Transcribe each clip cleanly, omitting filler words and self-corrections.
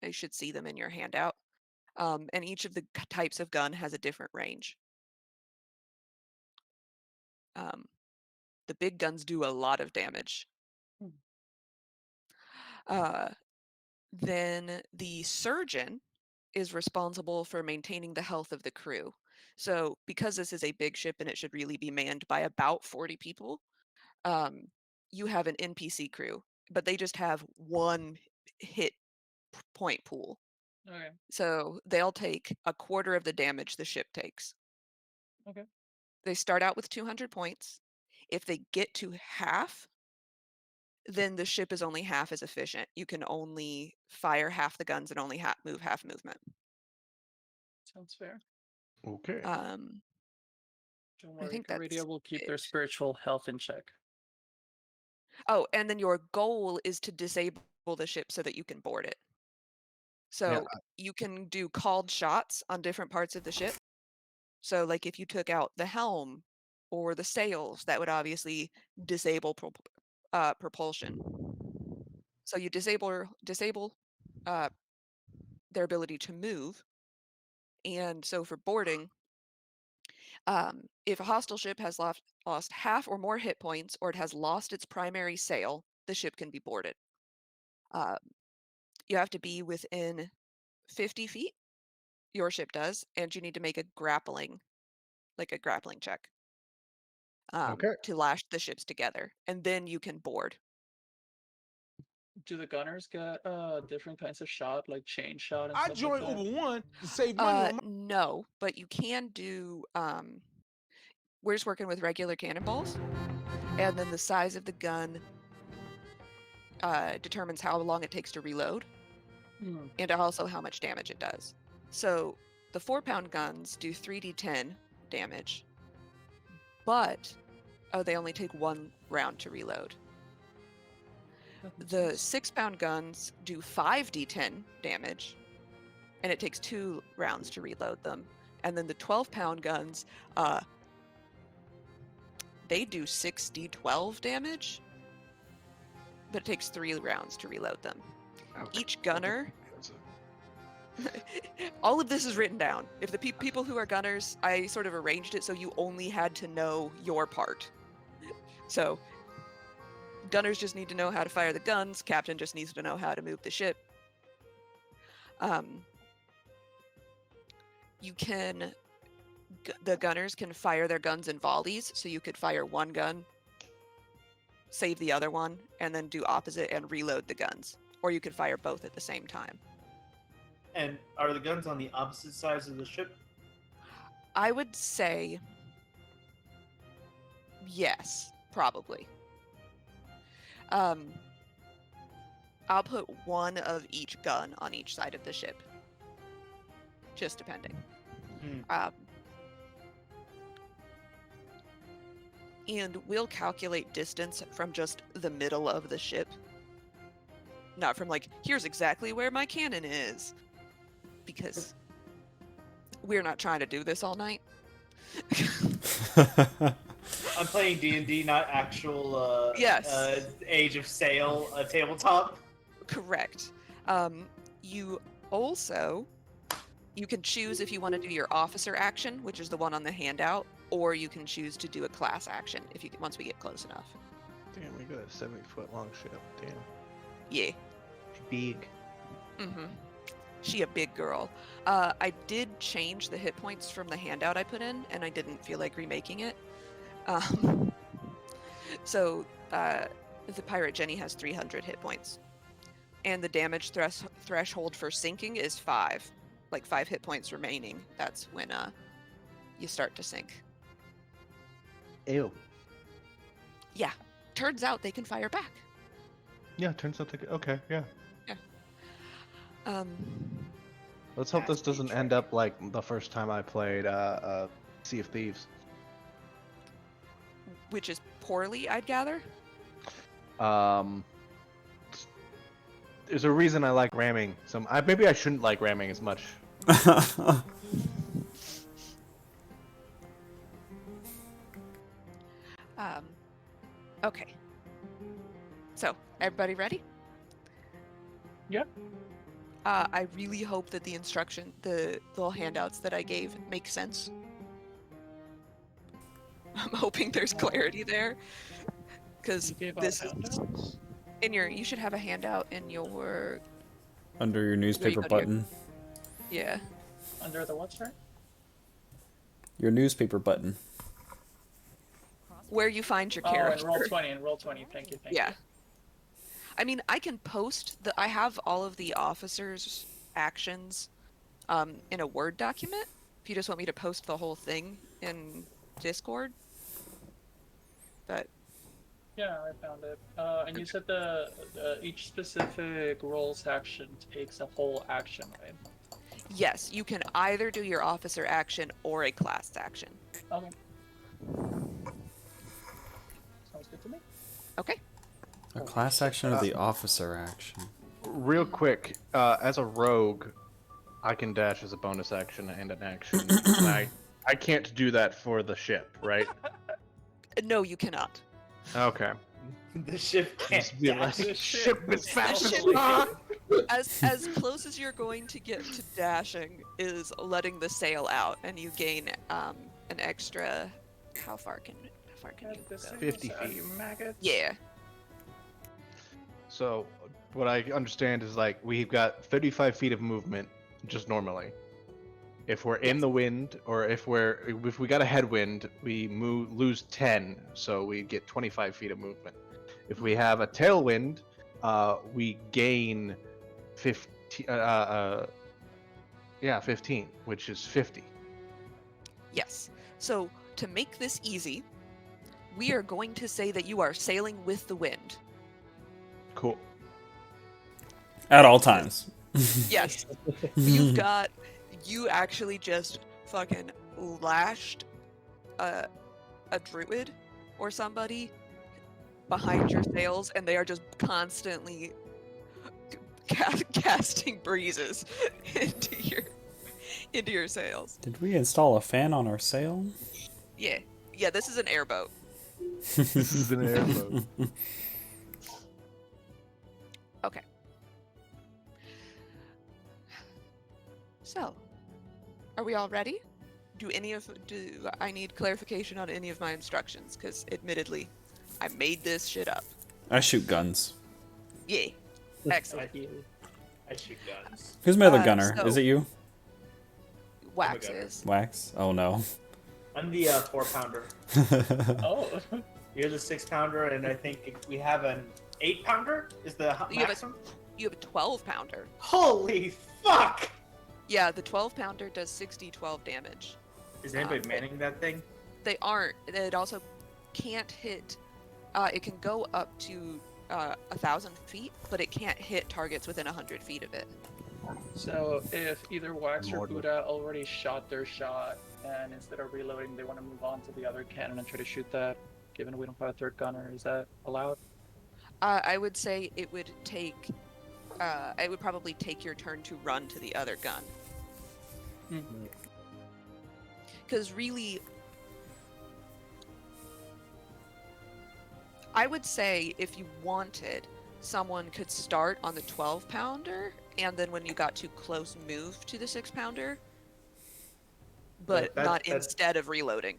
You should see them in your handout. And each of the types of gun has a different range. The big guns do a lot of damage. Then the surgeon is responsible for maintaining the health of the crew. So because this is a big ship and it should really be manned by about 40 people, you have an NPC crew, but they just have one hit point pool. Okay. So they'll take a quarter of the damage the ship takes. Okay. They start out with 200 points. If they get to half, then the ship is only half as efficient. You can only fire half the guns and only move half movement. Sounds fair. Okay. Um, Don't I worry, think that's Caridia will keep their it. spiritual health in check. Oh, and then your goal is to disable the ship so that you can board it. Yeah. So you can do called shots on different parts of the ship. So like if you took out the helm or the sails, that would obviously disable propulsion. So you disable uh, their ability to move. And so for boarding, if a hostile ship has lost half or more hit points, or it has lost its primary sail, the ship can be boarded. Uh, you have to be within 50 feet, your ship does, and you need to make a grappling check Okay. to lash the ships together, and then you can board. Do the gunners get different kinds of shot, like chain shot and I stuff like joined that? Uber One to save money on my. No, but you can do. We're just working with regular cannonballs, and then the size of the gun determines how long it takes to reload, and also how much damage it does. So the 4-pound guns do 3d10 damage, but they only take 1 round to reload. The 6-pound guns do 5d10 damage, and it takes 2 rounds to reload them. And then the 12-pound guns, they do 6d12 damage, but it takes 3 rounds to reload them. Okay. Each gunner, all of this is written down. If the people who are gunners, I sort of arranged it so you only had to know your part. So gunners just need to know how to fire the guns. Captain just needs to know how to move the ship. The gunners can fire their guns in volleys, so you could fire one gun, save the other one, and then do opposite and reload the guns. Or you could fire both at the same time. And are the guns on the opposite sides of the ship? I would say yes, probably. I'll put one of each gun on each side of the ship. Just depending. And we'll calculate distance from just the middle of the ship. Not from like, here's exactly where my cannon is. Because we're not trying to do this all night. I'm playing D&D, not actual Yes. Age of Sail tabletop. Correct. You also, you can choose if you want to do your officer action, which is the one on the handout, or you can choose to do a class action if you once we get close enough. Damn, we got a 70-foot long ship. Damn. Yeah. Big. Mm-hmm. She a big girl. I did change the hit points from the handout I put in, and I didn't feel like remaking it. So the pirate Jenny has 300 hit points, and the damage threshold for sinking is 5. Like 5 hit points remaining. That's when you start to sink. Ew. Yeah. Turns out they can fire back. Yeah, turns out they could. Okay, yeah. Yeah. Let's hope this doesn't end up like the first time I played Sea of Thieves. Which is poorly, I'd gather. There's a reason I like ramming. Maybe I shouldn't like ramming as much. Okay. So, everybody ready? Yep. I really hope that the little handouts that I gave make sense. I'm hoping there's clarity there, because You gave out this is handouts? you should have a handout in your Under your where you newspaper go to your, button. yeah. Under the what, sorry? Your newspaper button. Where you find your Oh, character. in roll 20. Thank you, thank Yeah. you. I mean, I can post I have all of the officers' actions in a Word document. If you just want me to post the whole thing in Discord. But Yeah, I found it. And you said each specific role's action takes a whole action, right? yes, you can either do your officer action or a class action. Okay. Sounds good to me. Okay. A class action or the officer action? Real quick, as a rogue, I can dash as a bonus action and an action. And I can't do that for the ship, right? No, you cannot. Okay. The ship can't Just be like, dash. The ship is fast as ship- fuck! As close as you're going to get to dashing is letting the sail out, and you gain an extra. How far can you go? 50 feet. You maggots. Yeah. So, what I understand is like we've got 35 feet of movement just normally. If we're in the wind, or if we got a headwind, we lose 10, so we get 25 feet of movement. If we have a tailwind, we gain 15. 15, which is 50. Yes. So to make this easy, we are going to say that you are sailing with the wind. Cool. At all times. Yes. You actually just fucking lashed a druid or somebody behind your sails, and they are just constantly casting breezes into your sails. Did we install a fan on our sail? Yeah. This is an airboat. This is an airboat. Okay. So, are we all ready? Do I need clarification on any of my instructions? Because admittedly, I made this shit up. I shoot guns. Yeah. Excellent. I shoot guns. Who's my other gunner? so- Is it you? Wax gunner. is. Wax? Oh no. I'm the 4-pounder. Oh. You're the 6-pounder, and I think we have an 8-pounder. Is the You have maximum? You have a 12-pounder. Holy fuck! Yeah, the 12-pounder does 60-12 damage. Is anybody manning that thing? They aren't. It also can't hit. It can go up to 1,000 feet, but it can't hit targets within 100 feet of it. So if either Wax or Mortal. Buddha already shot their shot, and instead of reloading, they want to move on to the other cannon and try to shoot that, given we don't have a third gunner, is that allowed? I would say it would take. It would probably take your turn to run to the other gun. Because really, I would say if you wanted, someone could start on the 12-pounder, and then when you got too close, move to the 6-pounder. But not instead of reloading.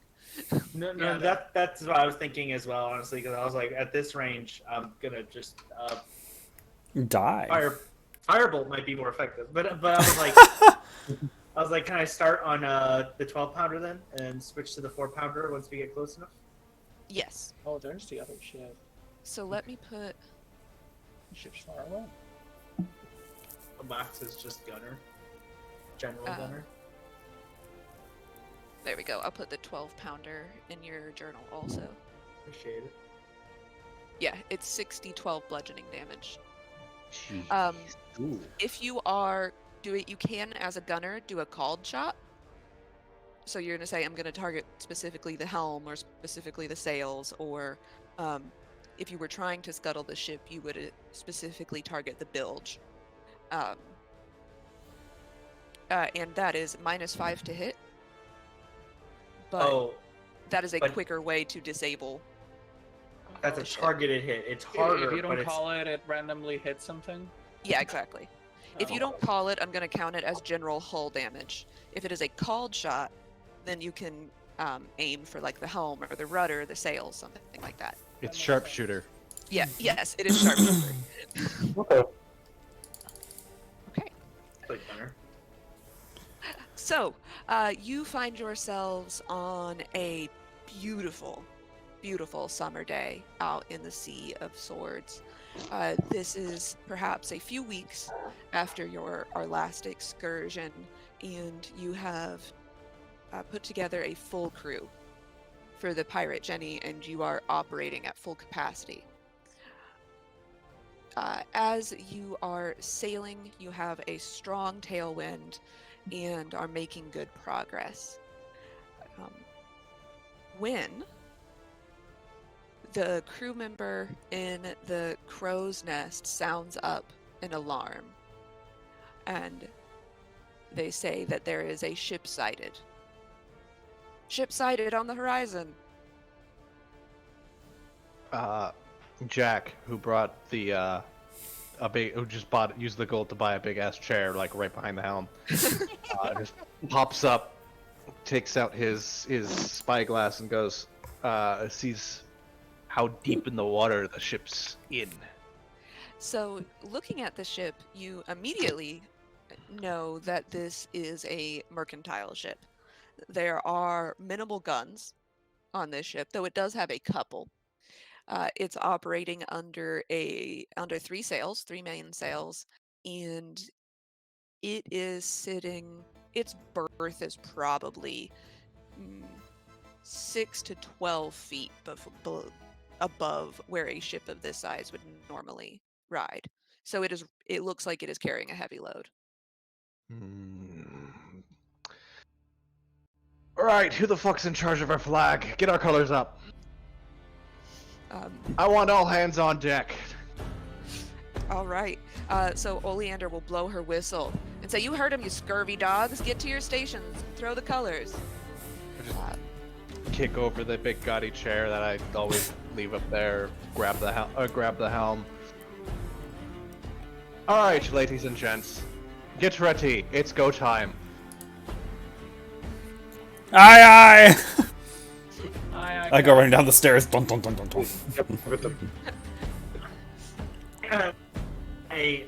No, Yeah, that's what I was thinking as well, honestly, because I was like, at this range, I'm gonna just Die. firebolt might be more effective. But I was like, can I start on the 12-pounder then, and switch to the 4-pounder once we get close enough? Yes. Oh, there's the other ship. So let me put. Ship's far away. The box is just gunner, general Uh, gunner. There we go. I'll put the 12-pounder in your journal also. Appreciate it. Yeah, it's 60-12 bludgeoning damage. Jeez. Ooh. If you you can, as a gunner, do a called shot. So you're going to say, I'm going to target specifically the helm or specifically the sails, or if you were trying to scuttle the ship, you would specifically target the bilge. And that is -5 to hit. But that is a but- quicker way to disable. That's a shit. targeted hit. It's harder, If you but don't it's call it, it randomly hits something. Yeah, exactly. If you don't call it, I'm going to count it as general hull damage. If it is a called shot, then you can aim for like the helm or the rudder, the sails, something like that. It's makes sharpshooter. Yeah, yes, it is sharpshooter. Okay. Okay. Like gunner. So, you find yourselves on a beautiful, beautiful summer day out in the Sea of Swords. This is perhaps a few weeks after our last excursion, and you have put together a full crew for the Pirate Jenny, and you are operating at full capacity. As you are sailing, you have a strong tailwind and are making good progress. When the crew member in the crow's nest sounds up an alarm, and they say that there is a ship sighted. Ship sighted on the horizon. Jack, who brought the used the gold to buy a big ass chair like right behind the helm, just pops up, takes out his spyglass and goes, sees how deep in the water the ship's in. So, looking at the ship, you immediately know that this is a mercantile ship. There are minimal guns on this ship, though it does have a couple. It's operating under three main sails, and it is sitting. Its berth is probably 6 to 12 feet above where a ship of this size would normally ride. So it looks like it is carrying a heavy load. Alright, who the fuck's in charge of our flag? Get our colors up. Um, I want all hands on deck. all right. So Oleander will blow her whistle and say, "You heard him, you scurvy dogs. Get to your stations. Throw the colors." Kick over the big gaudy chair that I always leave up there. Grab the helm. All right, ladies and gents, get ready. It's go time. Aye, aye! Aye, I go running down the stairs. Dun, dun, dun, dun, dun. Hey,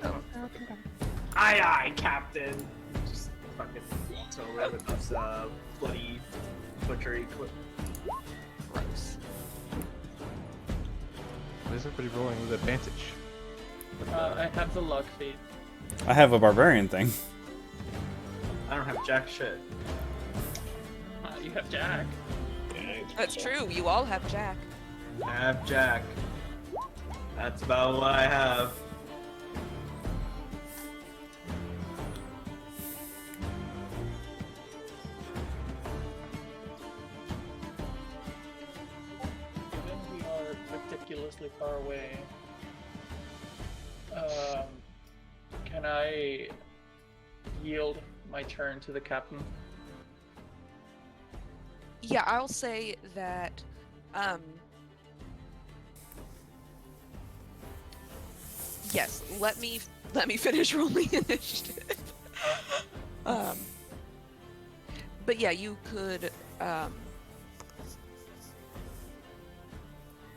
aye aye, Captain. Just fucking walks over with this bloody butchery clip. Gross. Why is everybody rolling with advantage? I have the luck feat. I have a barbarian thing. I don't have jack shit. You have Jack. That's true. You all have Jack. I have jack. That's about what I have. Given we are ridiculously far away, can I yield my turn to the captain? Yeah, I'll say that. Yes, let me finish rolling initiative. But yeah, you could.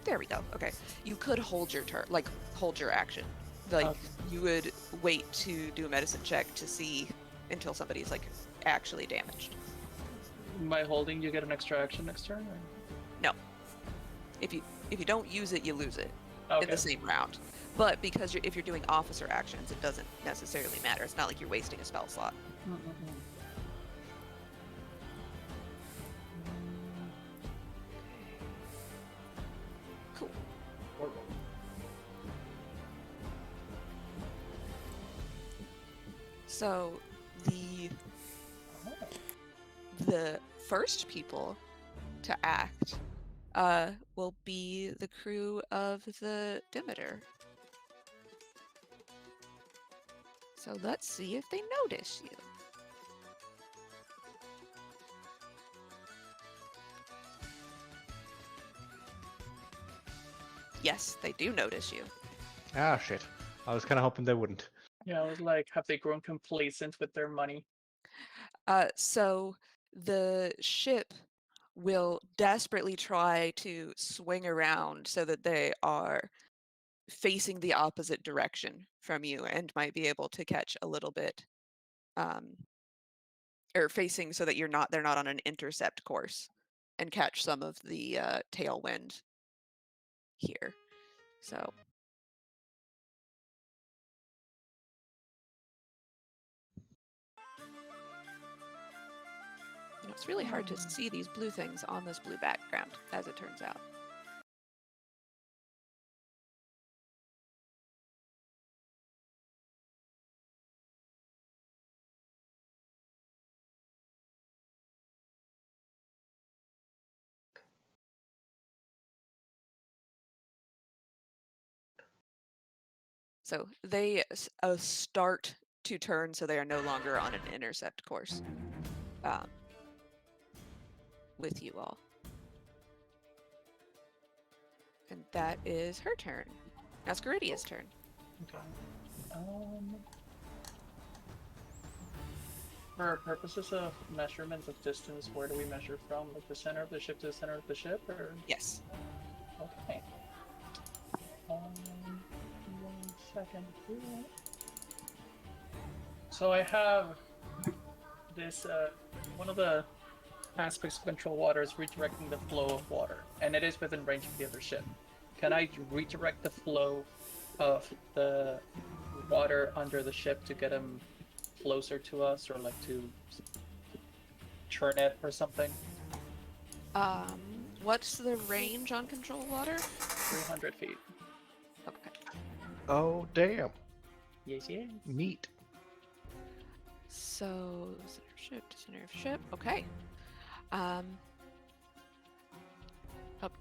There we go. Okay, you could hold your turn, like hold your action. Like Okay. you would wait to do a medicine check to see until somebody's like actually damaged. By holding, you get an extra action next turn? Or? No. If you don't use it, you lose it in Okay. the same round. But because if you're doing officer actions, it doesn't necessarily matter. It's not like you're wasting a spell slot. Cool. So the first people to act will be the crew of the Demeter. So let's see if they notice you. Yes, they do notice you. Ah, shit. I was kind of hoping they wouldn't. Yeah, I was like, have they grown complacent with their money? So the ship will desperately try to swing around so that they are facing the opposite direction from you and might be able to catch a little bit, um, or facing so that they're not on an intercept course and catch some of the tailwind here. So it's really hard to see these blue things on this blue background, as it turns out. So they start to turn, so they are no longer on an intercept course with you all. And that is her turn. Now it's Garidia's turn. Okay. For purposes of measurement of distance, where do we measure from? Like the center of the ship to the center of the ship, or? Yes. Okay. 1 second here. So I have this, one of the aspects of control water is redirecting the flow of water, and it is within range of the other ship. Can I redirect the flow of the water under the ship to get them closer to us, or like to churn it or something? What's the range on control water? 300 feet. Okay. Oh, damn. Yes, yes. Neat. So center of ship to center of ship. Okay. Up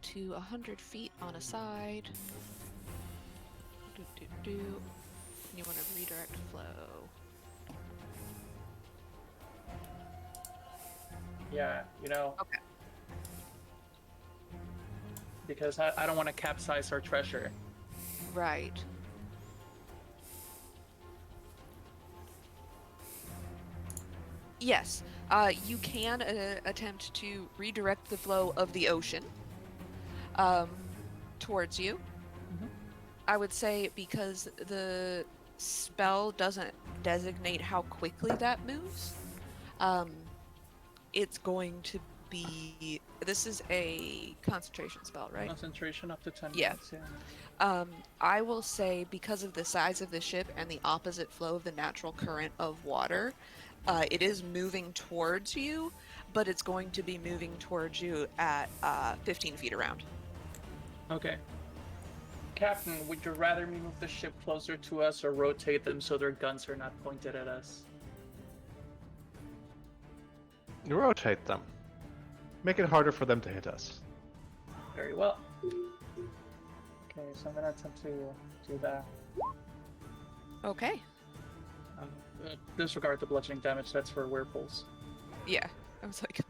to 100 feet on a side. You want to redirect flow. Yeah, you know. Okay. Because I don't want to capsize our treasure. Right. Yes, you can attempt to redirect the flow of the ocean towards you. Mhm. I would say because the spell doesn't designate how quickly that moves, it's going to be. This is a concentration spell, right? Concentration up to 10 Yeah. minutes, yeah. I will say because of the size of the ship and the opposite flow of the natural current of water, it is moving towards you, but it's going to be moving towards you at 15 feet around. Okay. Captain, would you rather me move the ship closer to us or rotate them so their guns are not pointed at us? You rotate them. Make it harder for them to hit us. Very well. Okay, so I'm gonna attempt to do that. Okay. Disregard the bludgeoning damage, that's for whirlpools. Yeah. I was like,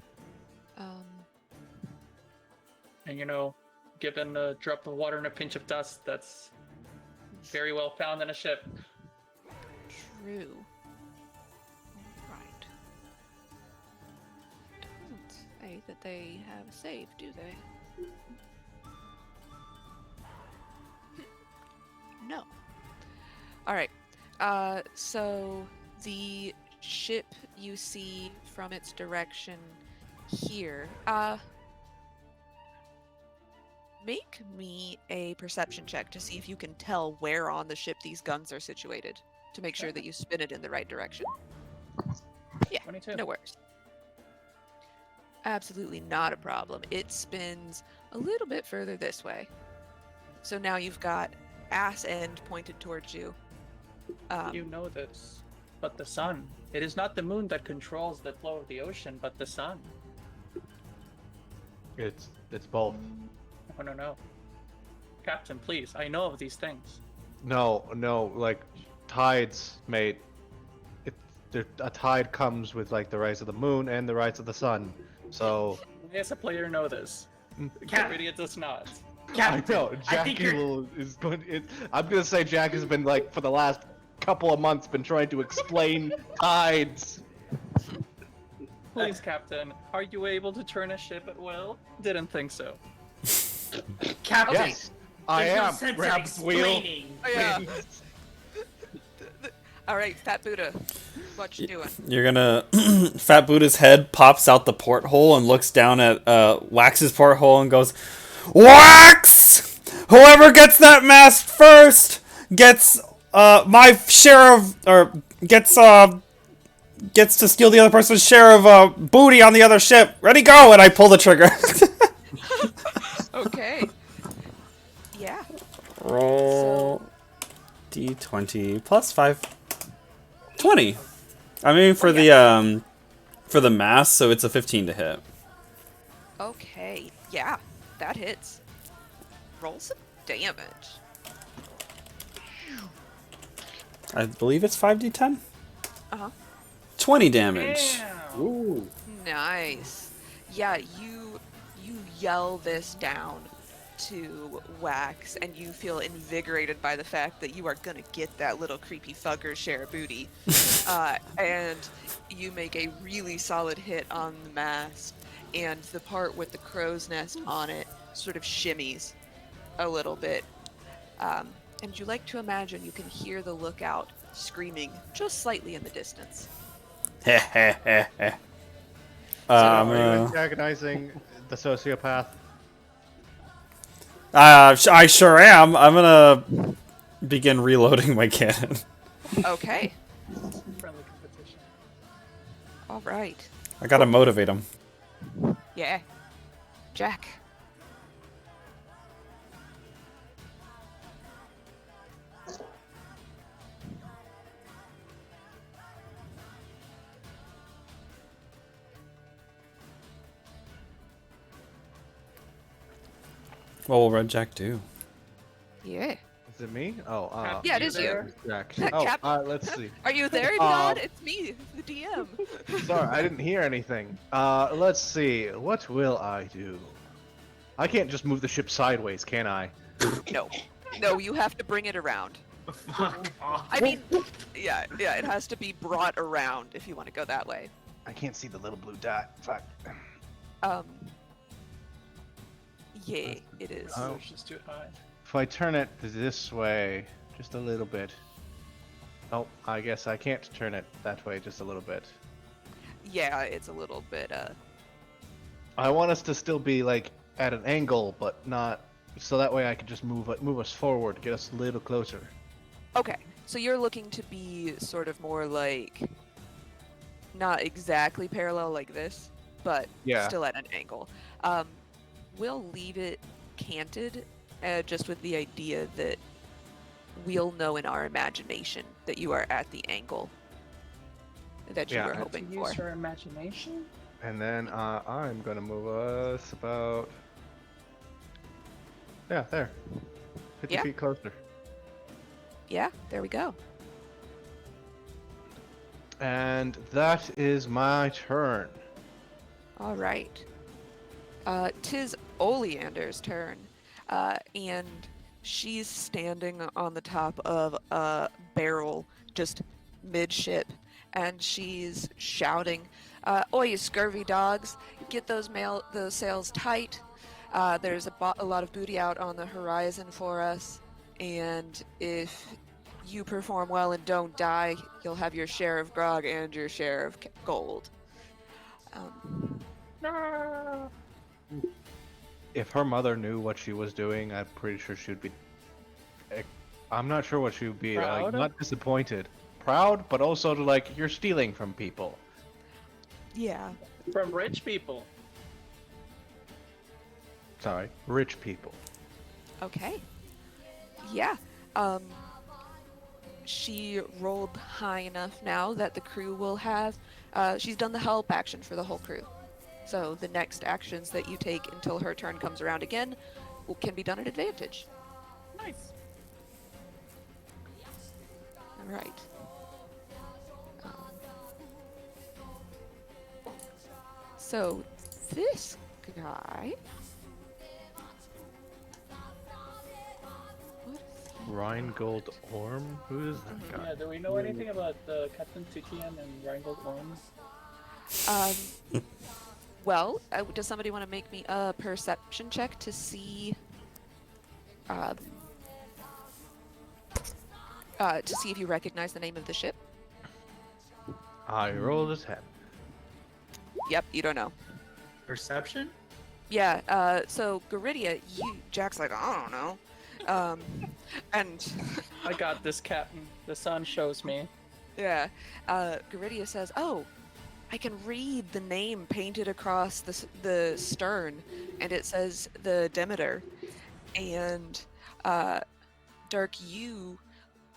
And you know, given a drop of water and a pinch of dust, that's very well found in a ship. true. Right. Doesn't say that they have a save, do they? No. All right. So the ship you see from its direction here. Make me a perception check to see if you can tell where on the ship these guns are situated, to make sure that you spin it in the right direction. Yeah, 22. no worries. Absolutely not a problem. It spins a little bit further this way. So now you've got ass end pointed towards you. You know this. But the sun. It is not the moon that controls the flow of the ocean, but the sun. It's both. Oh, no. Captain, please. I know of these things. No, like tides, mate. A tide comes with like the rise of the moon and the rise of the sun. So I as a player know this. Cap- Idiot does not. I know I think Jackie you're- is going. I'm gonna say Jack has been like for the last couple of months been trying to explain tides. Please, Captain, are you able to turn a ship at will? Didn't think so. Captain, Yes, I there's no am. sense in Grabs wheel. explaining. Oh, yeah. All right, Fat Buddha, what you doing? You're gonna Fat Buddha's head pops out the porthole and looks down at Wax's porthole and goes, "Wax! Whoever gets that mast first gets my share of, or gets to steal the other person's share of booty on the other ship. Ready, go!" And I pull the trigger. Okay. Yeah. Roll d20 plus 5. 20. I mean for the mass, so it's a 15 to hit. Okay. Yeah, that hits. Roll some damage. I believe it's 5d10. Uh-huh. 20 damage. Damn. Ooh. Nice. Yeah, you yell this down to Wax, and you feel invigorated by the fact that you are gonna get that little creepy fucker's share of booty. And you make a really solid hit on the mast, and the part with the crow's nest on it sort of shimmies a little bit. And you like to imagine you can hear the lookout screaming just slightly in the distance. Are you antagonizing the sociopath? I sure am. I'm gonna begin reloading my cannon. Okay. Friendly competition. All right. I gotta motivate him. Yeah. Jack. What will Red Jack do? Yeah. Is it me? Oh, Yeah, it is you. Jack. Cap- Let's see. Are you there, John? It's me, the DM. Sorry, I didn't hear anything. Let's see. What will I do? I can't just move the ship sideways, can I? No. No, you have to bring it around. Fuck off. I mean, yeah, it has to be brought around if you want to go that way. I can't see the little blue dot. Fuck. Yeah, it is. Oh. It's just too high. If I turn it this way, just a little bit. Oh, I guess I can't turn it that way, just a little bit. Yeah, it's a little bit, I want us to still be like at an angle, but not. So that way I can just move us forward, get us a little closer. Okay, so you're looking to be sort of more like, not exactly parallel like this, but Yeah. still at an angle. We'll leave it canted, just with the idea that we'll know in our imagination that you are at the angle that you Yeah. were To hoping Use for. your imagination. And then I'm gonna move us about. Yeah, there. 50 Yeah. feet closer. Yeah, there we go. And that is my turn. All right. 'Tis Oleander's turn, and she's standing on the top of a barrel, just midship, and she's shouting, "Oi, you scurvy dogs! Get those sails tight. There's a lot of booty out on the horizon for us, and if you perform well and don't die, you'll have your share of grog and your share of gold." No. If her mother knew what she was doing, I'm pretty sure she'd be. I'm not sure what she would be. Proud? Not disappointed. Proud, but also like you're stealing from people. Yeah. From rich people. Sorry, rich people. Okay. Yeah. She rolled high enough now that the crew will have. She's done the help action for the whole crew. So the next actions that you take until her turn comes around again can be done at advantage. Nice. All right. So this guy. What is Rheingold Orm? Who is that guy? Yeah, do we know anything about Captain Tukian and Rheingold Orm? Well, does somebody want to make me a perception check to see, um, to see if you recognize the name of the ship? I rolled his head. Yep, you don't know. Perception? Yeah, so Garidia, Jack's like, I don't know. And I got this, Captain. The sun shows me. yeah, Garidia says, oh, I can read the name painted across the stern, and it says the Demeter. And Dirk, you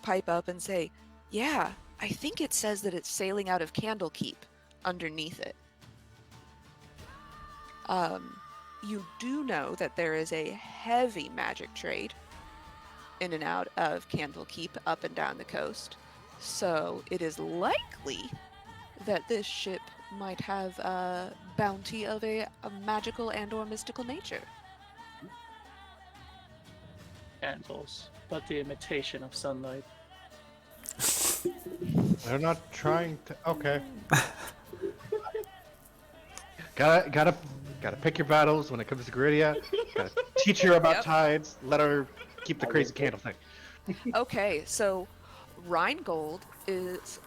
pipe up and say, yeah, I think it says that it's sailing out of Candlekeep underneath it. You do know that there is a heavy magic trade in and out of Candlekeep up and down the coast. So it is likely that this ship might have a bounty of a magical and or mystical nature. Candles, but the imitation of sunlight. They're not trying to. Okay. Gotta pick your battles when it comes to Garidia. Gotta teach her about Yep. tides. Let her keep the crazy candle thing. Okay, so Rheingold is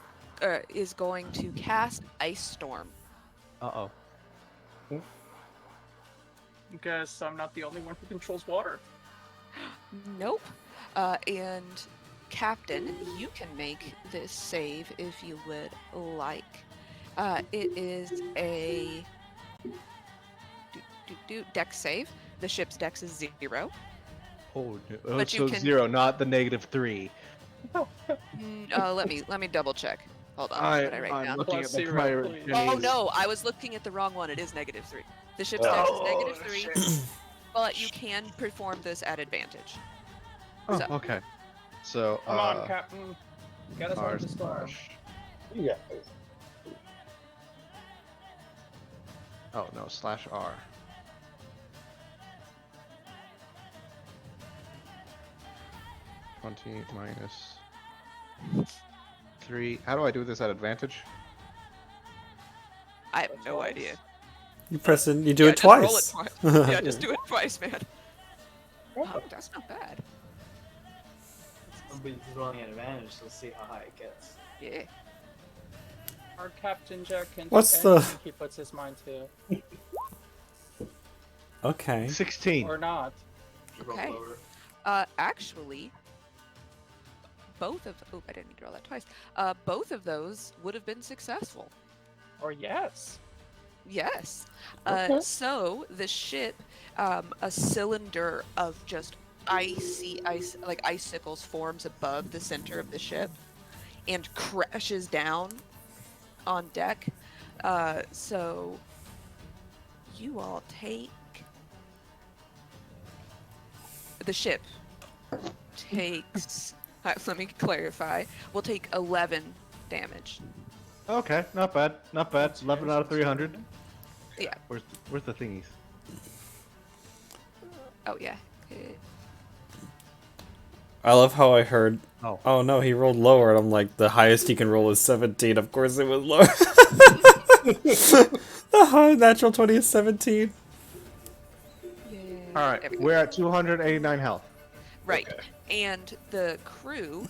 going to cast Ice Storm. Uh oh. Guess I'm not the only one who controls water. Nope. And Captain, you can make this save if you would like. It is a dex save. The ship's dex is 0. Oh, no. But you So can- 0, not the -3. Let me double check. Hold on. What did I write I'm down? looking Plus at the 0, prior please. Oh Jenny's- no, I was looking at the wrong one. It is -3. The ship's Oh, dex is -3, shit. but you can perform this at advantage. Oh, So- okay. So, Come on, Captain. Get us out R of the storm. slash- Yeah. Oh no, /R. -20 -3. How do I do this at advantage? I have no idea. You press it, you do it Just roll twice. Yeah, just do it twice, man. Oh, that's not bad. Somebody's rolling an advantage, so let's see how high it gets. Yeah. Our Captain Jack can What's do the- anything he puts his mind to. Okay. 16. Or not. You roll Okay. lower. Actually, both of I didn't mean to roll that twice. Both of those would have been successful. Or yes. Yes. Okay. So the ship, a cylinder of just like icicles forms above the center of the ship and crashes down on deck. So you all take the ship takes let me clarify. We'll take 11 damage. Okay, not bad, not bad. 11 out of 300. Yeah. Where's the thingies? Oh yeah. I love how I heard. Oh. Oh no, he rolled lower, and I'm like, the highest he can roll is 17. Of course, it was lower. The high natural 20 is 17. All right, we're at 289 health. Right. And the crew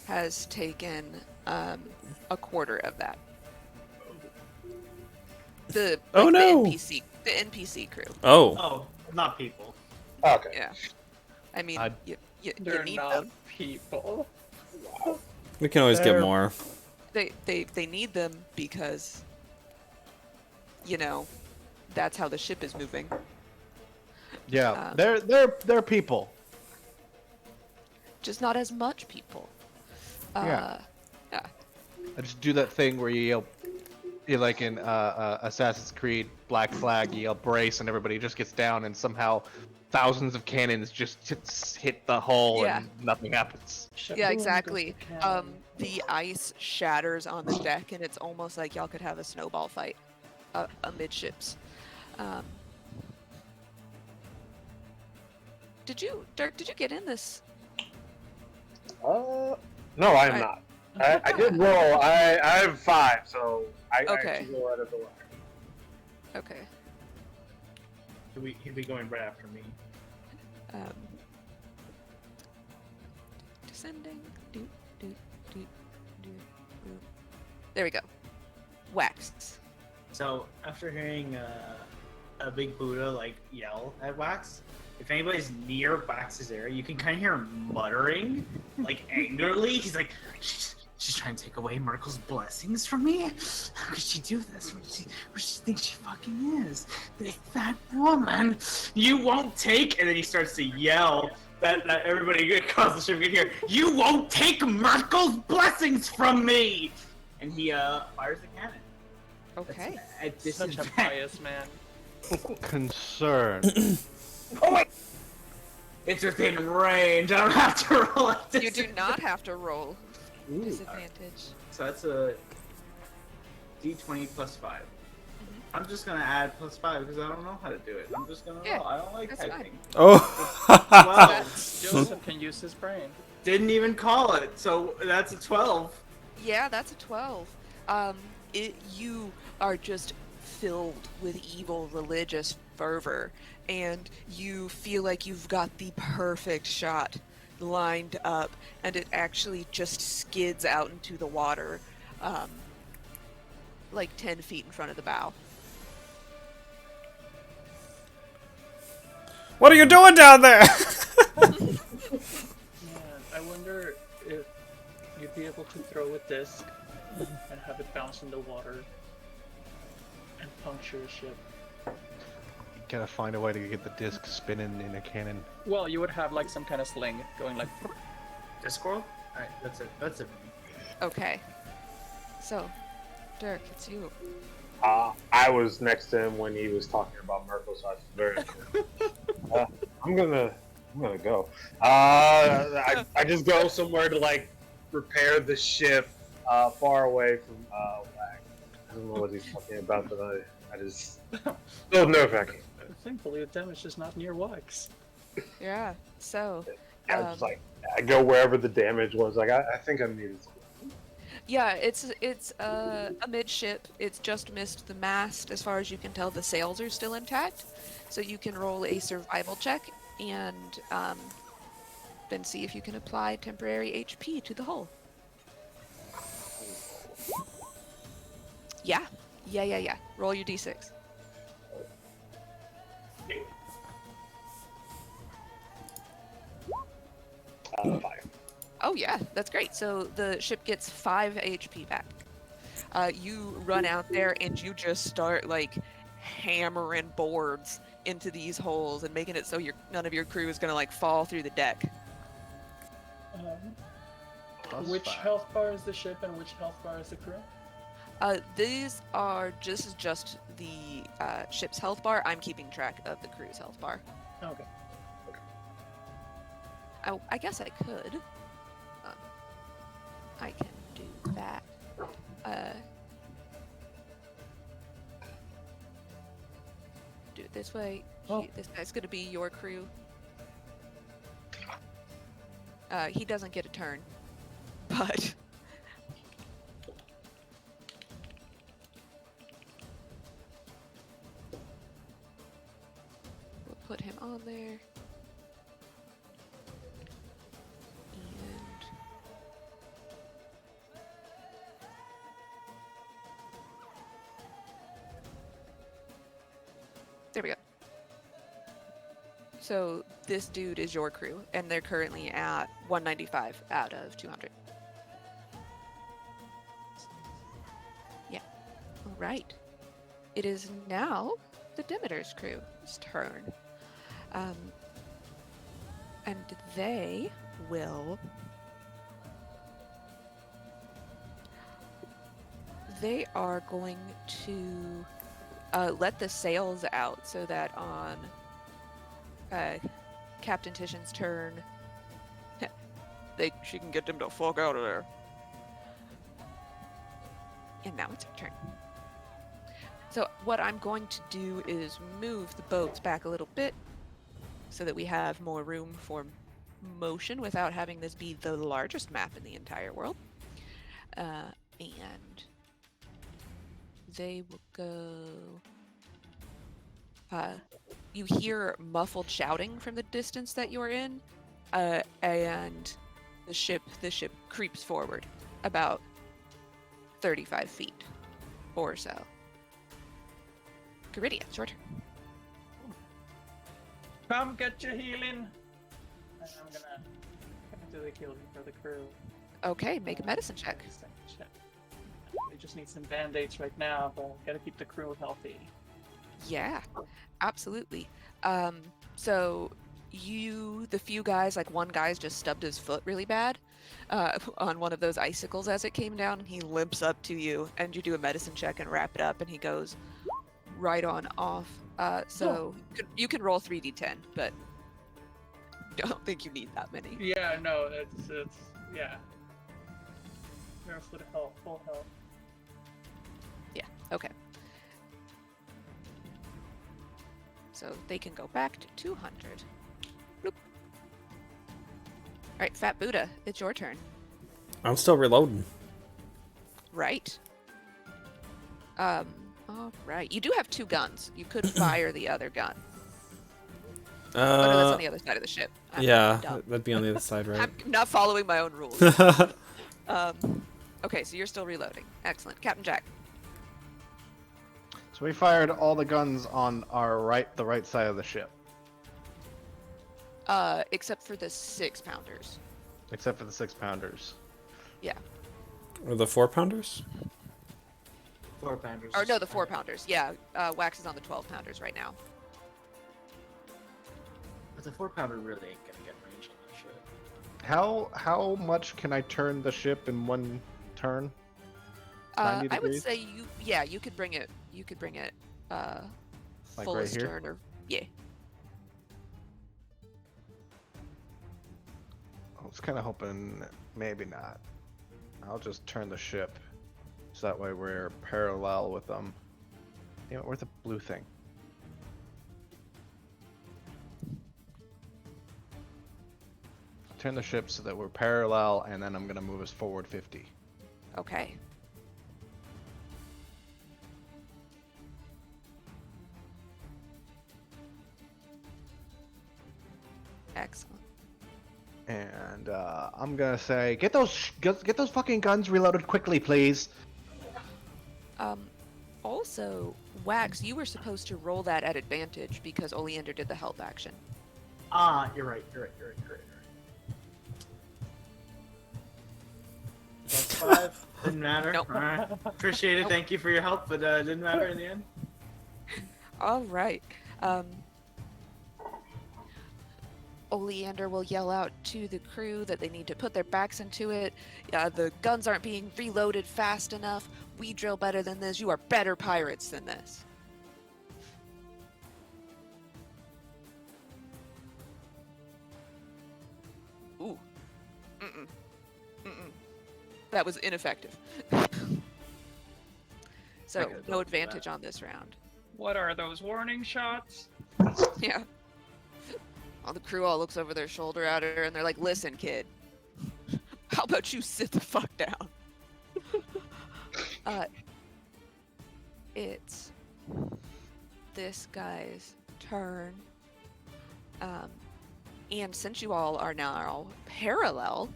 has taken a quarter of that. Oh, no. The NPC crew. Oh, Oh, not people. Okay. Yeah. I mean, I- you They're need not them. people. we can always get They're- more. They need them because, that's how the ship is moving. Yeah, Um, they're people. Just not as much people. Yeah. Yeah. I just do that thing where you yell, like in Assassin's Creed Black Flag, you yell brace, and everybody just gets down, and somehow thousands of cannons just hit the hull, Yeah. and nothing happens. Yeah, exactly. The ice shatters on the deck, and it's almost like y'all could have a snowball fight amidships. Dirk, did you get in this No, I am I- not. I did roll. I have 5, so I Okay. actually roll out of the line. Okay. He'll be going right after me. Um, descending. Do, do, do, do, do. There we go. Wax. So after hearing a big Buddha like yell at Wax, if anybody's near Wax's area, you can kind of hear him muttering, like angrily. He's like, she's trying to take away Merkel's blessings from me. How could she do this? What does she think she fucking is? This fat woman. You won't take. And then he starts to yell that everybody across the ship can hear. You won't take Merkel's blessings from me. And he fires the cannon. Okay. At Such a disadvantage. pious man. Concern. Oh wait! It's within range. I don't have to roll at You do not have to roll Ooh. disadvantage. So that's a D20 plus 5. I'm just gonna add plus 5 because I don't know how to do it. I'm just gonna Yeah, roll. I don't like that's fine. typing. Oh. 12. Joseph can use his brain. Didn't even call it. So that's a 12. Yeah, that's a 12. You are just filled with evil religious fervor, and you feel like you've got the perfect shot lined up, and it actually just skids out into the water, like 10 feet in front of the bow. What are you doing down there? Man, I wonder if you'd be able to throw a disc and have it bounce in the water and puncture a ship. Gotta find a way to get the disc spinning in a cannon. Well, you would have like some kind of sling going like. Discord? Alright, that's it. That's it. Okay. So, Dirk, it's you. I was next to him when he was talking about Merkel, so I was very cool. I'm gonna go. I just go somewhere to like repair the ship far away from Wag. I don't know what he's talking about, but I just still nerve wracking. Thankfully, the damage is not near Wax. Yeah, so... I was like, I go wherever the damage was. Like I think I needed to. Yeah, it's amidship. It's just missed the mast. As far as you can tell, the sails are still intact. So you can roll a survival check and then see if you can apply temporary HP to the hull. Yeah. Roll your d6. Fire. Oh yeah, that's great. So the ship gets 5 HP back. You run out there and you just start like hammering boards into these holes and making it so none of your crew is gonna like fall through the deck. Which 5. health bar is the ship and which health bar is the crew? This is just the ship's health bar. I'm keeping track of the crew's health bar. Okay. Oh, I guess I could. I can do that. Do it this way. Oh. This guy's gonna be your crew. He doesn't get a turn, but we'll put him on there. And there we go. So this dude is your crew, and they're currently at 195 out of 200. Yeah. All right. It is now the Demeter's crew's turn. And they will... They are going to let the sails out so that on Captain Titian's turn, she can get them to fuck out of there. And now it's her turn. So what I'm going to do is move the boats back a little bit so that we have more room for motion without having this be the largest map in the entire world. And they will go. You hear muffled shouting from the distance that you're in, and the ship creeps forward about 35 feet or so. Caridia, it's your turn. Come get your healing. And I'm gonna do the healing for the crew. Okay, make a medicine check. They just need some band-aids right now, but gotta keep the crew healthy. Yeah, absolutely. So the few guys, like one guy's just stubbed his foot really bad on one of those icicles as it came down, and he limps up to you, and you do a medicine check and wrap it up, and he goes right on off. So you can roll 3d10, but don't think you need that many. Yeah, no, it's yeah. You're full health. Yeah, okay. So they can go back to 200. Bloop. Alright, Fat Buddha, it's your turn. I'm still reloading. Right. Alright. You do have 2 guns. You could fire the other gun. Oh no, that's on the other side of the ship. I'm Yeah, dumb. that'd be on the other side, right? I'm not following my own rules. Okay, so you're still reloading. Excellent. Captain Jack. So we fired all the guns on the right side of the ship, Except for the 6-pounders. except for the 6-pounders. Yeah. Or the 4-pounders? 4-pounders. Or no, the 4-pounders. Yeah, Wax is on the 12-pounders right now. But the 4-pounder really ain't gonna get range on that shit. How much can I turn the ship in one turn? 90 I would degrees? say you could bring it. You could bring it Like full right here? astern or yeah. I was kind of hoping maybe not. I'll just turn the ship so that way we're parallel with them. Damn it, where's the blue thing? Turn the ship so that we're parallel, and then I'm gonna move us forward 50. Okay. Excellent. And I'm gonna say, get those fucking guns reloaded quickly, please. Also, Wax, you were supposed to roll that at advantage because Oleander did the help action. You're right. That's 5. Didn't matter. Nope. Alright. Appreciate it. Nope. Thank you for your help, but didn't matter in the end. All right. Oleander will yell out to the crew that they need to put their backs into it. The guns aren't being reloaded fast enough. We drill better than this. You are better pirates than this. Ooh. Mm-mm. Mm-mm. That was ineffective. So, could've no done advantage that. on this round. What are those warning shots? Yeah. All the crew all looks over their shoulder at her and they're like, listen, kid. How about you sit the fuck down? It's this guy's turn. And since you all are now parallel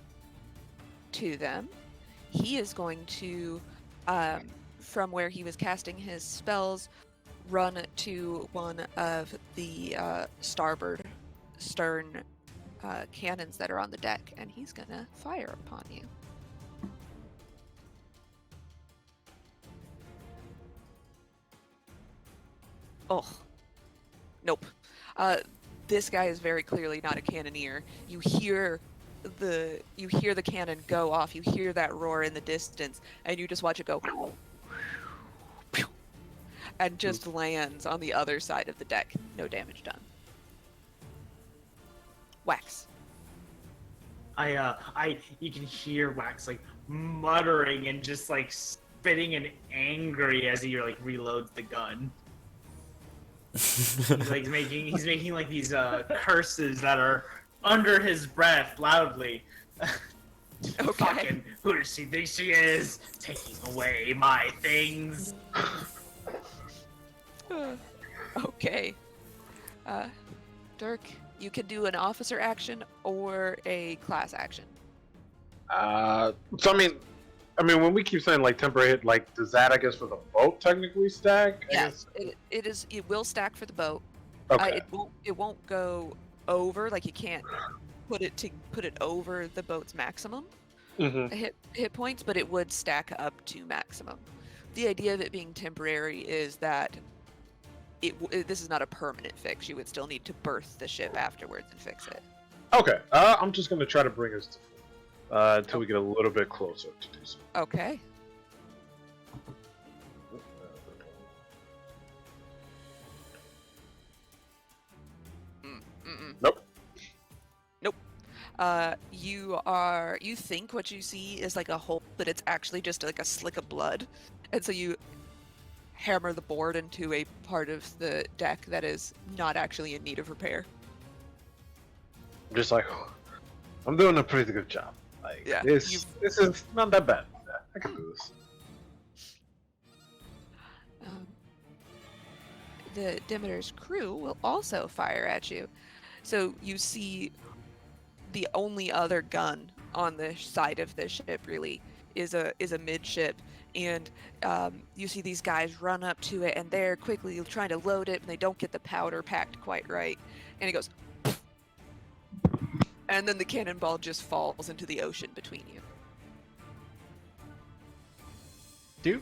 to them, he is going to, from where he was casting his spells, run to one of the starboard stern cannons that are on the deck, and he's gonna fire upon you. Oh, nope. This guy is very clearly not a cannoneer. You hear the cannon go off. You hear that roar in the distance, and you just watch it go, and just lands on the other side of the deck. No damage done. Wax. You can hear Wax like muttering and just like spitting and angry as he like reloads the gun. He's making like these curses that are under his breath loudly. Okay. Fucking, who does she think she is? Taking away my things. Okay. Dirk, you can do an officer action or a class action. So I mean, when we keep saying like temporary hit, like does that I guess for the boat technically stack? I Yes, guess? it is. It will stack for the boat. Okay. It won't go over. Like you can't put it over the boat's maximum Mm-hmm. hit points, but it would stack up to maximum. The idea of it being temporary is that this is not a permanent fix. You would still need to berth the ship afterwards and fix it. Okay. I'm just gonna try to bring us to full until we get a little bit closer to do so. Okay. Mm-mm. Nope. Nope. You think what you see is like a hole, but it's actually just like a slick of blood. And so you hammer the board into a part of the deck that is not actually in need of repair. I'm just like, I'm doing a pretty good job. Like, Yeah, this is not that bad. Yeah, I can do this. The Demeter's crew will also fire at you. So you see the only other gun on the side of the ship really is a midship, and you see these guys run up to it, and they're quickly trying to load it, and they don't get the powder packed quite right, and it goes, and then the cannonball just falls into the ocean between you. Do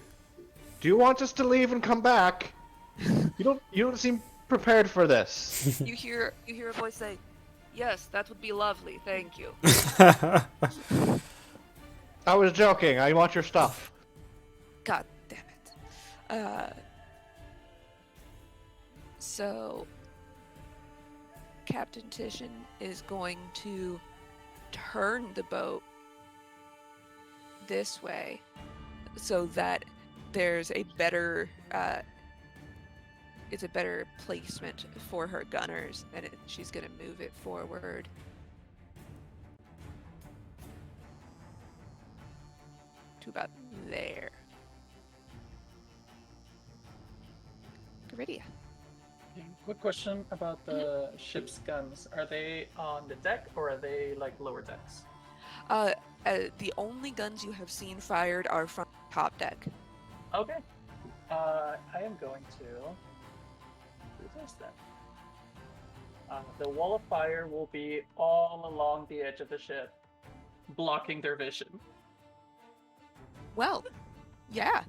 you want us to leave and come back? You don't seem prepared for this. You hear a voice say, "Yes, that would be lovely, thank you." I was joking. I want your stuff. God damn it. So Captain Titian is going to turn the boat this way so that there's a better it's a better placement for her gunners, and she's going to move it forward to about there. Garidia. Quick question about the ship's guns. Are they on the deck or are they like lower decks? The only guns you have seen fired are from top deck. Okay. I am going to. Who is that? The wall of fire will be all along the edge of the ship, blocking their vision. Well, yeah.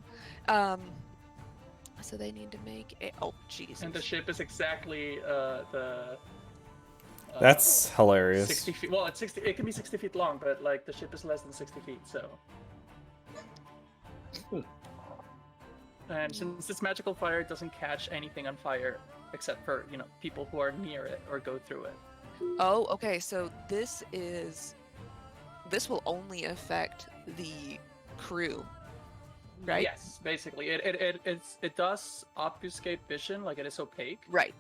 So they need to make a. Oh, Jesus. And the ship is exactly the. That's hilarious. 60 feet. Well, it's 60. It can be 60 feet long, but like the ship is less than 60 feet, so. And since this magical fire doesn't catch anything on fire, except for people who are near it or go through it. Oh, okay. So this will only affect the crew, right? Yes, basically. It does obfuscate vision, like it is opaque. Right.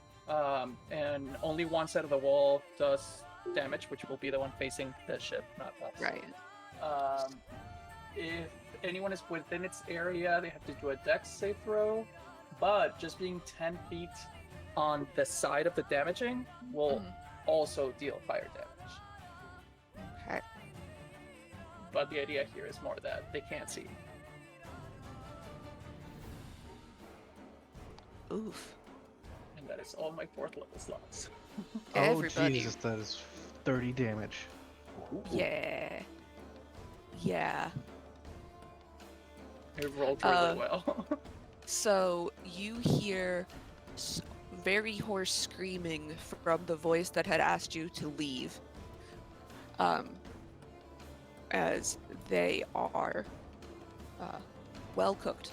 And only one side of the wall does damage, which will be the one facing the ship, not us. Right. If anyone is within its area, they have to do a dex save throw, but just being 10 feet on the side of the damaging will also deal fire damage. Okay. But the idea here is more that they can't see. Oof. And that is all my 4th level slots. Everybody. Oh Jesus, that is 30 damage. Yeah. Yeah. It rolled really well. So you hear very hoarse screaming from the voice that had asked you to leave. As they are well cooked.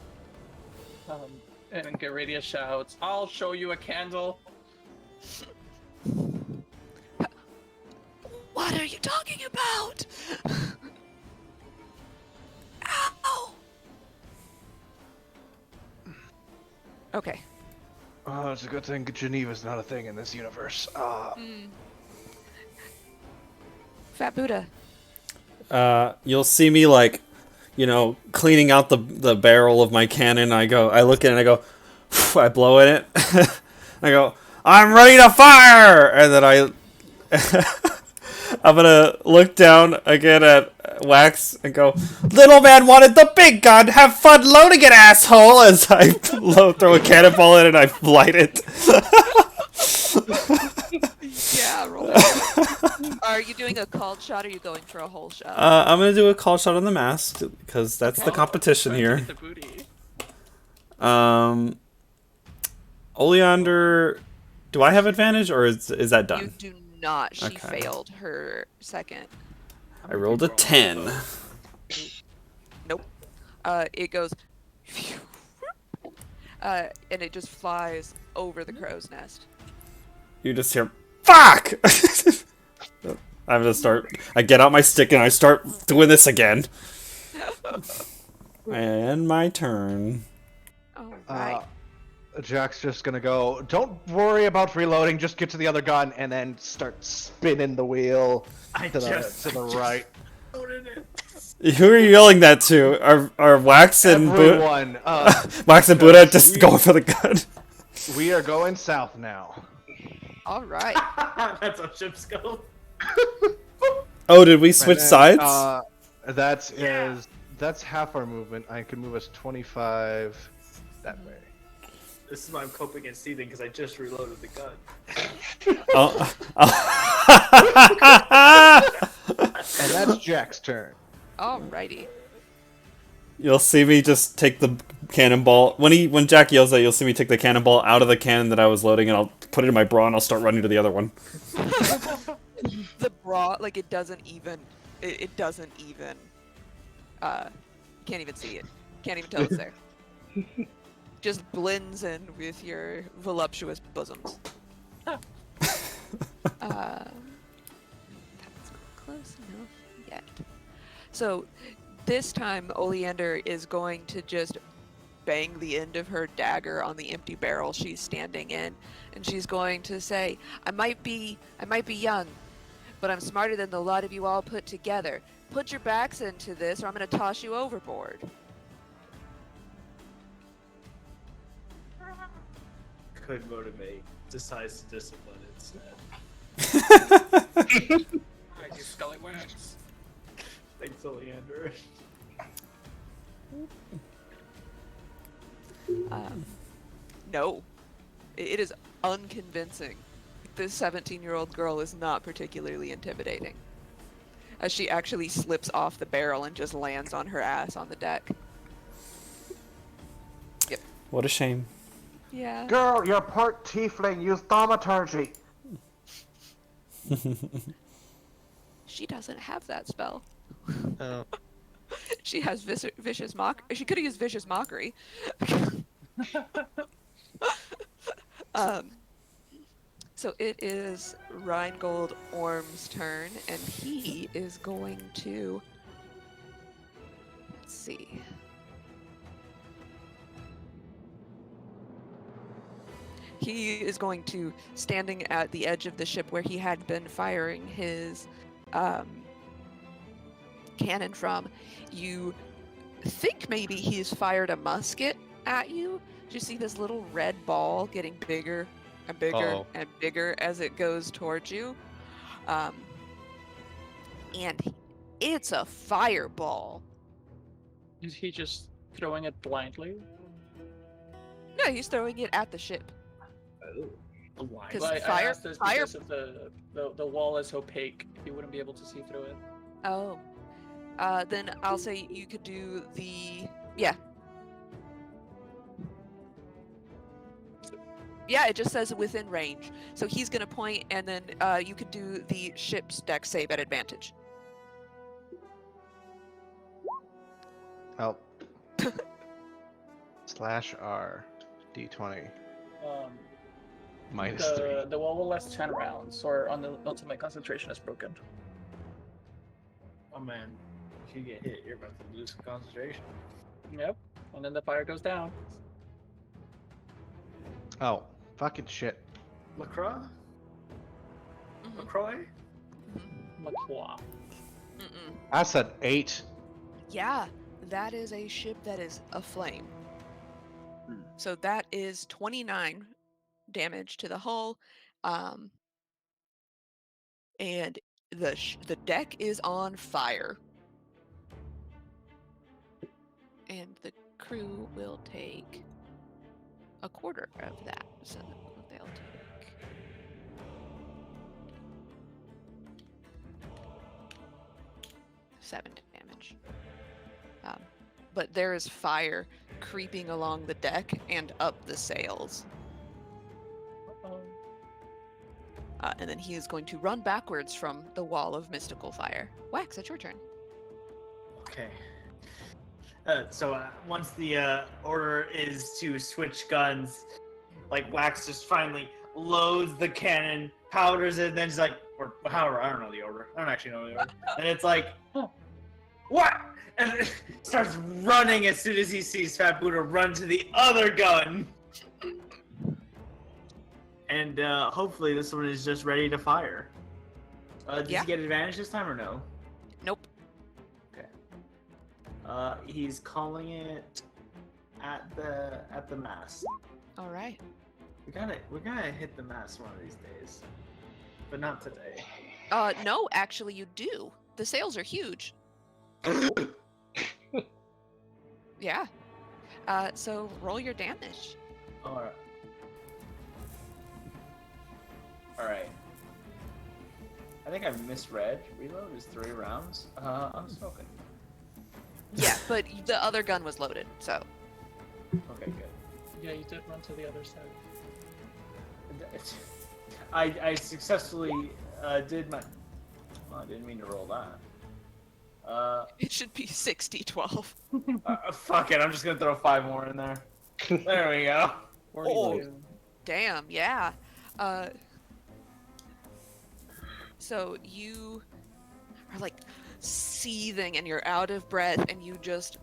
And Garidia shouts, "I'll show you a candle." What are you talking about? Ow! Okay. Oh, it's a good thing Geneva's not a thing in this universe. Fat Buddha. You'll see me like, cleaning out the barrel of my cannon. I look at it and I go, I blow in it. I go, I'm ready to fire, and then I'm gonna look down again at Wax and go, little man wanted the big gun. Have fun loading it, asshole! As I throw a cannonball in and I light it. Yeah, roll it. Are you doing a called shot or are you going for a whole shot? I'm gonna do a call shot on the mask because that's the competition Trying to here. get the booty. Oleander, do I have advantage or is that You done? do not. She Okay. failed her second. I rolled a 10. Nope. It goes, and it just flies over the crow's nest. You just hear, fuck! I'm gonna start. I get out my stick and I start doing this again. And my turn. All right. Jack's just gonna go, don't worry about reloading, just get to the other gun, and then start spinning the wheel I to the just right. loaded it. Who are you yelling that to? Are Wax and Buddha? Everyone, Wax and Buddha just going for the gun. we are going south now. All right. That's how ships go. Oh, did we switch And sides? That's Yeah. that's half our movement. I can move us 25 that way. This is why I'm coping against seething because I just reloaded the gun. Oh. And that's Jack's turn. Alrighty. You'll see me just take the cannonball. When Jack yells that, you'll see me take the cannonball out of the cannon that I was loading, and I'll put it in my bra, and I'll start running to the other one. The bra, like it doesn't even. It doesn't even. Can't even see it. Can't even tell it's there. Just blends in with your voluptuous bosoms. That's close enough yet. So this time Oleander is going to just bang the end of her dagger on the empty barrel she's standing in, and she's going to say, I might be young, but I'm smarter than the lot of you all put together. Put your backs into this or I'm going to toss you overboard. Could motivate. Decides to discipline instead. I do Scully Wax. Thanks, Oleander. No. It is unconvincing. This 17-year-old girl is not particularly intimidating. As she actually slips off the barrel and just lands on her ass on the deck. Yep. What a shame. Yeah. Girl, you're part tiefling. Use thaumaturgy. She doesn't have that spell. Oh. She has vicious mock. She could have used vicious mockery. So it is Rheingold Orm's turn, and he is going to. Let's see. He is going to, standing at the edge of the ship where he had been firing his cannon from, you think maybe he's fired a musket at you. You see this little red ball getting bigger and bigger Uh-oh. and bigger as it goes towards you. And it's a fireball. Is he just throwing it blindly? No, he's throwing it at the ship. Why? 'Cause Well, I fire- asked this fire- because of the wall is opaque. You wouldn't be able to see through it. Oh. Then I'll say you could do the... Yeah. Yeah, it just says within range. So he's going to point, and then you could do the ship's deck save at advantage. Oh. /R. D20. -3. The wall will last 10 rounds, or until my concentration is broken. Oh man, if you get hit, you're about to lose some concentration. Yep. And then the fire goes down. Oh, fucking shit. LaCroix? Mhm. LaCroix? Maquaa. Mm-mm. That's an 8. Yeah, that is a ship that is aflame. Hmm. So that is 29 damage to the hull, um, and the deck is on fire, and the crew will take a quarter of that. So they'll take 7 damage. But there is fire creeping along the deck and up the sails. Uh-oh. And then he is going to run backwards from the wall of mystical fire. Wax, it's your turn. Okay. So once the order is to switch guns, like Wax just finally loads the cannon, powders it, and then he's like, or however, I don't know the order. I don't actually know the order. And it's like, what? And starts running as soon as he sees Fat Buddha run to the other gun. And hopefully this one is just ready to fire. Does Yeah. he get advantage this time or no? Nope. Okay. He's calling it at the mast. All right. We gotta hit the mast one of these days, but not today. No, actually, you do. The sails are huge. Yeah. So roll your damage. All right. All right. I think I misread. Reload is 3 rounds. I'm smoking. Yeah, but the other gun was loaded, so. Okay, good. Yeah, you did run to the other side. I successfully did my. Oh, I didn't mean to roll that. It should be 60-12. Fuck it. I'm just gonna throw 5 more in there. There we go. Oh. Damn, yeah. So you are like seething and you're out of breath and you just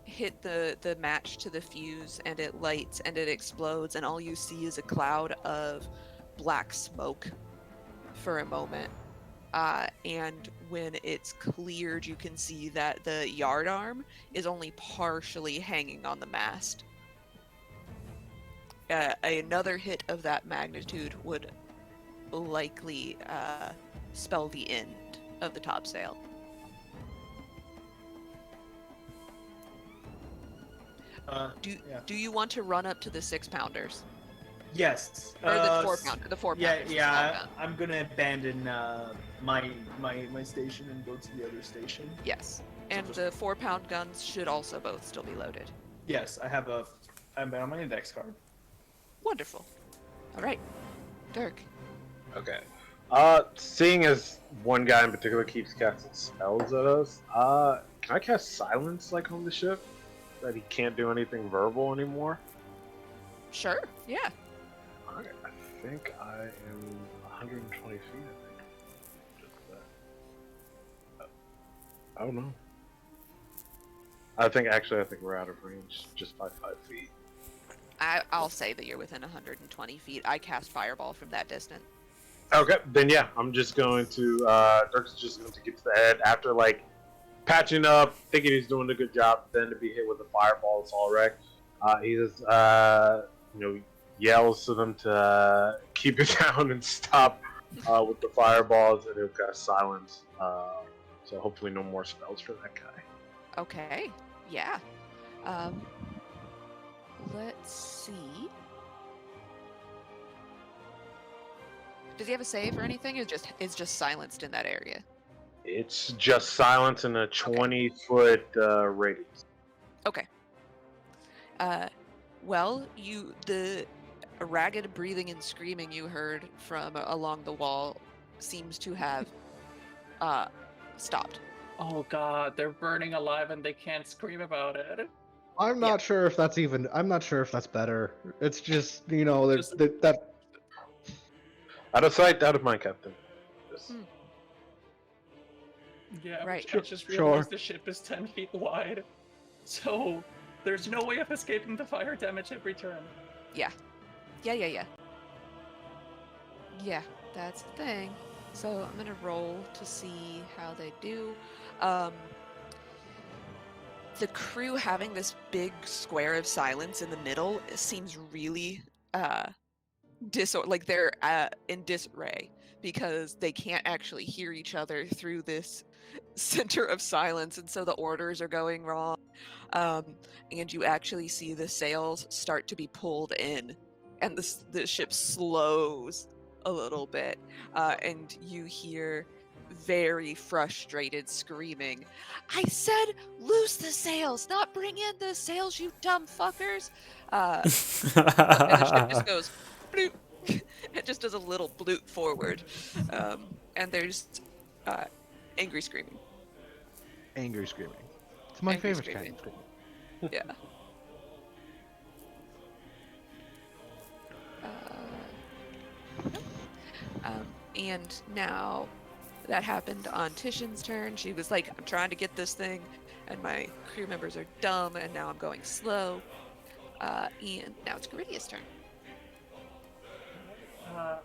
hit the match to the fuse and it lights and it explodes and all you see is a cloud of black smoke for a moment. And when it's cleared, you can see that the yardarm is only partially hanging on the mast. Another hit of that magnitude would likely spell the end of the topsail. Do you want to run up to the 6-pounders? Yes. Or the 4-pounder? The 4-pounders. Yeah. I'm gonna abandon my station and go to the other station. Yes. And the 4-pound guns should also both still be loaded. Yes, I'm on my index card. Wonderful. All right, Dirk. Okay. Seeing as one guy in particular keeps casting spells at us, can I cast silence like on the ship? That he can't do anything verbal anymore? Sure. Yeah. Okay, I think I am 120 feet, I think. Just that. I don't know. I think we're out of range just by 5 feet. I'll say that you're within 120 feet. I cast Fireball from that distance. Okay, then yeah, I'm just going to, Dirk's just going to get to the head after, like, patching up, thinking he's doing a good job, then to be hit with a fireball, it's all wrecked. He just, yells to them to keep it down and stop with the fireballs, and he'll cast silence. So hopefully no more spells for that guy. Okay. Yeah. Let's see. Does he have a save or anything? It's just silenced in that area. It's just silence in a 20-foot radius. Okay. Well, the ragged breathing and screaming you heard from along the wall seems to have stopped. Oh god, they're burning alive and they can't scream about it. I'm not sure if that's better. It's just, that Out of sight, out of mind, Captain. Just... Yeah, Right. I just realized the ship is 10 feet wide. So there's no way of escaping the fire damage every turn. Yeah, that's the thing. So I'm gonna roll to see how they do. Um, the crew having this big square of silence in the middle seems really uh like they're in disarray because they can't actually hear each other through this center of silence, and so the orders are going wrong. Um, and you actually see the sails start to be pulled in, and the ship slows a little bit, and you hear very frustrated screaming. I said, loose the sails, not bring in the sails, you dumb fuckers! Uh, and the ship just goes bloop. It just does a little bloop forward, and there's uh, angry screaming. Angry screaming. It's my Angry favorite kind screaming. of screaming. Yeah. Nope. And now that happened on Titian's turn. She was like, I'm trying to get this thing, and my crew members are dumb, and now I'm going slow. And now it's Garidia's turn.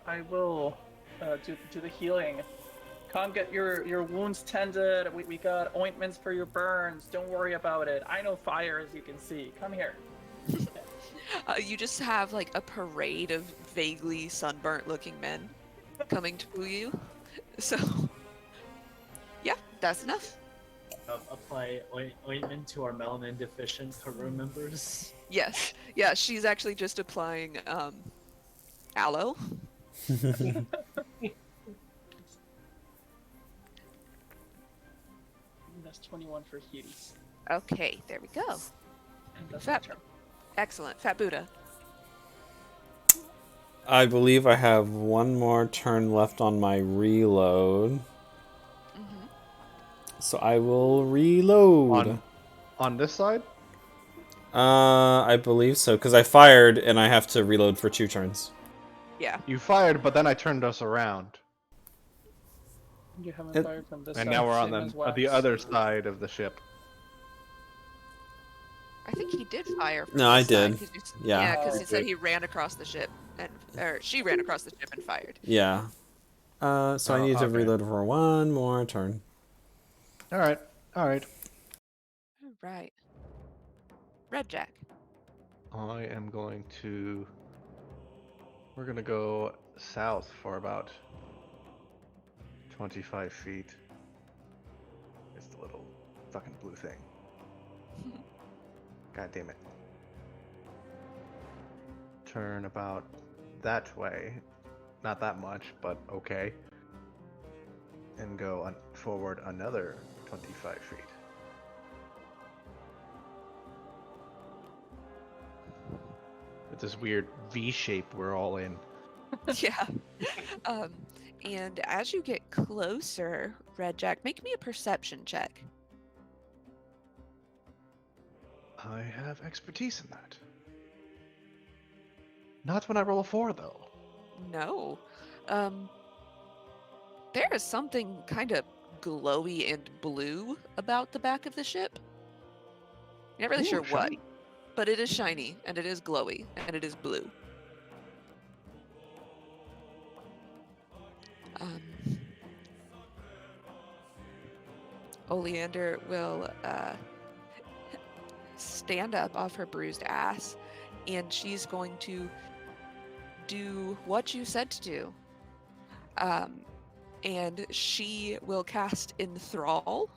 I will do the healing. Come get your wounds tended. We got ointments for your burns. Don't worry about it. I know fire, as you can see. Come here. You just have like a parade of vaguely sunburnt looking men coming to you. So, yeah, that's enough. Apply ointment to our melanin deficient crew members. Yes. Yeah, she's actually just applying aloe. That's 21 for Hughes. Okay, there we go. And that's my Fat, turn. excellent. Fat Buddha. I believe I have one more turn left on my reload. Mm-hmm. So I will reload. On this side? I believe so, because I fired and I have to reload for 2 turns. Yeah. You fired, but then I turned us around. You haven't It- fired from this And side. now we're on same as the Wax. other side of the ship. I think he did fire. From No, I this side, did. 'cause you Yeah. Yeah, because Oh, he said good. he ran across the ship, or she ran across the ship and fired. Yeah. So I Oh, need to okay. reload for 1 more turn. Alright, alright. All right. Red Jack. I am going to... We're gonna go south for about 25 feet. It's the little fucking blue thing. God damn it. Turn about that way. Not that much, but okay. And go forward another 25 feet. With this weird V shape we're all in. Yeah. Um, and as you get closer, Red Jack, make me a perception check. I have expertise in that. Not when I roll a 4, though. No. There is something kind of glowy and blue about the back of the ship. You're not really Ooh, sure what, shiny. but it is shiny, and it is glowy, and it is blue. Um, Oleander will stand up off her bruised ass, and she's going to do what you said to do. And she will cast Enthrall.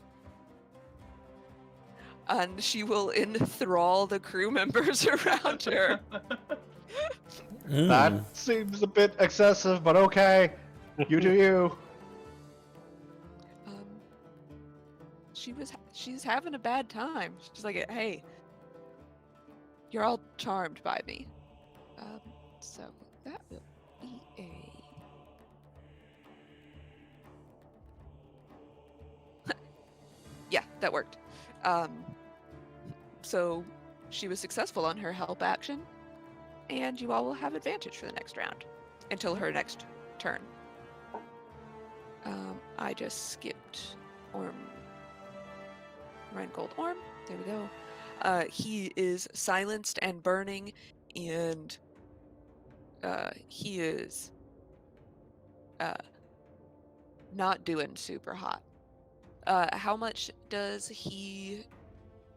And she will enthrall the crew members around her. That seems a bit excessive, but okay. You do you. She's having a bad time. She's like, hey, you're all charmed by me. So that will be a... Yeah, that worked. So she was successful on her help action, and you all will have advantage for the next round until her next turn. I just skipped Orm. Rheingold Orm. There we go. He is silenced and burning, and he is not doing super hot. How much does he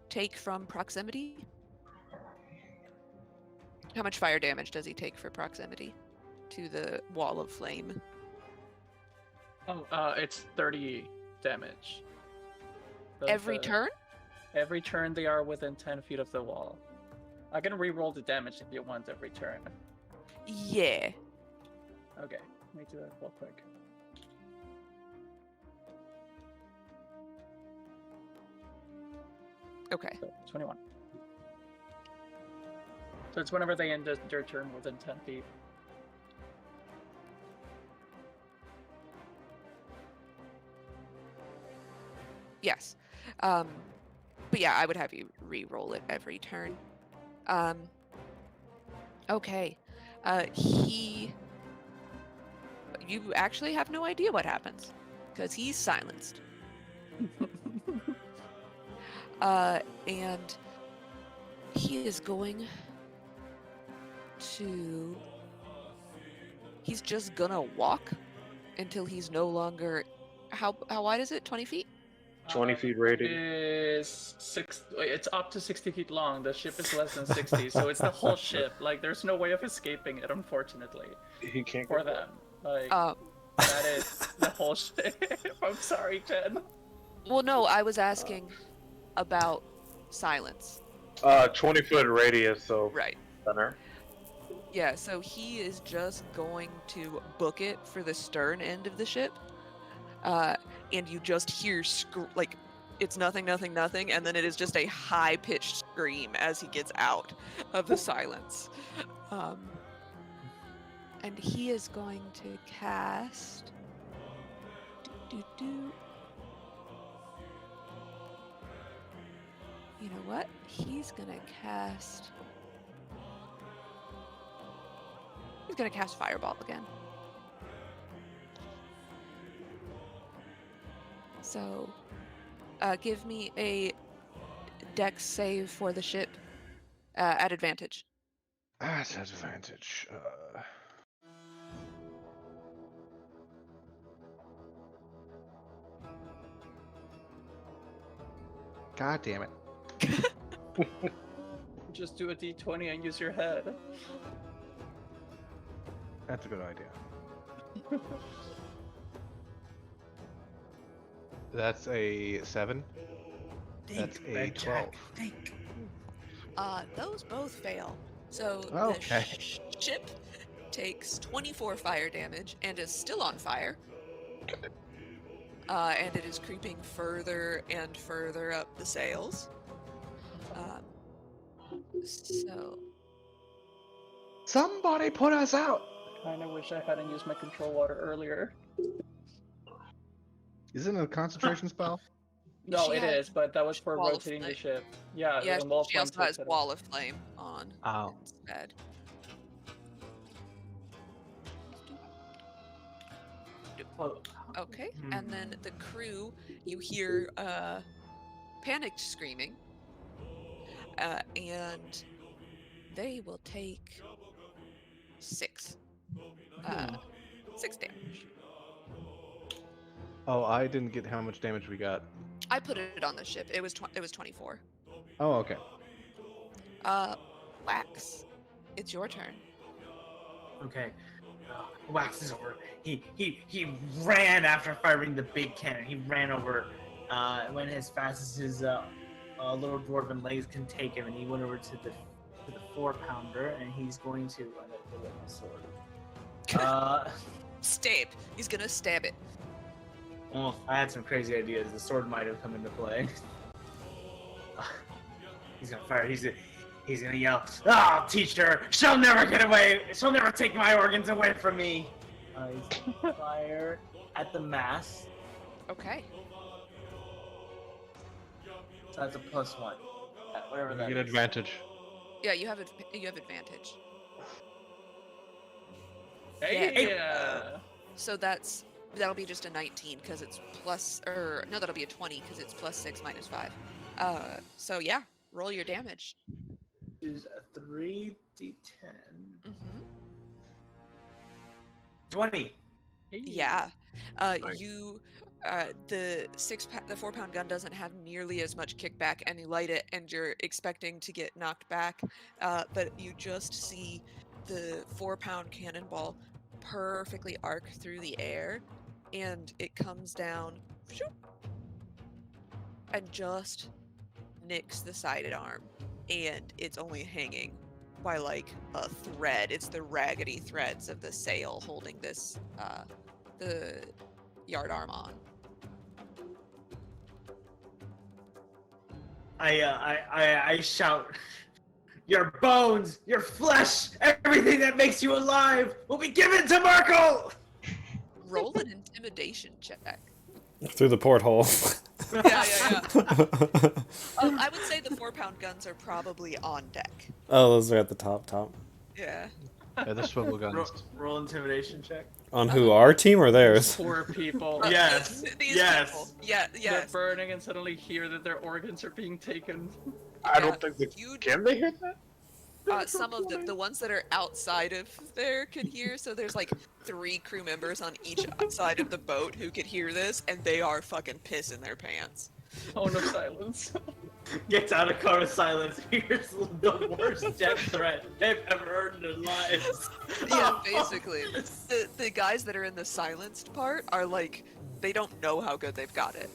take from proximity? How much fire damage does he take for proximity to the wall of flame? Oh, it's 30 damage. Every turn? Every turn they are within 10 feet of the wall. I can re-roll the damage if you want every turn. Yeah. Okay, let me do that real quick. Okay. So, 21. So it's whenever they end their turn within 10 feet. Yes. But yeah, I would have you re-roll it every turn. Okay. You actually have no idea what happens because he's silenced. And he is going to. He's just gonna walk until he's no longer. How wide is it? 20 feet? 20 feet rated. It's up to 60 feet long. The ship is less than 60, so it's the whole ship. Like, there's no way of escaping it, unfortunately, He can't for get them. Like, Uh, that is the whole ship. I'm sorry, Jen. well, no, I was asking about silence. 20-foot radius, so Right. center. Yeah, so he is just going to book it for the stern end of the ship. And you just hear like it's nothing, nothing, nothing, and then it is just a high-pitched scream as he gets out of the silence. And he is going to cast. You know what? He's gonna cast. He's gonna cast Fireball again. So, give me a Dex save for the ship at advantage. At advantage. God damn it. Just do a d20 and use your head. That's a good idea. That's a 7. That's a Red 12. Jack, think. Those both fail. So Okay. the ship takes 24 fire damage and is still on fire. And it is creeping further and further up the sails. So Somebody put us out! Kinda wish I hadn't used my control water earlier. Isn't it a concentration spell? No, She it has is, but that was for Wall of rotating the Flame. ship. Yeah, yeah, and Wall of she Flame also has takes it. Wall of Flame on Oh. instead. Okay, and then the crew, you hear panicked screaming, and they will take 6 damage. Oh, I didn't get how much damage we got. I put it on the ship. It was 24. Oh, okay. Wax, it's your turn. Okay. Wax is over. He ran after firing the big cannon. He ran over, went as fast as his little dwarven legs can take him, and he went over to the 4-pounder, and he's going to pull out his sword. Stab. He's gonna stab it. Well, I had some crazy ideas. The sword might have come into play. He's gonna fire. He's gonna yell, "Ah, I'll teach her! She'll never get away! She'll never take my organs away from me!" He's gonna fire at the mast. Okay. So that's a +1. Whatever You that get is. advantage. Yeah, you have advantage. Hey, So that'll be just a 19 because it's that'll be a 20 because it's +6 -5. So yeah, roll your damage. Is a 3d10. Mm-hmm. 20. Yeah. Nice. The the 4-pound gun doesn't have nearly as much kickback, and you light it, and you're expecting to get knocked back, but you just see the 4-pound cannonball perfectly arc through the air, and it comes down, shoop, and just nicks the sided arm, and it's only hanging by like a thread. It's the raggedy threads of the sail holding this the yardarm on. I shout, your bones, your flesh, everything that makes you alive will be given to Markle! Roll an intimidation check. Through the porthole. Yeah. I would say the 4-pound guns are probably on deck. Oh, those are at the top. Yeah. Yeah, the swivel guns. Roll intimidation check. On who? Our team or theirs? Poor people. Yes. These Yes. people. Yeah. They're Yes. burning and suddenly hear that their organs are being taken. I don't think they You can. They hear that? some of the ones that are outside of there can hear. So there's like 3 crew members on each side of the boat who could hear this, and they are fucking pissing their pants. Tone of silence. Gets out of cone of silence, hears the worst death threat they've ever heard in their lives. Yeah, basically. The guys that are in the silenced part are like, they don't know how good they've got it.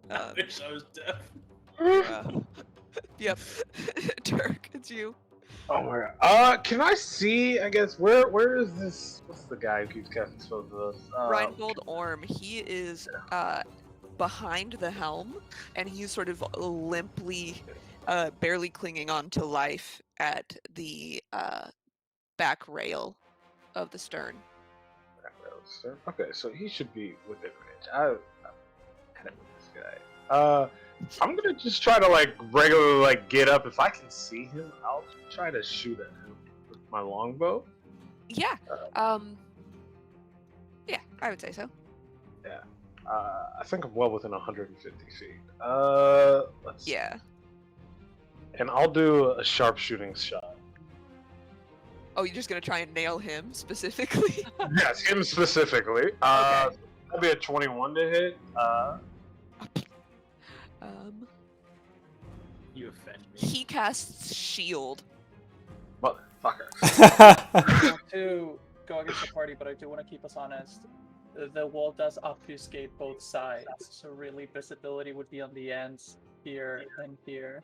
I wish I was deaf. Yep. Dirk, it's you. Oh my god. Can I see? I guess where is this? What's the guy who keeps casting spells with us? Reingold Orm, he is behind the helm, and he's sort of limply, barely clinging on to life at the back rail of the stern. Okay, so he should be within range. I'm with this guy. I'm gonna just try to like regularly like get up. If I can see him, I'll try to shoot at him with my longbow. Yeah. Yeah, I would say so. I think I'm well within 150 feet. Let's see. Yeah. And I'll do a sharpshooting shot. Oh, you're just gonna try and nail him specifically? Yes, him specifically. That'd be a 21 to hit. You offend me. He casts shield. Motherfucker. Not to go against the party, but I do want to keep us honest. The wall does obfuscate both sides, so really visibility would be on the ends here and here.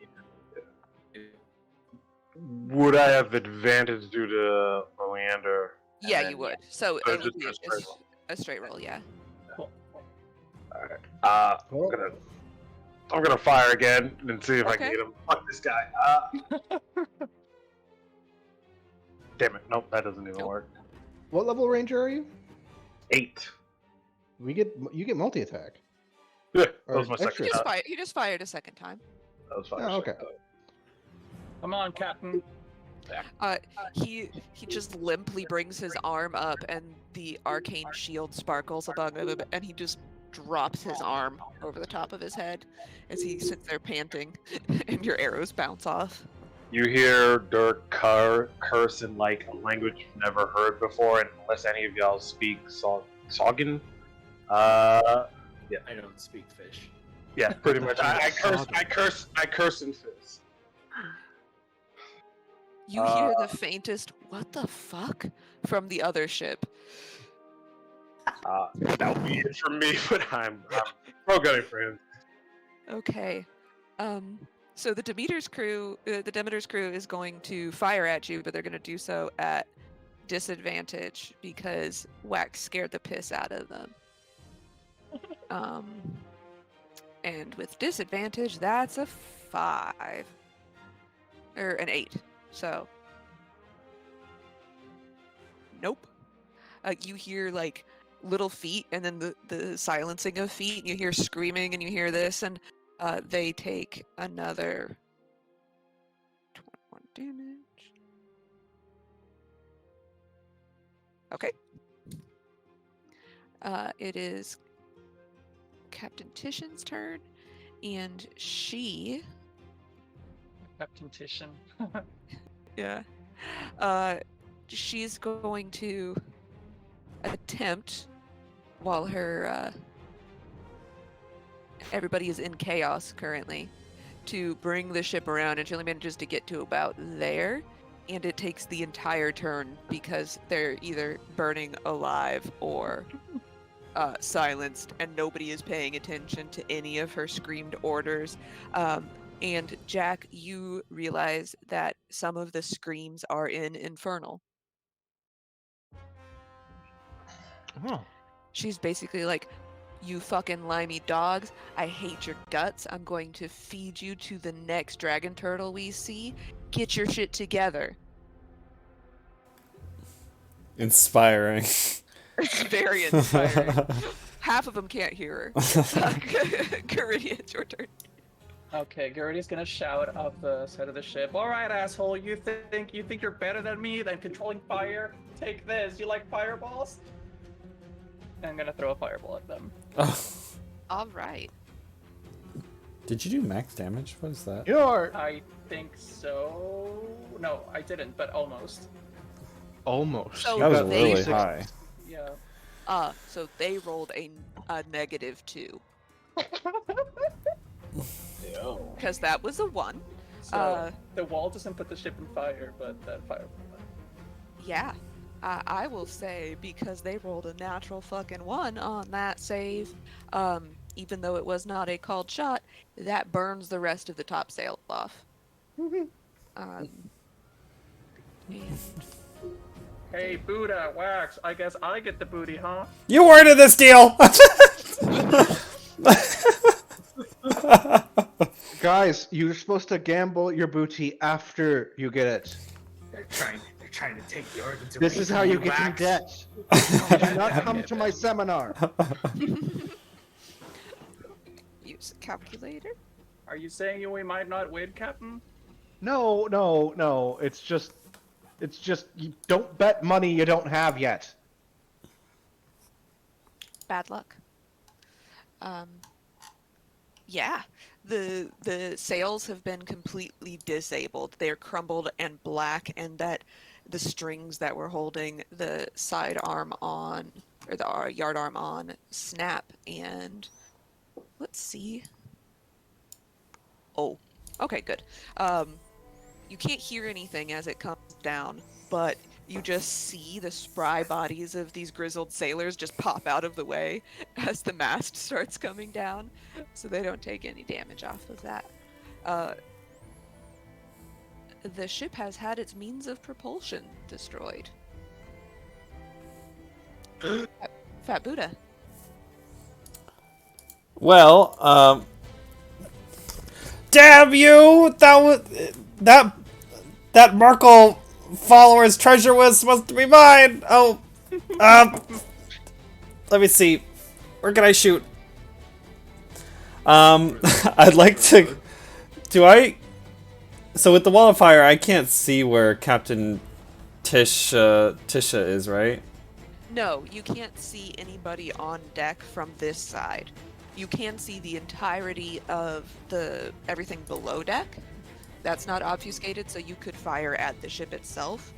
Would I have advantage due to Oleander? Yeah, And you would. So So it would just be a straight roll. a straight roll, yeah. Alright. I'm gonna fire again and see if I Okay. can get him. Fuck this guy. Damn it. Nope, that doesn't even Nope. work. What level ranger are you? 8. You get multi attack. Yeah, that Or was my extra second He just, shot. he just fired a second time. That was fire. Oh, okay. Come on, Captain. He just limply brings his arm up, and the arcane shield sparkles above him, and he just drops his arm over the top of his head as he sits there panting, and your arrows bounce off. You hear Dirk curse in like a language you've never heard before, and unless any of y'all speak Sogin. I don't speak fish. Yeah, pretty much. I curse in Fizz. You hear the faintest "what the fuck" from the other ship. That'll be it for me, but I'm pro gunning for him. Okay. So the Demeter's crew is going to fire at you, but they're going to do so at disadvantage because Wax scared the piss out of them. And with disadvantage, that's a 5 or an 8. So, nope. You hear like little feet, and then the silencing of feet. And you hear screaming, and you hear this, and they take another 21 damage. Okay. It is Captain Titian's turn, and she. Captain Titian. Yeah. She's going to attempt, while her everybody is in chaos currently, to bring the ship around, and she only manages to get to about there, and it takes the entire turn because they're either burning alive or silenced, and nobody is paying attention to any of her screamed orders. And Jack, you realize that some of the screams are in Infernal. Oh. She's basically like, "You fucking limey dogs, I hate your guts. I'm going to feed you to the next dragon turtle we see. Get your shit together." Inspiring. It's very inspiring. Half of them can't hear her. Caridia, it's your turn. Okay, Gertie's gonna shout off the side of the ship. All right, asshole, you think you're better than me than controlling fire? Take this. You like fireballs? And I'm gonna throw a fireball at them. All right. Did you do max damage? What is that? You're I think so. No, I didn't, but almost. almost. So You That was got really 36 high. Yeah. So they rolled a -2. Because that was a 1. So the wall doesn't put the ship in fire, but that fireball. Yeah. I will say, because they rolled a natural fucking 1 on that save, even though it was not a called shot, that burns the rest of the top sail off. And Hey, Buddha, Wax, I guess I get the booty, huh? You weren't in this deal! Guys, you're supposed to gamble your booty after you get it. They're trying to take the organs away This is from how you me, get in Wax. debt. You do not come to my seminar. use a calculator. Are you saying we might not win, Captain? No. It's just you don't bet money you don't have yet. Bad luck. Yeah. The sails have been completely disabled. They're crumbled and black, and that the strings that were holding the side arm on, or the yard arm on, snap. And let's see. Oh, okay, good. You can't hear anything as it comes down, but you just see the spry bodies of these grizzled sailors just pop out of the way as the mast starts coming down, so they don't take any damage off of that. The ship has had its means of propulsion destroyed. Fat Buddha. Well, damn you! That Merkel follower's treasure was supposed to be mine! Oh, let me see. Where can I shoot? I'd like to... So with the wall of fire, I can't see where Captain Tisha is, right? No, you can't see anybody on deck from this side. You can see the entirety of everything below deck. That's not obfuscated, so you could fire at the ship itself.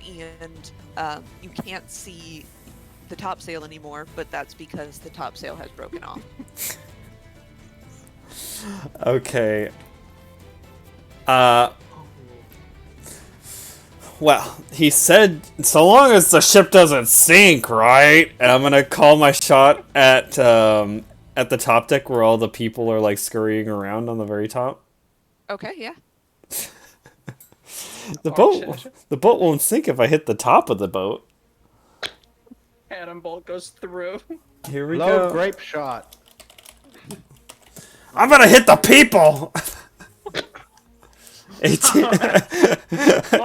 And you can't see the topsail anymore, but that's because the topsail has broken off. Okay. Well, he said, so long as the ship doesn't sink, right? And I'm gonna call my shot at the top deck where all the people are like scurrying around on the very top. Okay, yeah. The boat won't sink if I hit the top of the boat. Cannonball goes through. Here we Low go. grape shot. I'm gonna hit the people. 18.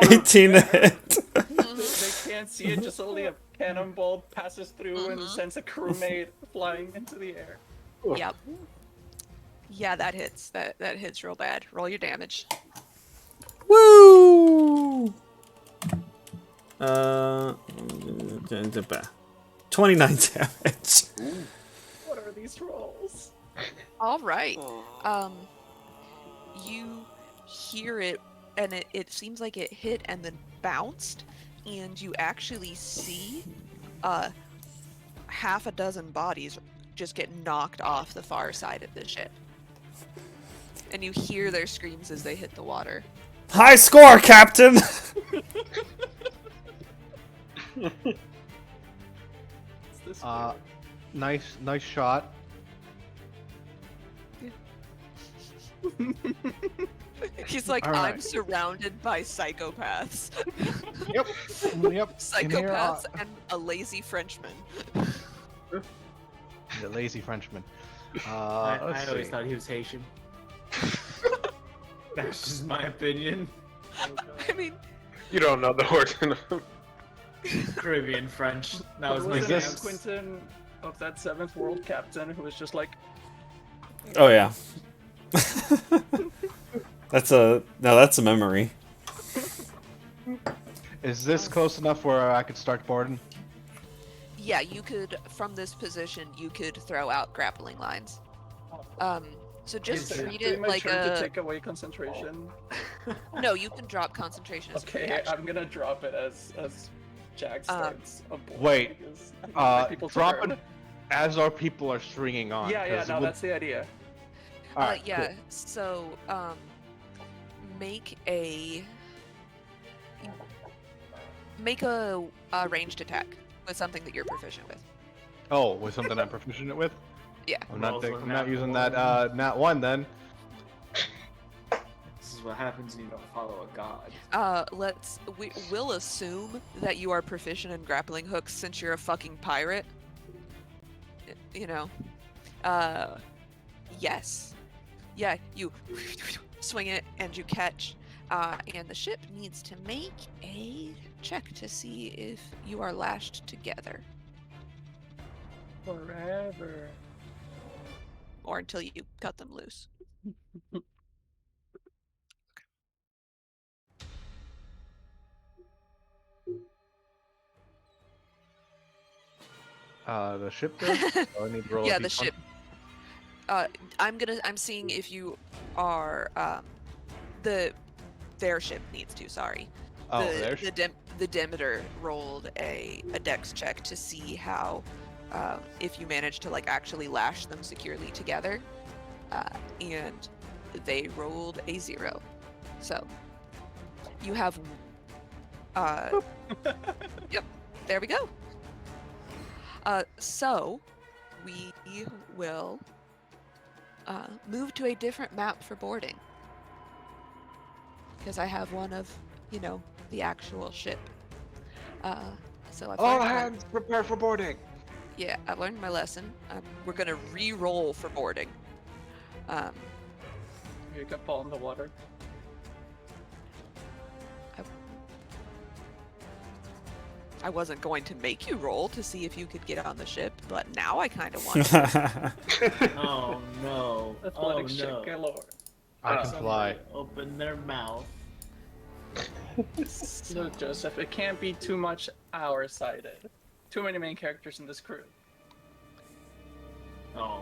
18 to hit. They can't see it, just only a cannonball passes through and sends a crewmate flying into the air. Yep. Yeah, that hits. That hits real bad. Roll your damage. Woo! 29 damage. What are these rolls? All right. You hear it, and it seems like it hit and then bounced, and you actually see half a dozen bodies just get knocked off the far side of the ship. And you hear their screams as they hit the water. High score, Captain! It's this way. Nice shot. He's like, All right. I'm surrounded by psychopaths. Yep. Psychopaths and a lazy Frenchman. The lazy Frenchman. I Let's always see. thought he was Haitian. That's just my opinion. I mean, You don't know the word. Caribbean French. That was my Was this- guess. Quentin of that 7th world captain who was just like, Oh yeah. That's a memory. Is this close enough where I could start boarding? yeah, you could, from this position, you could throw out grappling lines. So just Is it treat "Is it my like turn to a... take away concentration?" No, you can drop concentration as a free Okay, action. I'm gonna drop it as Jack starts a board. wait, because I think my people drop turn. it as our people are stringing on. Yeah, 'cause no, we'll- that's the idea. Alright, yeah, cool. so, make a ranged attack with something that you're proficient with. Oh, with something I'm proficient with? Yeah. I'm Rolls not, with I'm not nat using one. that nat 1 then. This is what happens when you don't follow a god. We'll assume that you are proficient in grappling hooks since you're a fucking pirate. You know. Yes. Yeah, you swing it and you catch. And the ship needs to make a check to see if you are lashed together. Forever. Or until you cut them loose. The ship does? Oh, I need to roll a Yeah, the D20. ship. I'm seeing if you are their ship needs to, sorry. Oh, the, there's. the Demeter rolled a dex check to see how if you manage to like actually lash them securely together, and they rolled a 0. So you have yep, there we go. So we will move to a different map for boarding. Because I have one of, the actual ship. So I've All learned my- hands prepare for boarding. yeah, I've learned my lesson. We're gonna re-roll for boarding. You can fall in the water. I wasn't going to make you roll to see if you could get on the ship, but now I kind of want to. Oh no. Oh Athletic shit no. galore. I can fly. Somebody open their mouth. Look, Joseph, it can't be too much our-sided. Too many main characters in this crew. Oh.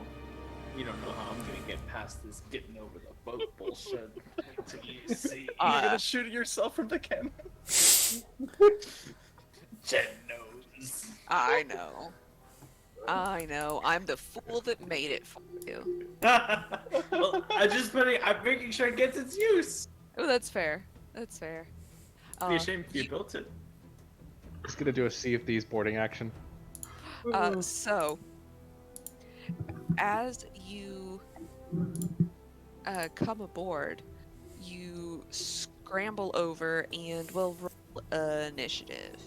You don't know how I'm gonna get past this getting over the boat bullshit. Until you see. You're gonna shoot yourself from the cannon. Jen knows. I know. I'm the fool that made it for you. Well, I'm making sure it gets its use. Oh, that's fair. That's fair. Be a shame if you built it. Just gonna do a Sea of Thieves boarding action. So, as you come aboard, you scramble over and will roll initiative.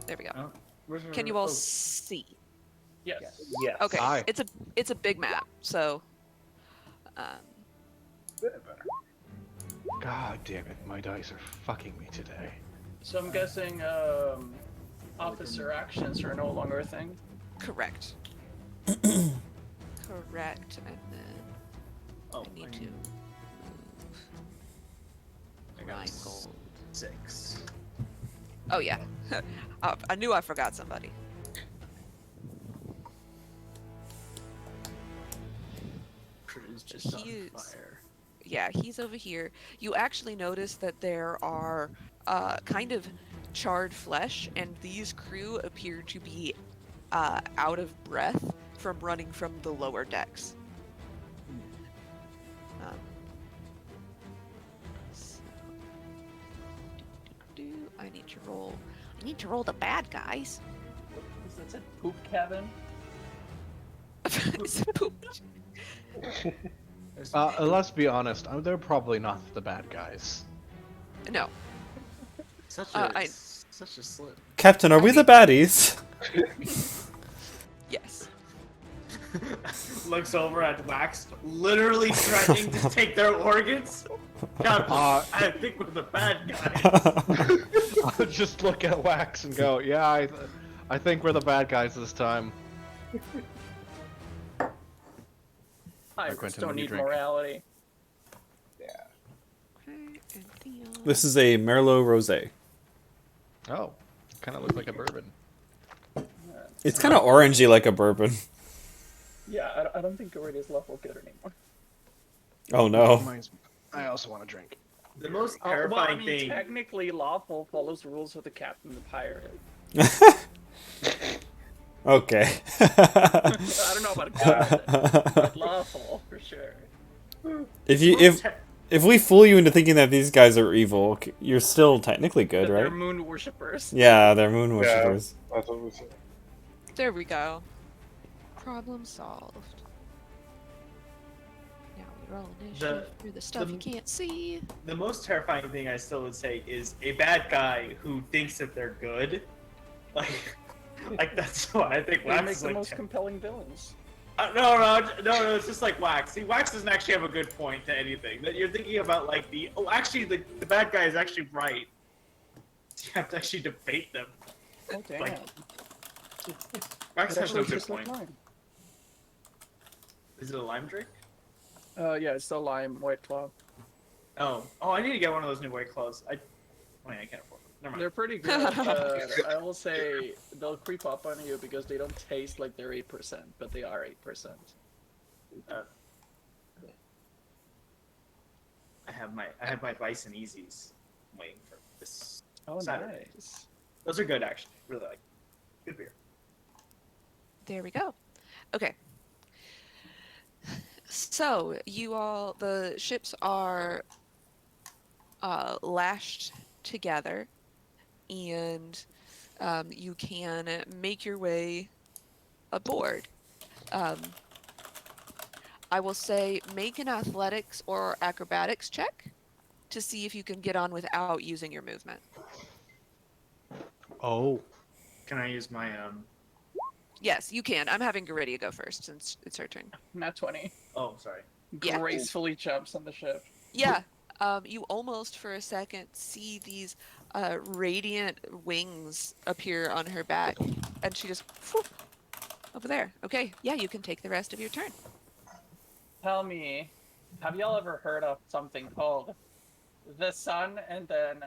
There we go. Can you all see? Yes. Yes. Okay, Aye. it's a big map, so God damn it, my dice are fucking me today. So I'm guessing officer actions are no longer a thing. correct. Correct, and then Oh, I need to move I got Rheingold. 6. Oh yeah, I knew I forgot somebody. Crew's just on He is- fire. Yeah, he's over here. You actually notice that there are kind of charred flesh, and these crew appear to be out of breath from running from the lower decks. Um, so, I need to roll. I need to roll the bad guys. Is that poop cabin? It's a poop. Let's be honest. They're probably not the bad guys. No. Such I- such a slip. Captain, are we the baddies? Yes. Looks over at Wax, literally threatening to take their organs. God, I think we're the bad guys. I'll just look at Wax and go, yeah, I think we're the bad guys this time. Pirates Quentin, don't what do you need drink? morality. Okay, and Theon. This is a Merlot Rosé. Oh, kind of looks like a bourbon. It's kind of orangey like a bourbon. Yeah, I don't think Gordy is level good anymore. Oh no. Reminds me. I also want to drink. The most Well, I terrifying mean, thing. technically, lawful follows the rules of the captain of the pirate. Okay. I don't know about good, but lawful for sure. If we fool you into thinking that these guys are evil, you're still technically good, They're right? moon worshippers. Yeah, they're moon worshippers. That's what we said. There we go. Problem solved. Now we roll initiative through the stuff you can't see. The most terrifying thing I still would say is a bad guy who thinks that they're good. Like that's what I think They Wax make is the like. most compelling villains. No, it's just like Wax. See, Wax doesn't actually have a good point to anything. That you're thinking about like actually the bad guy is actually right. You have to actually debate them. Oh damn! Like, Wax It has no actually good tastes like point. lime. Is it a lime drink? Yeah, it's the lime white claw. Oh, I need to get one of those new White Claws. I can't afford them. Never mind. They're pretty good. I will say they'll creep up on you because they don't taste like they're 8%, but they are 8%. I have my Bison Easies waiting for this. Oh, Saturday. nice. Those are good actually. Really like. Good beer. There we go. Okay. So, the ships are lashed together, and you can make your way aboard. I will say make an athletics or acrobatics check to see if you can get on without using your movement. Oh. Can I use my Yes, you can. I'm having Garidia go first since it's her turn. Not 20. Oh, sorry. Yeah. Gracefully jumps on the ship. Yeah, you almost for a second see these radiant wings appear on her back, and she just whoop, over there. Okay, yeah, you can take the rest of your turn. Tell me, have y'all ever heard of something called the sun? And then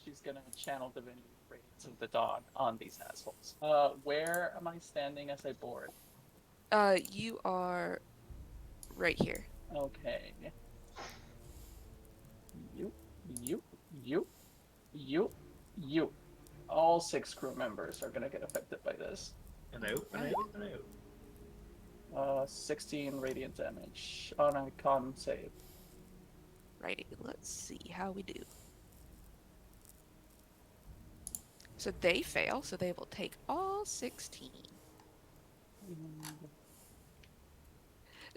she's gonna channel divinity radiance of the dawn on these assholes. Where am I standing as I board? You are right here. Okay. You. All 6 crew members are gonna get affected by this. Hello. 16 radiant damage on a con save. Righty, let's see how we do. So they fail, so they will take all 16.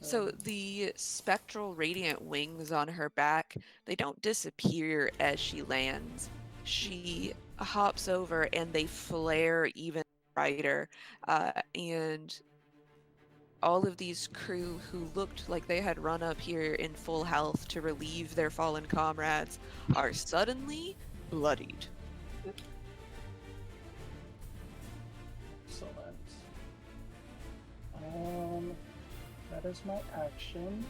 So the spectral radiant wings on her back, they don't disappear as she lands. She hops over and they flare even brighter. And all of these crew who looked like they had run up here in full health to relieve their fallen comrades are suddenly bloodied. Excellent. That is my action.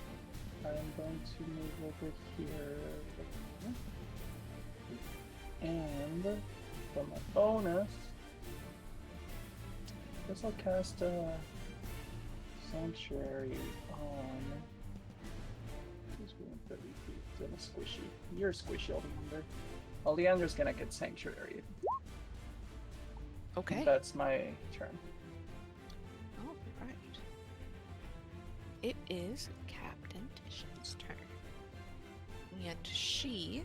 I'm going to move over here. And for my bonus, I guess I'll cast a Sanctuary on. Who's going 30 feet? And a squishy. You're squishy, Oleander. Oleander's gonna get Sanctuary. Okay. That's my turn. All right. It is Captain Tish's turn. And she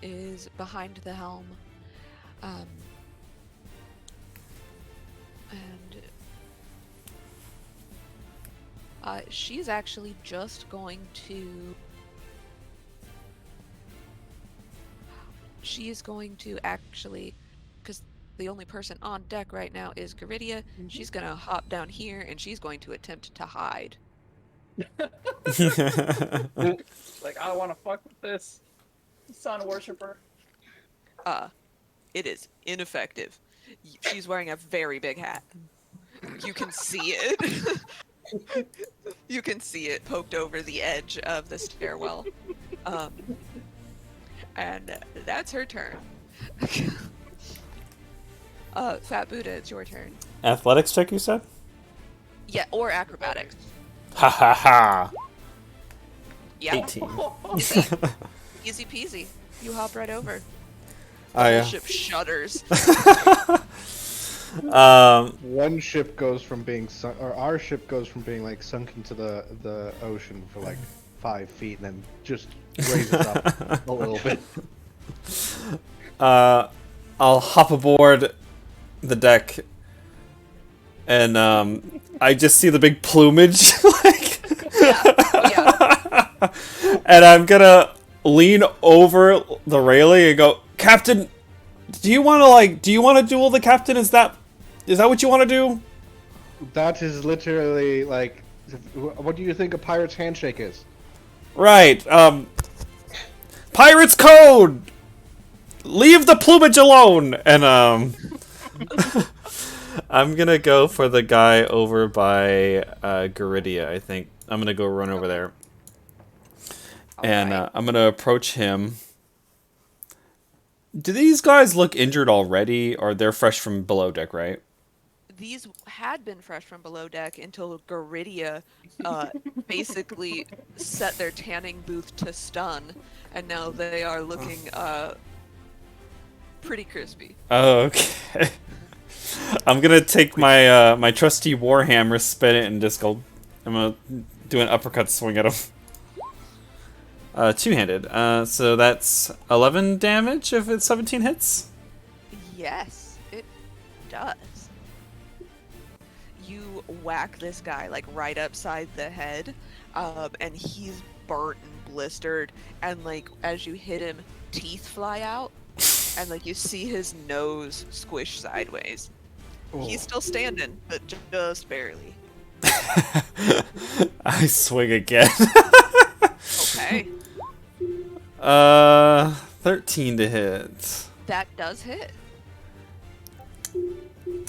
is behind the helm. And she's actually just going to... She is going to actually, because the only person on deck right now is Garidia, she's going to hop down here and she's going to attempt to hide. Like, I don't want to fuck with this sun worshiper. It is ineffective. She's wearing a very big hat. You can see it. You can see it poked over the edge of the stairwell. And that's her turn. Fat Buddha, it's your turn. Athletics check, you said? Yeah, or acrobatics. Ha ha ha. Yeah. 18. Easy peasy. You hop right over. Oh, The yeah. ship shudders. One ship goes from being sunk, or our ship goes from being like sunk into the ocean for like 5 feet, and then just raises up a little bit. I'll hop aboard the deck, and I just see the big plumage, like, Yeah. and I'm gonna lean over the railing and go, Captain, do you want to duel the captain? Is that what you want to do? That is literally like, what do you think a pirate's handshake is? Right. Pirates code. Leave the plumage alone. And I'm gonna go for the guy over by Garidia. I think I'm gonna go run over there, and Alright. I'm gonna approach him. Do these guys look injured already, or they're fresh from below deck, right? These had been fresh from below deck until Garidia basically set their tanning booth to stun, and now they are looking pretty crispy. Oh, okay. I'm gonna take my my trusty warhammer, spin it, and just go. I'm gonna do an uppercut swing at him. Two-handed. So that's 11 damage if it's 17 hits. Yes, it does. You whack this guy like right upside the head, and he's burnt and blistered, and like as you hit him, teeth fly out, and like you see his nose squish sideways. He's still standing, but just barely. I swing again. Okay, 13 to hit. that does hit.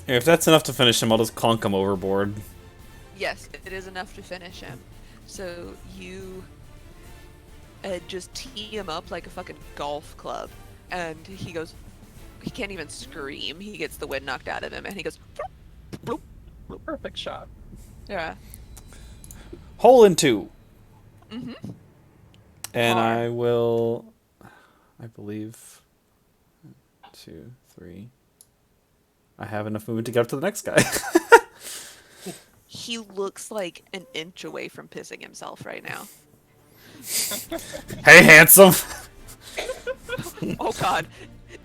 If that's enough to finish him, I'll just clunk him overboard. Yes, it is enough to finish him. So you just tee him up like a fucking golf club, and he goes. He can't even scream. He gets the wind knocked out of him, and he goes. Bloop, bloop. Perfect shot. Yeah. Hole in 2. Mm-hmm. And Har. I will, I believe, 2, 3. I have enough movement to get up to the next guy. He looks like an inch away from pissing himself right now. Hey, handsome. Oh God.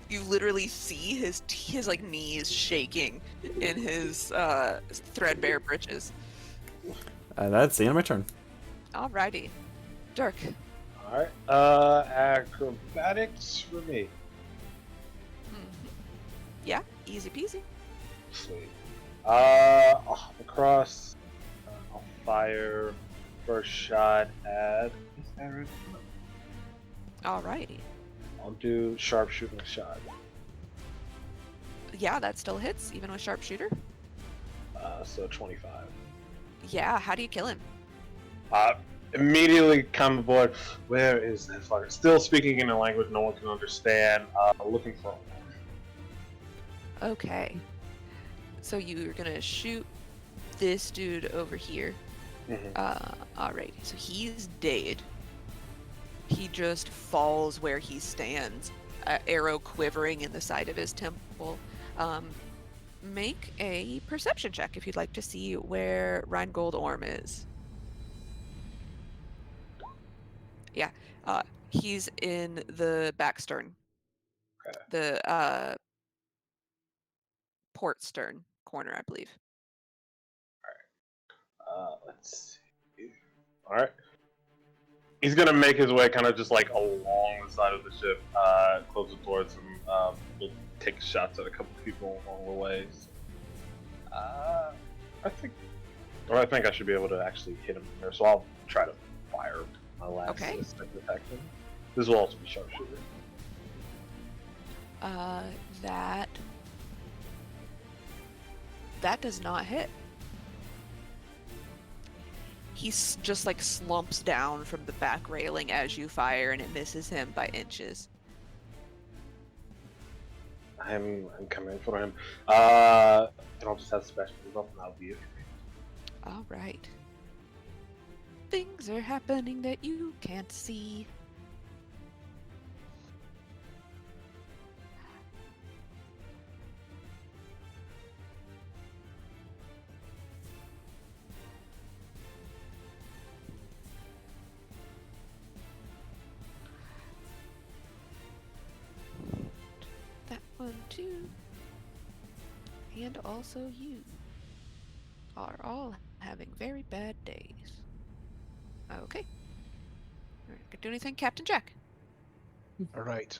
You literally see his like knees shaking in his threadbare breeches. That's the end of my turn. Alrighty. Dirk. Alright. Acrobatics for me. Yeah, easy peasy. Sweet. I'll hop across. I'll fire first shot at. Is that right? Alrighty. I'll do sharpshooting shot. Yeah, that still hits, even with sharpshooter. So 25. Yeah, how do you kill him? Immediately come aboard. Where is that fucker? Still speaking in a language no one can understand. Looking for him. Okay. So you're gonna shoot this dude over here. Alrighty, so he's dead. He just falls where he stands, arrow quivering in the side of his temple. make a perception check if you'd like to see where Rheingold Orm is. Yeah, he's in the back stern, Okay. the port stern corner, I believe. Let's see. All right. He's gonna make his way kind of just like along the side of the ship, closer towards him. We'll take shots at a couple people along the way. So, I think I should be able to actually hit him from there. So I'll try to fire my last Okay. to attack him. This will also be sharpshooter. That does not hit. He just like slumps down from the back railing as you fire, and it misses him by inches. I'm coming for him. And I'll just have special move up, and that'll be it. All right. Things are happening that you can't see. That one too. And also you are all having very bad days. Okay. Could do anything, Captain Jack? All right.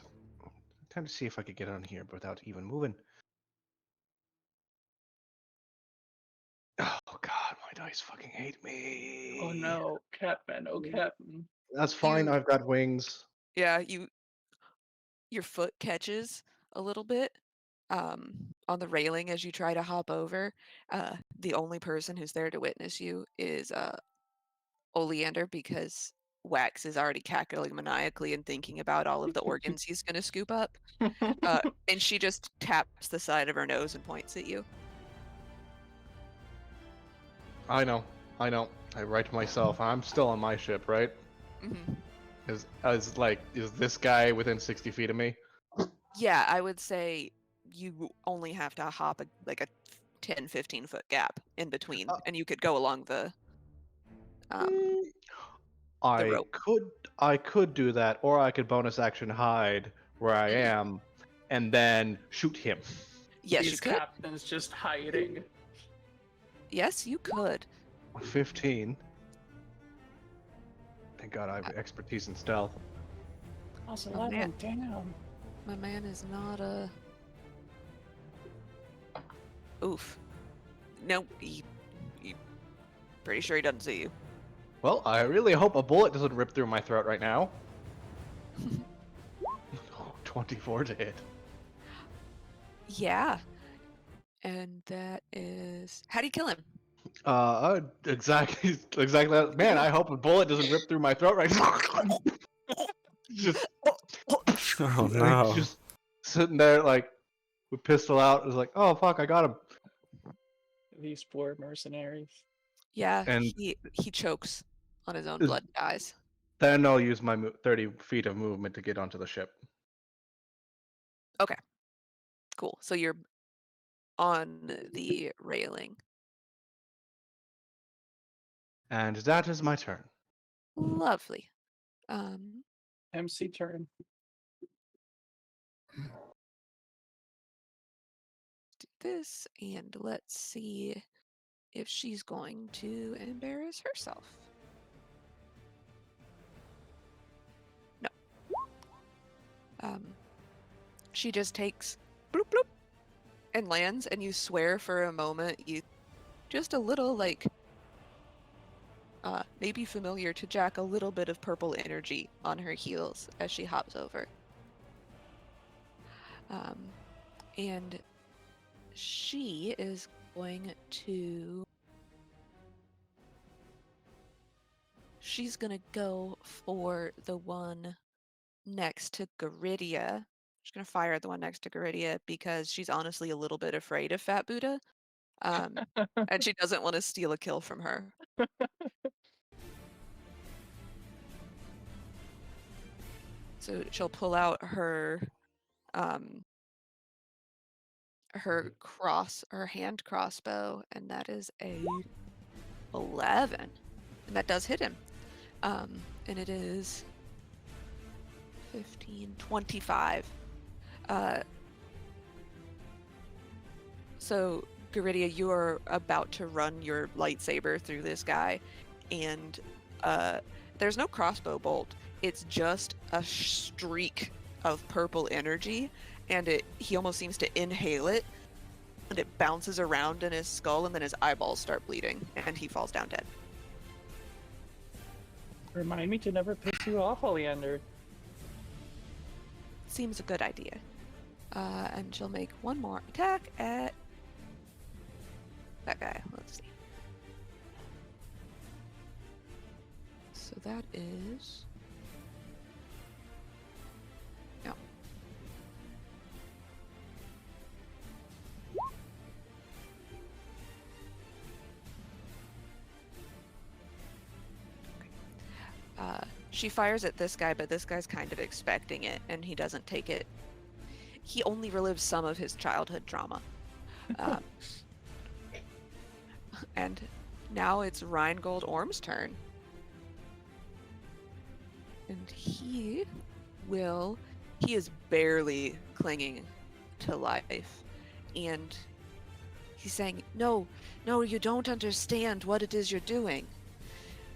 Time to see if I could get on here without even moving. Oh God, my dice fucking hate me. Oh no, Captain! Oh Captain! That's fine. You- I've got wings. Yeah, your foot catches a little bit on the railing as you try to hop over. The only person who's there to witness you is Oleander, because Wax is already cackling maniacally and thinking about all of the organs he's going to scoop up. And she just taps the side of her nose and points at you. I know. I write to myself. I'm still on my ship, right? Hmm. Is this guy within 60 feet of me? Yeah, I would say you only have to hop like a 10, 15-foot gap in between, and you could go along um, the I rope. could do that, or I could bonus action hide where I Mhm. am, and then shoot him. Yes, These you could. captains just hiding. Yes, you could. 15. Thank God I have expertise in stealth. Also, Oh, man. damn. My man is not a. Oof. No, he pretty sure he doesn't see you. Well, I really hope a bullet doesn't rip through my throat right now. 24 to hit. Yeah. And that is. How do you kill him? Exactly. Man, I hope a bullet doesn't rip through my throat right now. just, Oh no. just sitting there like with pistol out. It was like, oh fuck, I got him. These poor mercenaries. Yeah, And he chokes on his own is- blood and dies. Then I'll use my 30 feet of movement to get onto the ship. Okay. Cool. So you're on the railing. And that is my turn. Lovely. Um, MC turn. do this, and let's see if she's going to embarrass herself. No. She just takes bloop bloop and lands, and you swear for a moment you just a little like maybe familiar to Jack, a little bit of purple energy on her heels as she hops over. And she is going to. She's gonna go for the one next to Garidia. She's gonna fire at the one next to Garidia because she's honestly a little bit afraid of Fat Buddha. And she doesn't want to steal a kill from her. So she'll pull out her her hand crossbow, and that is a 11, and that does hit him. And it is 15, 25. So Garidia, you are about to run your lightsaber through this guy, and there's no crossbow bolt. It's just a streak of purple energy, and he almost seems to inhale it, and it bounces around in his skull, and then his eyeballs start bleeding, and he falls down dead. Remind me to never piss you off, Oleander. Seems a good idea. And she'll make one more attack at that guy. Let's see. So that is... No. She fires at this guy, but this guy's kind of expecting it, and he doesn't take it. He only relives some of his childhood trauma. And now it's Rheingold Orm's turn. And he is barely clinging to life. And he's saying, no, you don't understand what it is you're doing.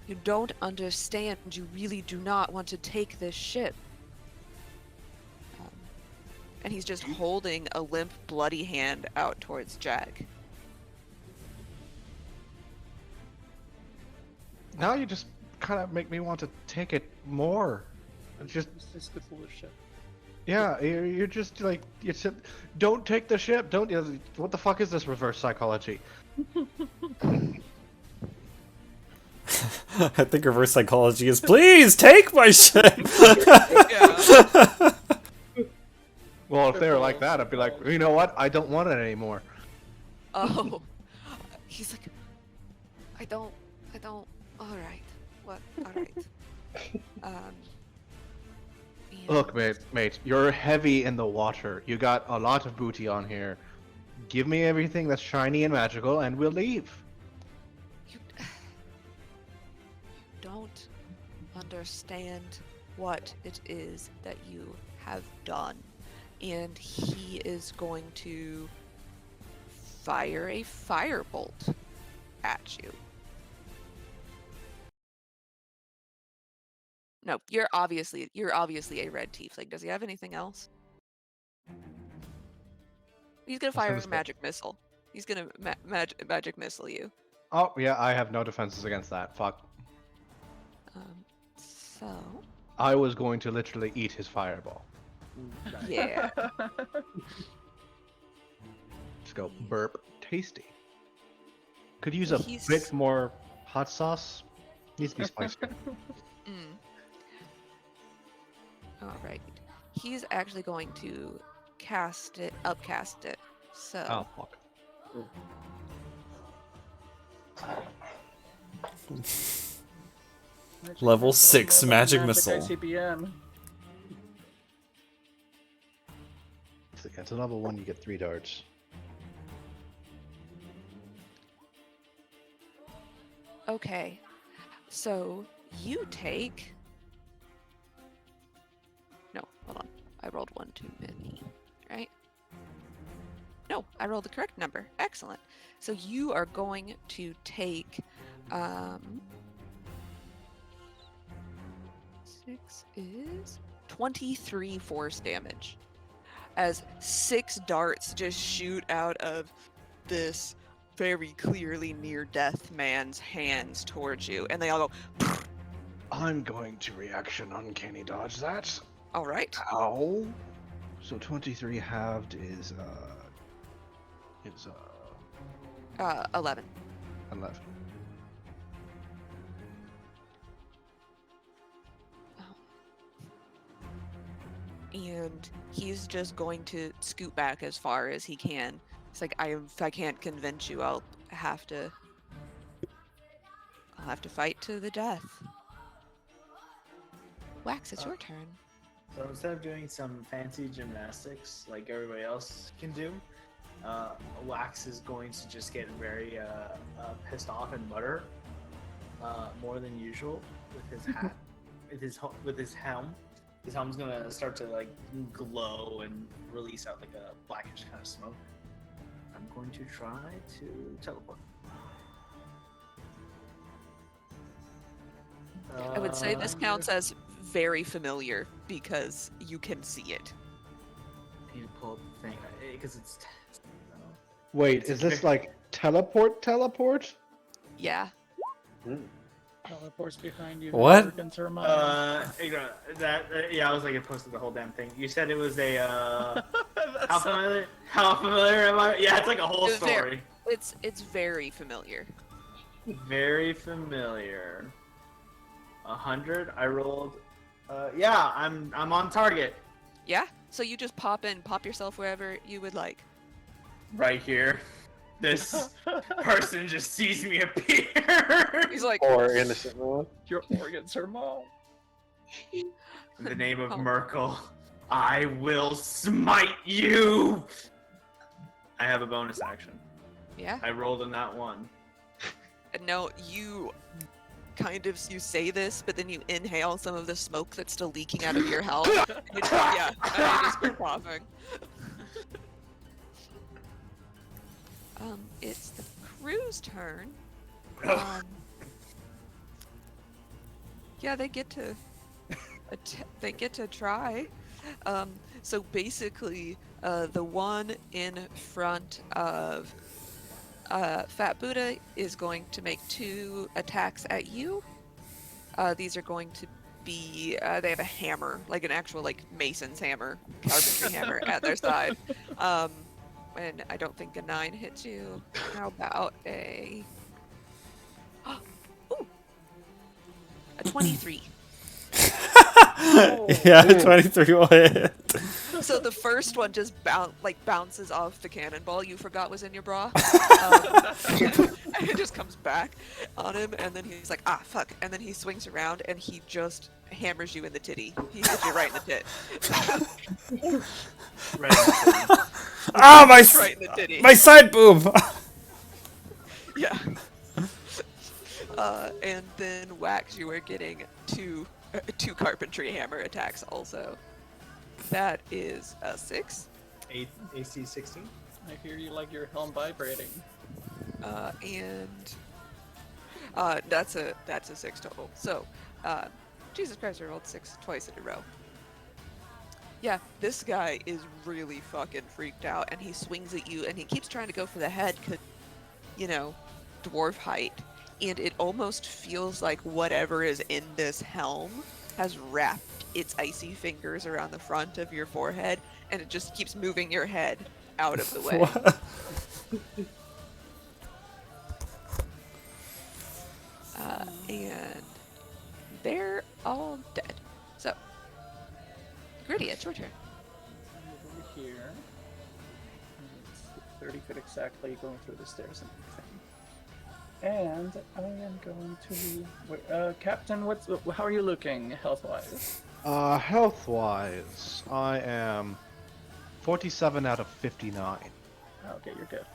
You don't understand. You really do not want to take this ship. And he's just holding a limp, bloody hand out towards Jack. Now you just kind of make me want to take it more. Just This is the foolish ship. yeah, you're just like don't take the ship. Don't. What the fuck is this reverse psychology? I think reverse psychology is, please take my ship. Yeah. Well, if they were like that, I'd be like, you know what? I don't want it anymore. Oh. He's like, I don't. Alright. What? Alright. And- Look, mate, you're heavy in the water. You got a lot of booty on here. Give me everything that's shiny and magical, and we'll leave. You don't understand what it is that you have done. And he is going to fire a firebolt at you. No, you're obviously a red tiefling. Does he have anything else? He's gonna fire a magic missile. He's gonna magic missile you. Oh, yeah, I have no defenses against that. Fuck. So I was going to literally eat his fireball. yeah. Just go burp. Tasty. Could use a He's- bit more hot sauce. Needs to be spicy. Alright. He's actually going to upcast it. So Oh, fuck. Level 6 magic missile. ICBM. It's a level 1, you get 3 darts. okay. So you take. No, hold on. I rolled one too many. Right? No, I rolled the correct number. Excellent. So you are going to take 6 is 23 force damage. As 6 darts just shoot out of this very clearly near-death man's hands towards you, and they all go. I'm going to reaction uncanny dodge that. All right. Ow. So 23 halved is 11. 11. And he's just going to scoot back as far as he can. It's like, if I can't convince you, I'll have to fight to the death. Wax, it's your turn. So instead of doing some fancy gymnastics like everybody else can do, Wax is going to just get very pissed off and mutter more than usual with his hat, with his helm. His helm's gonna start to like glow and release out like a blackish kind of smoke. I'm going to try to teleport. I would say this counts as very familiar because you can see it. I need to pull up the thing because it's. Wait, is this like teleport? Yeah. Teleports behind you. What? Organs are mine. Yeah, I was like, it posted the whole damn thing. You said it was a That's how familiar? How familiar am I? Yeah, it's like a whole It's very- story. It's very familiar. Very familiar. 100. I rolled. Yeah, I'm on target. Yeah. So you just pop yourself wherever you would like. Right here. This person just sees me appear. He's like, Or innocent man. Your organs are mine. In the name of Oh. Merkel, I will smite you. I have a bonus action. yeah. I rolled in that one. And no, you you say this, but then you inhale some of the smoke that's still leaking out of your helm. And you just, yeah, and you just keep coughing. It's the crew's turn. Yeah, they get to try. So basically, the one in front of Fat Buddha is going to make 2 attacks at you. These are going to be they have a hammer, like an actual like mason's hammer, carpentry hammer at their side. And I don't think a 9 hits you. How about a ooh, a 23? Yeah, 23 will hit. So the first one just bounces off the cannonball you forgot was in your bra, and it just comes back on him, and then he's like, ah, fuck, and then he swings around and he just hammers you in the titty. He hits you right in the tit. Ah, Right in the titty. my side boob. Yeah. And then Wax, you are getting two carpentry hammer attacks also. That is a 6. AC 16. I hear you like your helm vibrating. And that's a 6 total. So, Jesus Christ, I rolled 6 twice in a row. Yeah, this guy is really fucking freaked out, and he swings at you, and he keeps trying to go for the head, 'cause, dwarf height, and it almost feels like whatever is in this helm has wrapped its icy fingers around the front of your forehead, and it just keeps moving your head out of the way. What? And they're all dead. So, Gritty, it's your turn. Over here. It's 30 feet exactly going through the stairs and everything. And I am going to. Captain, how are you looking health-wise? Health-wise, I am 47 out of 59. Okay, you're good.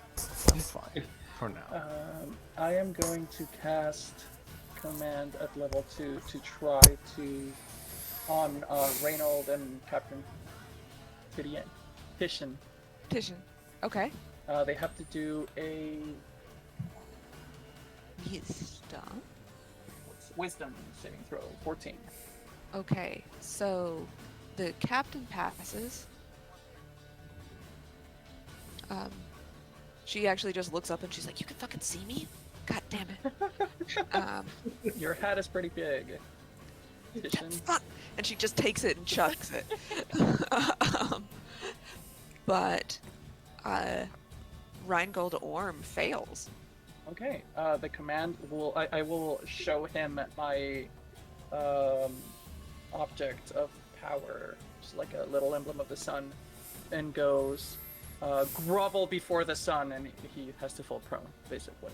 I'm fine for now. I am going to cast command at level 2 to try to on Reynold and Captain Titian. Okay. They have to do a wisdom saving throw. 14. Okay, so the captain passes. She actually just looks up and she's like, "You can fucking see me? God damn it!" Your hat is pretty big. Titian. Fuck! And she just takes it and chucks it. But Rheingold Orm fails. Okay. The command will. I will show him my object of power, just like a little emblem of the sun, and goes grovel before the sun, and he has to fall prone, basically.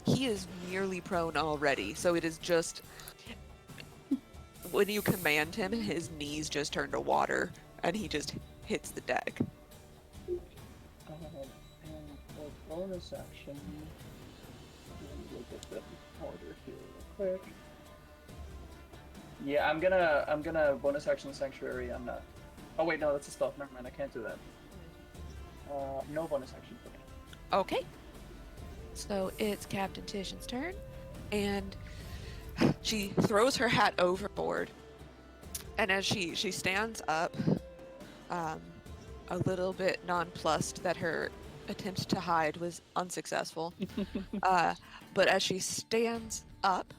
He is nearly prone already, so it is just when you command him, his knees just turn to water, and he just hits the deck. And for bonus action, let me look at the order here real quick. Yeah, I'm gonna bonus action sanctuary on that. Oh wait, no, that's a spell. Never mind, I can't do that. No bonus action for me. Okay. So it's Captain Titian's turn, and she throws her hat overboard. And as she stands up, a little bit nonplussed that her attempt to hide was unsuccessful. But as she stands up,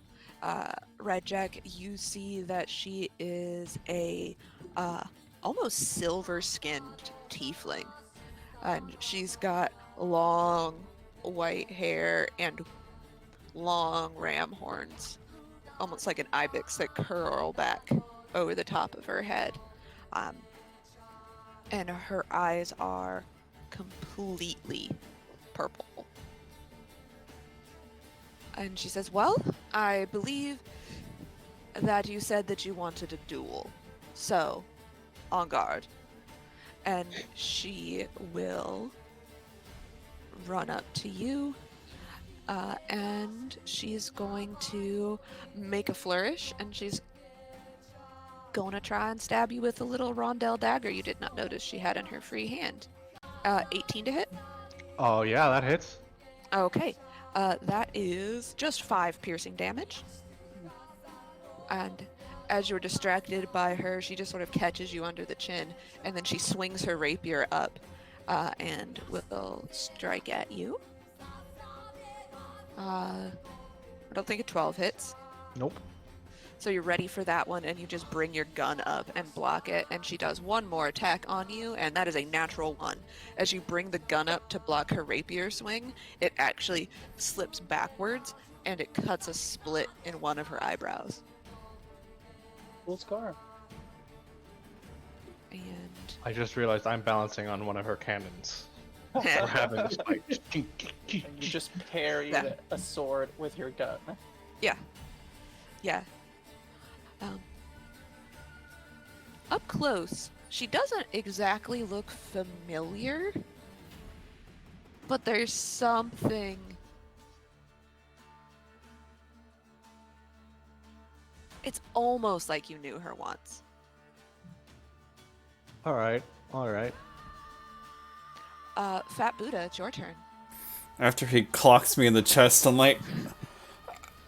Red Jack, you see that she is a almost silver-skinned tiefling, and she's got long white hair and long ram horns, almost like an ibex that curl back over the top of her head. And her eyes are completely purple. And she says, well, I believe that you said that you wanted a duel. So, on guard. And she will run up to you. And she's going to make a flourish, and she's going to try and stab you with a little rondelle dagger you did not notice she had in her free hand. 18 to hit. Oh yeah, that hits. Okay. That is just 5 piercing damage. And as you're distracted by her, she just sort of catches you under the chin, and then she swings her rapier up and will strike at you. I don't think a 12 hits. Nope. So you're ready for that one, and you just bring your gun up and block it, and she does one more attack on you, and that is a natural 1. As you bring the gun up to block her rapier swing, it actually slips backwards, and it cuts a split in one of her eyebrows. Cool scar. And I just realized I'm balancing on one of her cannons. We're having this fight. And you just parried Yeah. a sword with your gun. yeah. Up close, she doesn't exactly look familiar, but there's something. It's almost like you knew her once. All right. Fat Buddha, it's your turn. After he clocks me in the chest, I'm like,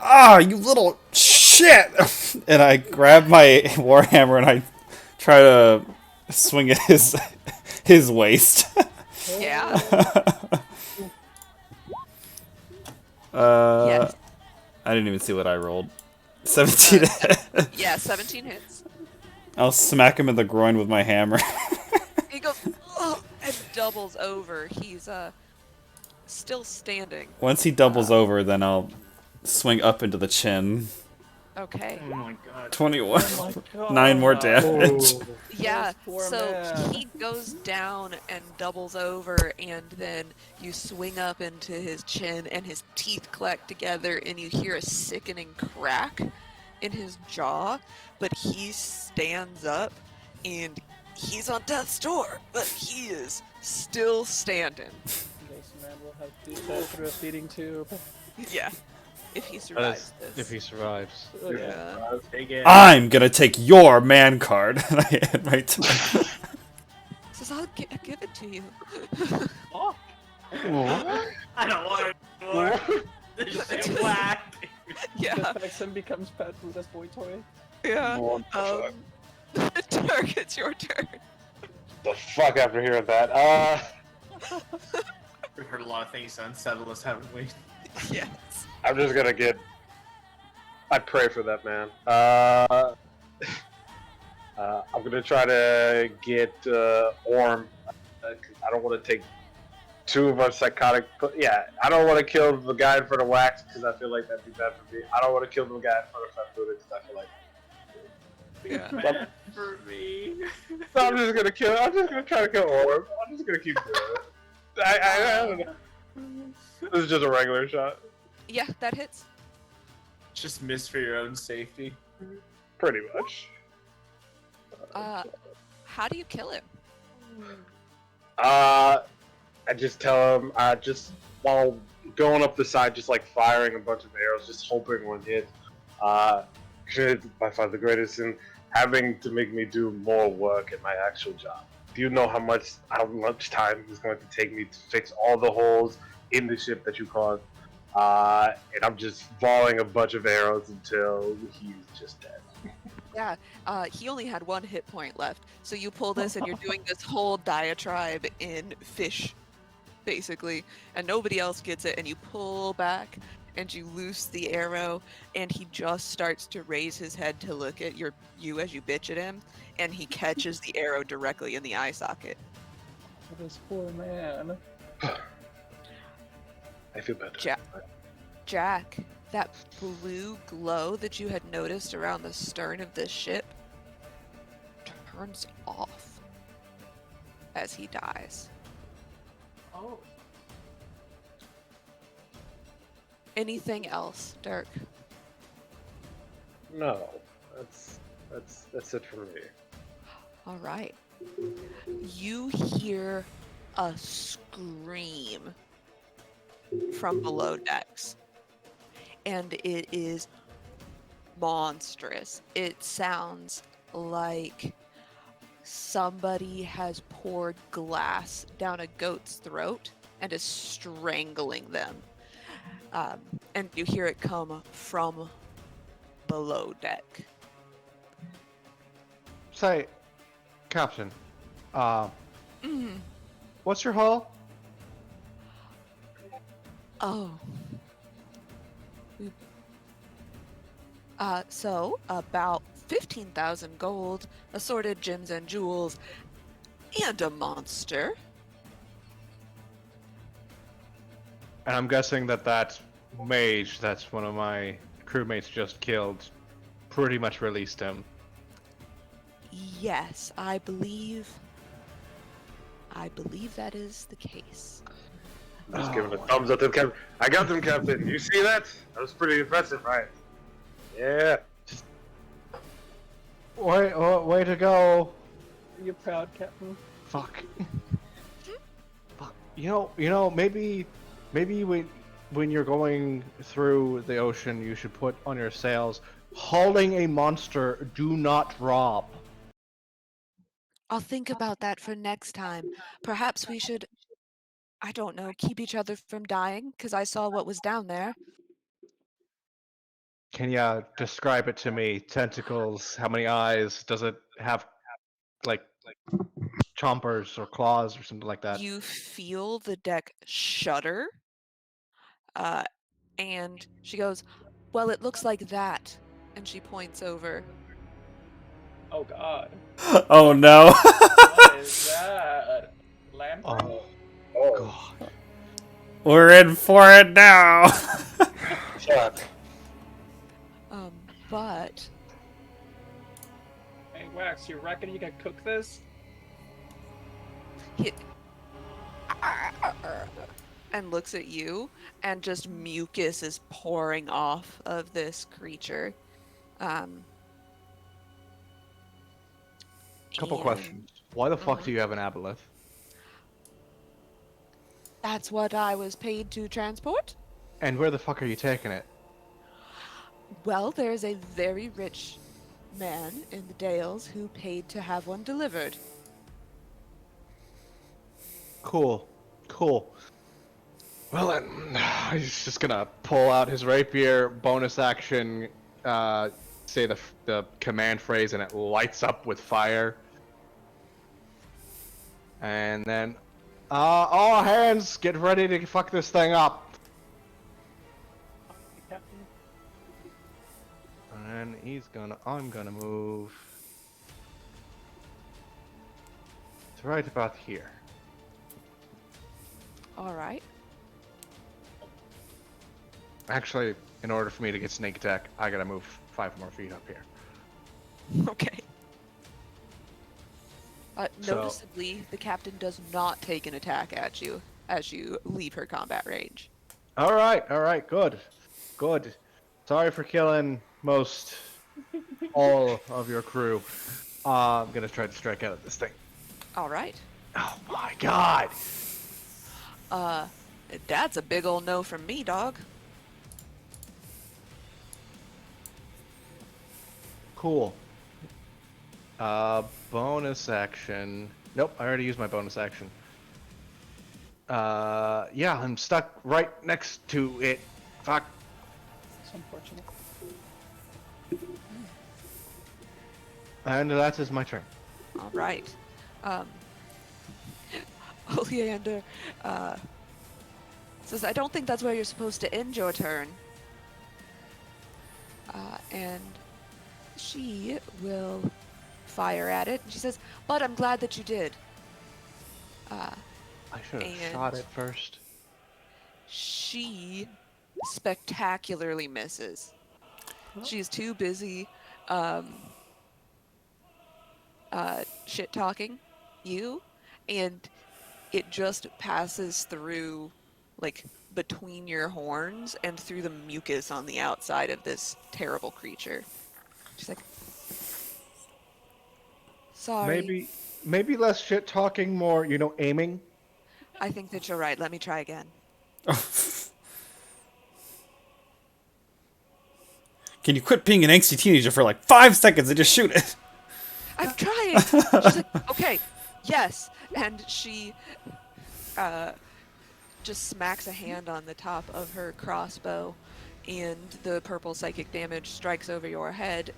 ah, you little shit! And I grab my warhammer and I try to swing at his waist. Yeah. Yes. I didn't even see what I rolled. 17. Yeah, 17 hits. I'll smack him in the groin with my hammer. He goes, ugh, and doubles over. He's still standing. Once he doubles over, then I'll swing up into the chin. Okay. Oh my god. 21. Oh my God. 9 more damage. Oh, Yeah, poor so man. he goes down and doubles over, and then you swing up into his chin, and his teeth clack together, and you hear a sickening crack in his jaw, but he stands up, and he's on death's door, but he is still standing. This man will have to go through a feeding tube. Yeah, if he That survives is, this. if he survives. Oh, Yeah. Take it. I'm gonna take your man card. And I hit my Says, I'll give it to you. Oh, I don't want it more. This is whack. Yeah, affects him becomes Pat Buddha's boy toy. yeah. what the Tark, it's your turn. fuck after hearing that? We've heard a lot of things unsettle us, haven't we? Yes. I'm just gonna get. I pray for that man. I'm gonna try to get Orm. I don't want to take too much psychotic. Yeah, I don't want to kill the guy in front of Wax because I feel like that'd be bad for me. I don't want to kill the guy in front of Fat Buddha because I feel like. Yeah. Bad for me. So I'm just gonna kill. I'm just gonna try to kill Orm. I'm just gonna keep doing it. I don't know. This is just a regular shot. Yeah, that hits. Just miss for your own safety. Pretty much. How do you kill him? I just tell him, just while going up the side, just like firing a bunch of arrows, just hoping one hits. By far the greatest, and having to make me do more work at my actual job. Do you know how much time it's going to take me to fix all the holes in the ship that you caused? And I'm just volleying a bunch of arrows until he's just dead. Yeah, he only had 1 hit point left. So you pull this and you're doing this whole diatribe in fish, basically, and nobody else gets it, and you pull back and you loose the arrow, and he just starts to raise his head to look at you as you bitch at him, and he catches the arrow directly in the eye socket. This poor man. I feel better. Jack, that blue glow that you had noticed around the stern of this ship turns off as he dies. Oh. Anything else, Dirk? No, that's it for me. All right. You hear a scream from below decks, and it is monstrous. It sounds like somebody has poured glass down a goat's throat and is strangling them. And you hear it come from below deck. Say, Captain, Mm. what's your hull? Oh. So about 15,000 gold, assorted gems and jewels, and a monster. And I'm guessing that mage that's one of my crewmates just killed pretty much released him. Yes, I believe that is the case. I'm just giving a thumbs up to the captain. I got them, Captain. You see that? That was pretty impressive, right? Yeah. Way to go! Are you proud, Captain? Fuck. Fuck. You know, maybe when you're going through the ocean, you should put on your sails, hauling a monster, do not rob. I'll think about that for next time. Perhaps we should, I don't know, keep each other from dying, because I saw what was down there. Can you describe it to me? Tentacles, how many eyes? Does it have, like chompers or claws or something like that? You feel the deck shudder, and she goes, well, it looks like that. And she points over. Oh God. Oh no. What is that? Lamprey? Oh, God. We're in for it now. fuck. But Hey Wax, you reckon you can cook this? he and looks at you, and just mucus is pouring off of this creature. Couple and questions. Why the fuck do you have an aboleth? That's what I was paid to transport. And where the fuck are you taking it? Well, there's a very rich man in the Dales who paid to have one delivered. Cool. Well then, he's just gonna pull out his rapier, bonus action, say the command phrase, and it lights up with fire. And then, all hands, get ready to fuck this thing up. Captain? And I'm gonna move. It's right about here. All right. Actually, in order for me to get sneak attack, I gotta move 5 more feet up here. Okay. So- Noticeably, the captain does not take an attack at you as you leave her combat range. All right, good. Sorry for killing all of your crew. I'm gonna try to strike out at this thing. All right. Oh my god. That's a big old no from me, dog. Cool. Bonus action. Nope, I already used my bonus action. Yeah, I'm stuck right next to it. Fuck. It's unfortunate. And that is my turn. All right. Oleander says, I don't think that's where you're supposed to end your turn. And she will fire at it. And she says, but I'm glad that you did. I should have And- shot it first. She spectacularly misses. She's too busy shit talking you, and it just passes through, like, between your horns and through the mucus on the outside of this terrible creature. She's like, sorry. Maybe less shit talking, more, aiming. I think that you're right. Let me try again. Can you quit being an angsty teenager for like 5 seconds and just shoot it? I'm trying. She's like, okay, yes. And she just smacks a hand on the top of her crossbow, and the purple psychic damage strikes over your head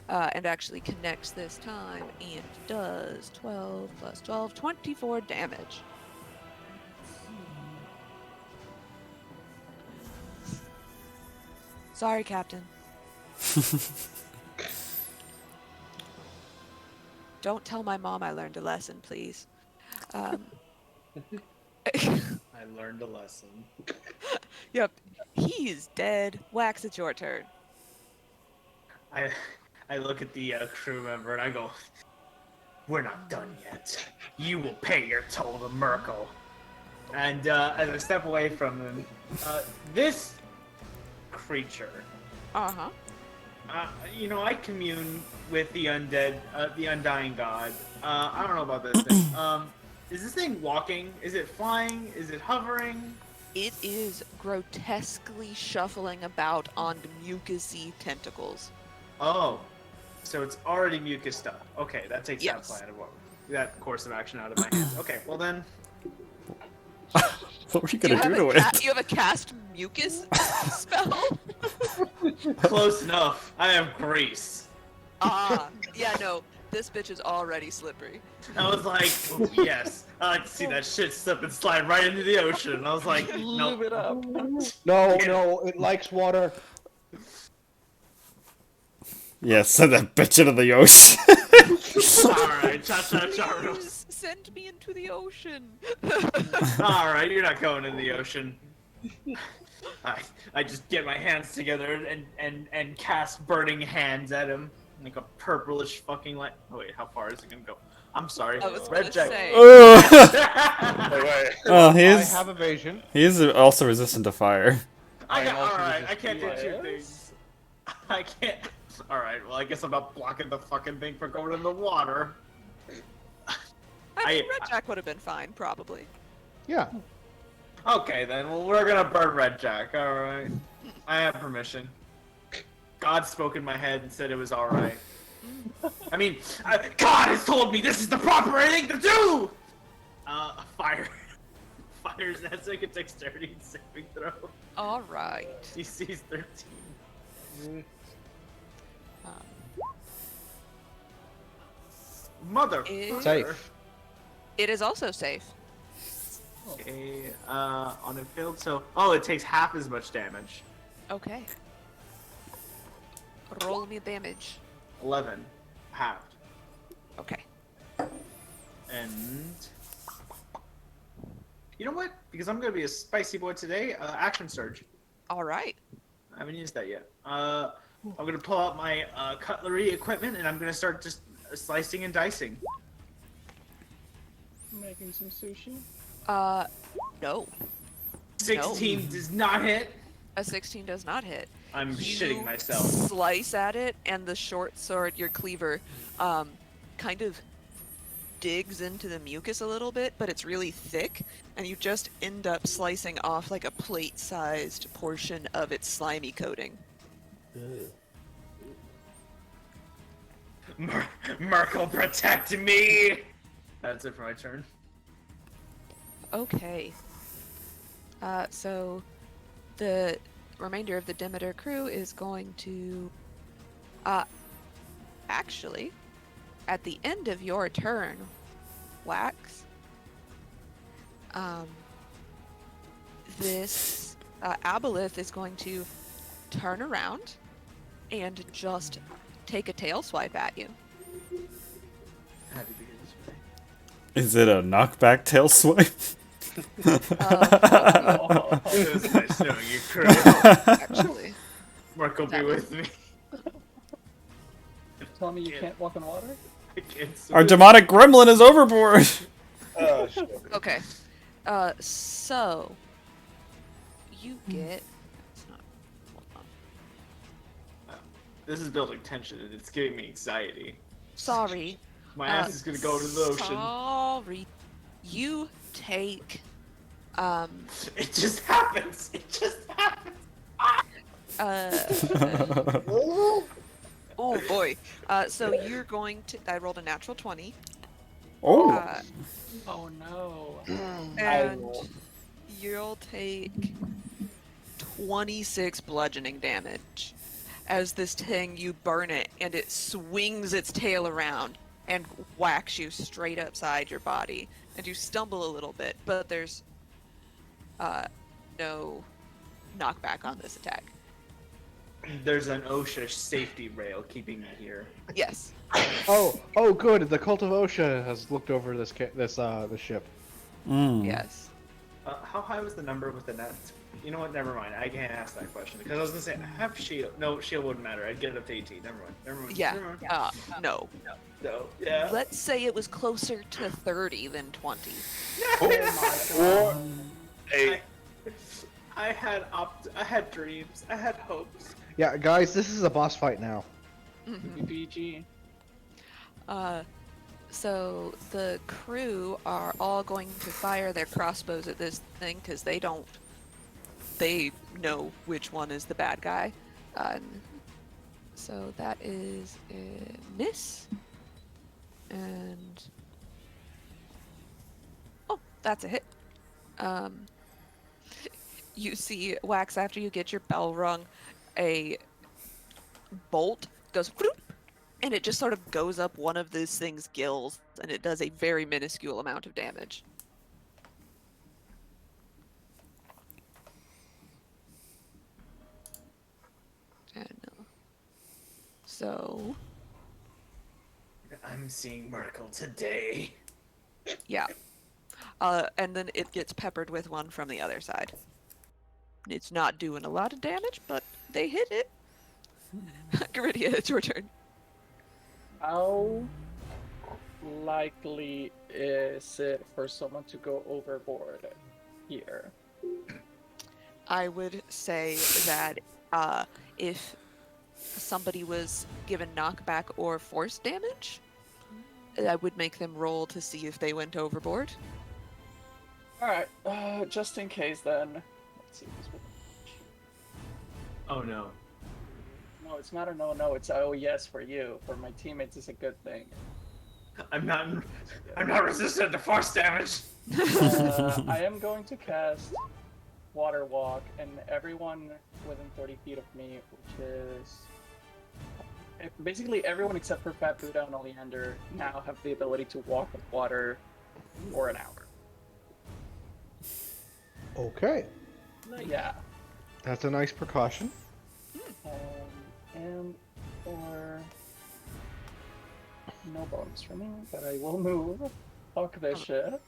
and actually connects this time and does 12 plus 12, 24 damage. Sorry, Captain. Don't tell my mom I learned a lesson, please. I learned a lesson. Yep. He is dead. Wax, it's your turn. I look at the crew member and I go, we're not done yet. You will pay your toll to Merkel. And as I step away from them, this creature, Uh-huh. I commune with the undead, the undying god. I don't know about this thing. Is this thing walking? Is it flying? Is it hovering? It is grotesquely shuffling about on mucousy tentacles. Oh, so it's already mucus stuff. Okay, that takes that Yes. plan of that course of action out of my hands. Okay, well then, What were you gonna do to it? You have a cast mucus spell? close enough. I have grace. Yeah, no. This bitch is already slippery. I was like, oh, yes, I like to see that shit slip and slide right into the ocean. And I was like, Lube it up. No, it likes water. Yeah, send that bitch into the ocean. Alright, cha-cha-cha. Please send me into the ocean. Alright, you're not going in the ocean. I just get my hands together and cast burning hands at him. Like a purplish fucking light. Oh wait, how far is it gonna go? I'm sorry. I was Red gonna Jack. say. Wait. Oh, I he's have evasion. also resistant to fire. Alright, I can't do two things. I can't. Alright, well I guess I'm not blocking the fucking thing from going in the water. I mean, Red Jack would have been fine, probably. Yeah. Okay then, well we're gonna burn Red Jack, alright. I have permission. God spoke in my head and said it was alright. I mean, God has told me this is the proper thing to do! Fire. Fires that's like a dexterity saving throw. All right. DC's 13. Mother. Safe. It is also safe. Okay, on a field, so... Oh, it takes half as much damage. Okay. Roll me damage. 11. Halved. Okay. And... You know what? Because I'm gonna be a spicy boy today, action surge. All right. I haven't used that yet. I'm gonna pull out my cutlery equipment and I'm gonna start just slicing and dicing. Making some sushi. No. 16 does not hit. A 16 does not hit. I'm You shitting myself. Slice at it, and the short sword, your cleaver, kind of digs into the mucus a little bit, but it's really thick, and you just end up slicing off like a plate-sized portion of its slimy coating. Merkel, protect me! That's it for my turn. Okay. So the remainder of the Demeter crew is going to actually, at the end of your turn, Wax, this aboleth is going to turn around and just take a tail swipe at you. Had to be this way. Is it a knockback tail swipe? Oh, it was nice knowing you, Chris. Actually, Merkel, be with me. Tell me you can't walk on water? I can't see Our it. demonic gremlin is overboard. Oh shit. okay. So you get. It's not. Hold on. This is building tension and it's giving me anxiety. Sorry. My ass is gonna go to the ocean. Sorry. You take. It just happens. It just happens. Oh boy. So you're going to. I rolled a natural 20. Oh. Oh no. And you'll take 26 bludgeoning damage. As this thing, you burn it, and it swings its tail around and whacks you straight upside your body. And you stumble a little bit, but there's no knockback on this attack. There's an OSHA safety rail keeping me here. Yes. Oh, good. The cult of OSHA has looked over the ship. Mm. Yes. How high was the number with the net? You know what? Never mind. I can't ask that question because I was gonna say I have shield. No, shield wouldn't matter. I'd get it up to 18. Never mind. Never mind. Yeah. Never mind. No. No. Yeah. Let's say it was closer to 30 than 20. Or a I had dreams. I had hopes. Yeah, guys, this is a boss fight now. BG. So the crew are all going to fire their crossbows at this thing because they know which one is the bad guy. So that is a miss. And oh, that's a hit. You see, Wax, after you get your bell rung, a bolt goes whoop, and it just sort of goes up one of this thing's gills, and it does a very minuscule amount of damage. And so, I'm seeing Merkel today. yeah. And then it gets peppered with one from the other side. It's not doing a lot of damage, but they hit it. Garidia, it's your turn. How likely is it for someone to go overboard here? I would say that if somebody was given knockback or force damage, I would make them roll to see if they went overboard. Alright, just in case then. Let's see if this will... Oh no. No, it's not a no, it's a oh yes for you. For my teammates, it's a good thing. I'm not resistant to force damage. I am going to cast Water Walk, and everyone within 30 feet of me, which is... basically everyone except for Fat Buddha and Oleander now have the ability to walk with water for an hour. Okay, Yeah. that's a nice precaution. And for... no bonus for me, but I will move. Fuck this shit.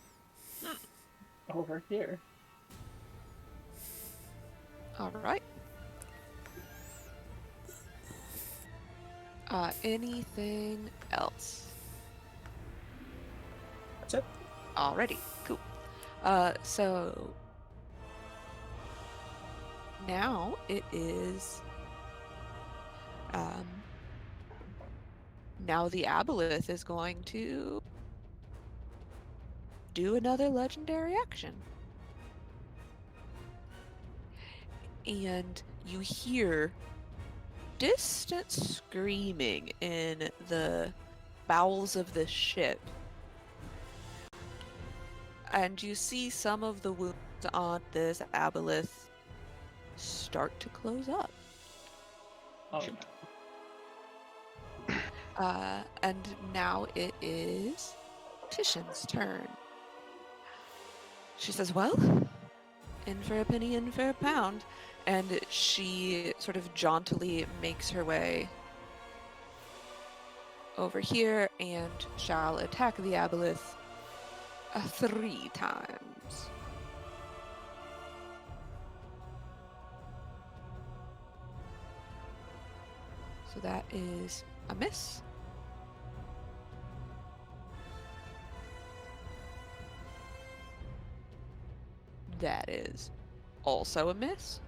Over here. All right. Anything else? That's it. Alrighty, cool. So now it is now the aboleth is going to do another legendary action. And you hear distant screaming in the bowels of the ship. And you see some of the wounds on this aboleth start to close up. Oh, And now it is Titian's turn. She says, well, in for a penny, in for a pound. And she sort of jauntily makes her way over here and shall attack the aboleth 3 times. So that is a miss. That is also a miss.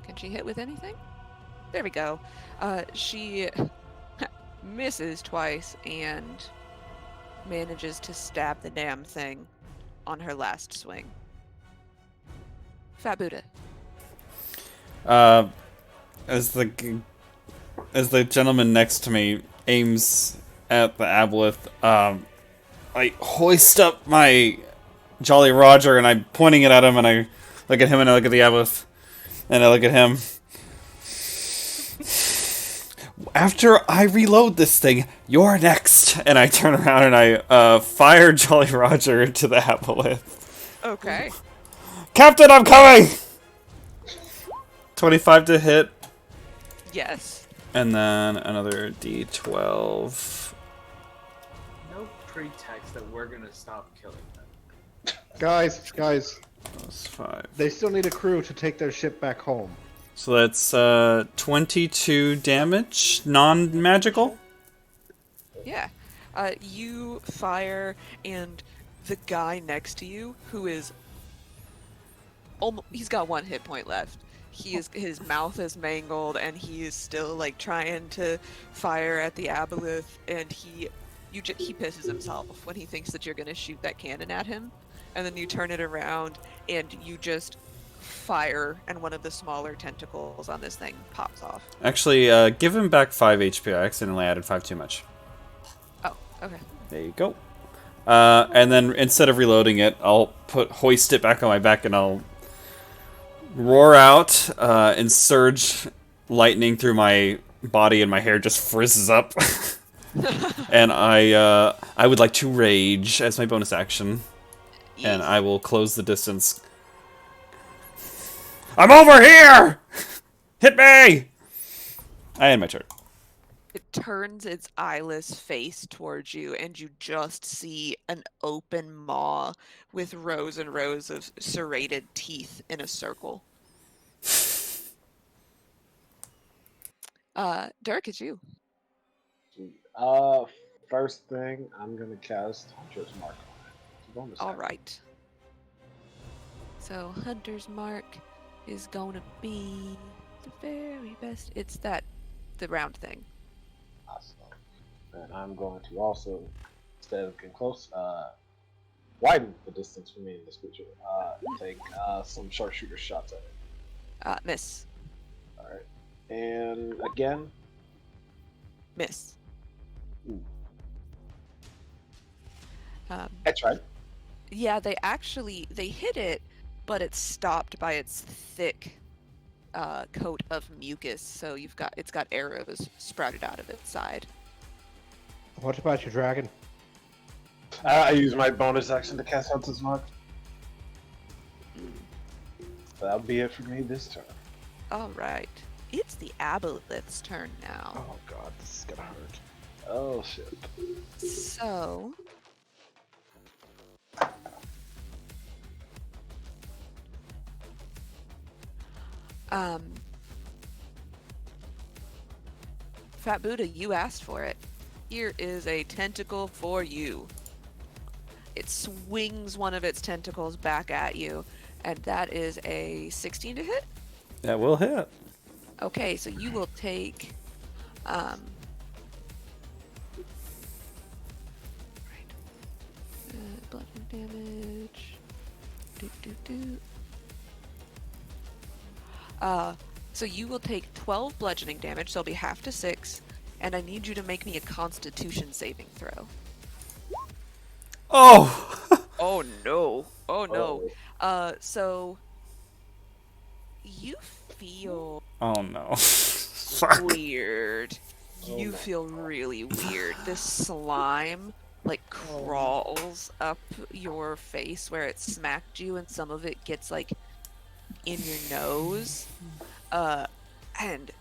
Can she hit with anything? There we go. She misses twice and manages to stab the damn thing on her last swing. Fat Buddha. As the gentleman next to me aims at the aboleth, I hoist up my Jolly Roger and I'm pointing it at him, and I look at him and I look at the aboleth and I look at him. After I reload this thing, you're next. And I turn around and I fire Jolly Roger into the aboleth. Okay. Captain, I'm coming! 25 to hit. Yes. And then another D12. No pretext that we're gonna stop killing them. Guys, Plus 5. they still need a crew to take their ship back home. So that's 22 damage, non-magical. Yeah. You fire, and the guy next to you, who is he's got 1 hit point left. His mouth is mangled, and he is still like trying to fire at the aboleth, and he pisses himself when he thinks that you're gonna shoot that cannon at him, and then you turn it around and you just fire, and one of the smaller tentacles on this thing pops off. Actually, give him back 5 HP. I accidentally added 5 too much. Oh, okay. There you go. And then instead of reloading it, I'll hoist it back on my back, and I'll roar out and surge lightning through my body, and my hair just frizzes up. And I would like to rage as my bonus action, and I will close the distance. I'm over here! Hit me! I end my turn. It turns its eyeless face towards you, and you just see an open maw with rows and rows of serrated teeth in a circle. Dirk, it's you. First thing, I'm gonna cast Hunter's Mark on it. It's a bonus All action. right. So Hunter's Mark is gonna be the very best. It's the round thing. Awesome. And I'm going to also, instead of getting close, widen the distance from me and this creature. Take some sharpshooter shots at it. Miss. Alright. And again. Miss. Ooh. Um, I tried. yeah, they hit it, but it's stopped by its thick coat of mucus. So it's got arrows sprouted out of its side. What about your dragon? I use my bonus action to cast Hunter's Mark. That'll be it for me this turn. All right. It's the aboleth's turn now. Oh god, this is gonna hurt. Oh shit. So Fat Buddha, you asked for it. Here is a tentacle for you. It swings one of its tentacles back at you, and that is a 16 to hit. That will hit. Okay, so you will take right. bludgeoning damage. Do, do, do. So you will take 12 bludgeoning damage, so it'll be half to 6, and I need you to make me a Constitution saving throw. Oh! Oh no! Oh no! Oh. So you feel Oh no. Fuck. weird. Oh, You no. feel really weird. This slime like crawls up your face where it smacked you, and some of it gets like in your nose. And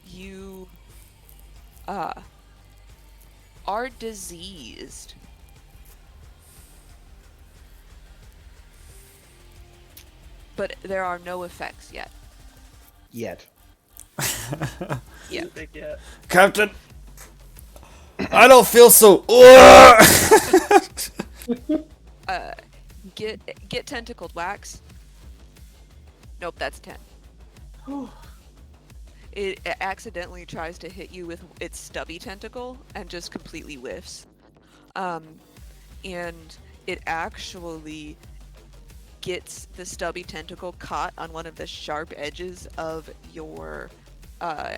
you are diseased. But there are no effects yet. Yet. Yeah. Big yeah. Captain, I don't feel so. Get tentacled, Wax. Nope, that's 10. It accidentally tries to hit you with its stubby tentacle and just completely whiffs. And it actually gets the stubby tentacle caught on one of the sharp edges of your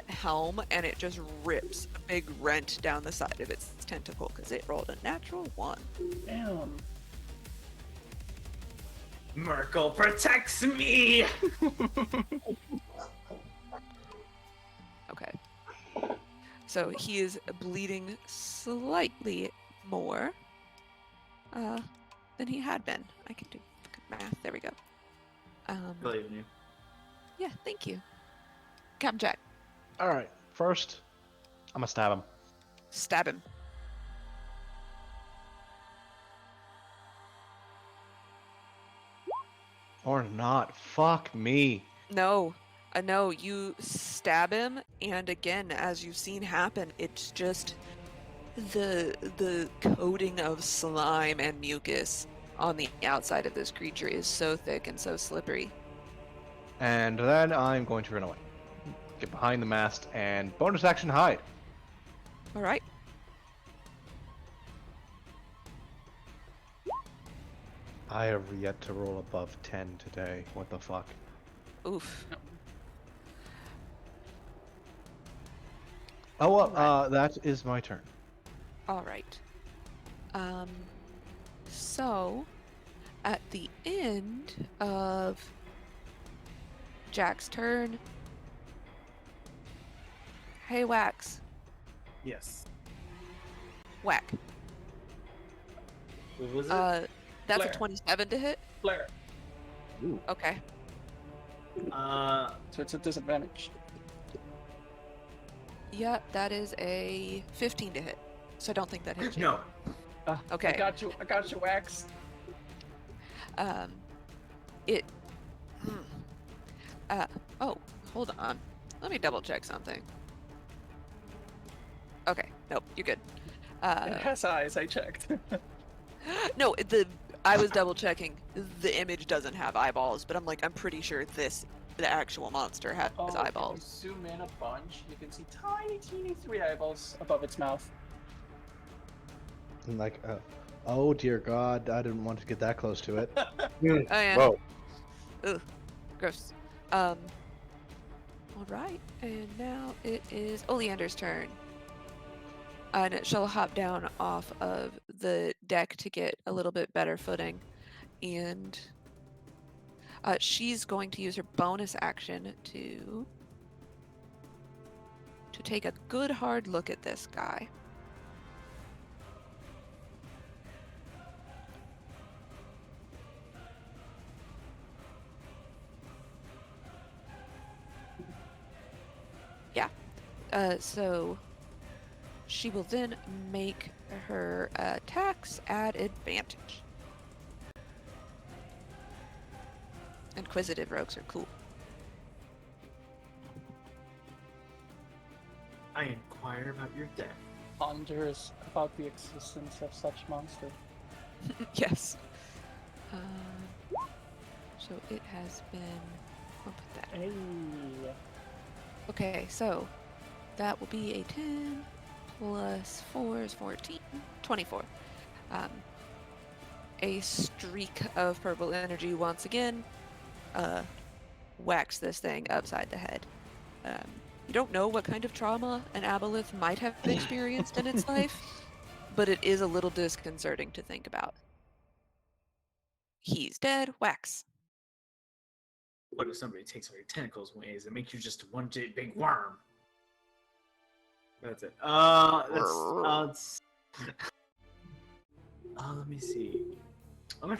helm, and it just rips a big rent down the side of its tentacle because it rolled a natural 1. Damn. Merkel protects me. Okay. So he is bleeding slightly more than he had been. I can do math. There we go. Believe in you. Yeah, thank you. Captain Jack, All right. First, I'm gonna stab him. stab him. Or not. Fuck me. No, no, you stab him, and again, as you've seen happen, it's just the coating of slime and mucus on the outside of this creature is so thick and so slippery. And then I'm going to run away. Get behind the mast and bonus action hide. All right. I have yet to roll above 10 today. What the fuck? Oof. Oh, well, that is my turn. All right. So at the end of Jack's turn, hey Wax, Yes. whack. What was it? That's Flare. a 27 to hit. Flare. Okay. So it's a disadvantage. Yeah, that is a 15 to hit. So I don't think that hits you. No. Okay. I got you, Wax. It. Oh, hold on. Let me double check something. Okay. Nope. You're good. It has eyes, I checked. No, I was double checking. The image doesn't have eyeballs, but I'm pretty sure the actual monster has If eyeballs. you zoom in a bunch, you can see tiny, teeny 3 eyeballs above its mouth. And like, oh dear God, I didn't want to get that close to it. Oh yeah. Whoa. Ugh. Gross. Alright, and now it is Oleander's turn. And she'll hop down off of the deck to get a little bit better footing. And she's going to use her bonus action to take a good hard look at this guy. Yeah. So she will then make her attacks at advantage. Inquisitive rogues are cool. I inquire about your death. Ponders about the existence of such monster. Yes. So it has been. I'll put that. Hey. Okay, so that will be a 10 plus 4 is 14. 24. Um, a streak of purple energy once again whacks this thing upside the head. You don't know what kind of trauma an aboleth might have experienced in its life, but it is a little disconcerting to think about. He's dead. Wax. What if somebody takes away your tentacles ways and makes you just one big worm? That's it. Let me see. I'm gonna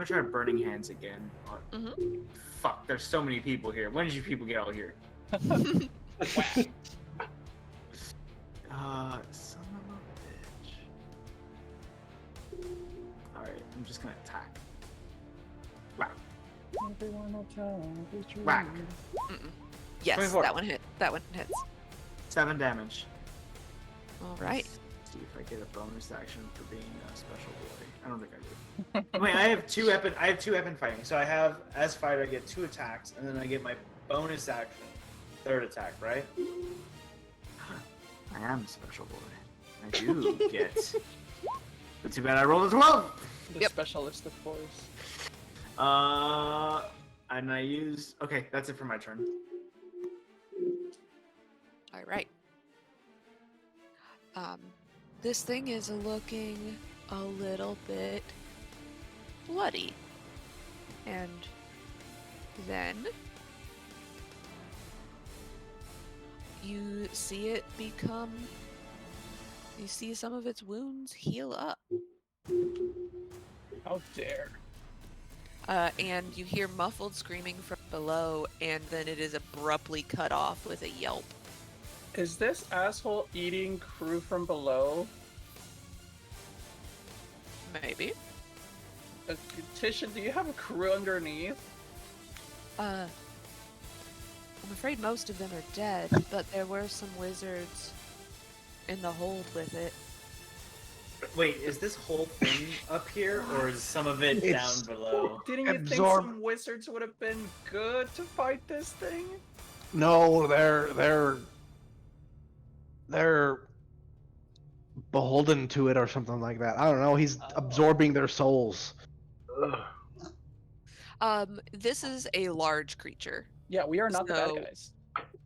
try burning hands again. Mhm. Fuck, there's so many people here. When did you people get all here? Son of a bitch. Alright, I'm just gonna attack. Whack. Whack. Yes, 24. that one hit. That one hits. 7 damage. All right. Let's see if I get a bonus action for being a special boy. I don't think I do. Wait, I have two weapon fighting. So I have, as fighter, I get 2 attacks, and then I get my bonus action, 3rd attack, right? I am a special boy. I do get. But too bad I rolled a 12. The Yep. specialist, of course. And I use. Okay, that's it for my turn. All right. This thing is looking a little bit bloody. And then you see it become. You see some of its wounds heal up. How dare. And you hear muffled screaming from below, and then it is abruptly cut off with a yelp. Is this asshole eating crew from below? Maybe. Tisha, do you have a crew underneath? I'm afraid most of them are dead, but there were some wizards in the hold with it. Wait, is this whole thing up here, or is some of it It's- down below? Didn't you think Absorb- some wizards would have been good to fight this thing? No, they're beholden to it or something like that. I don't know. He's absorbing their souls. This is a large creature, Yeah, we are not the So- bad guys.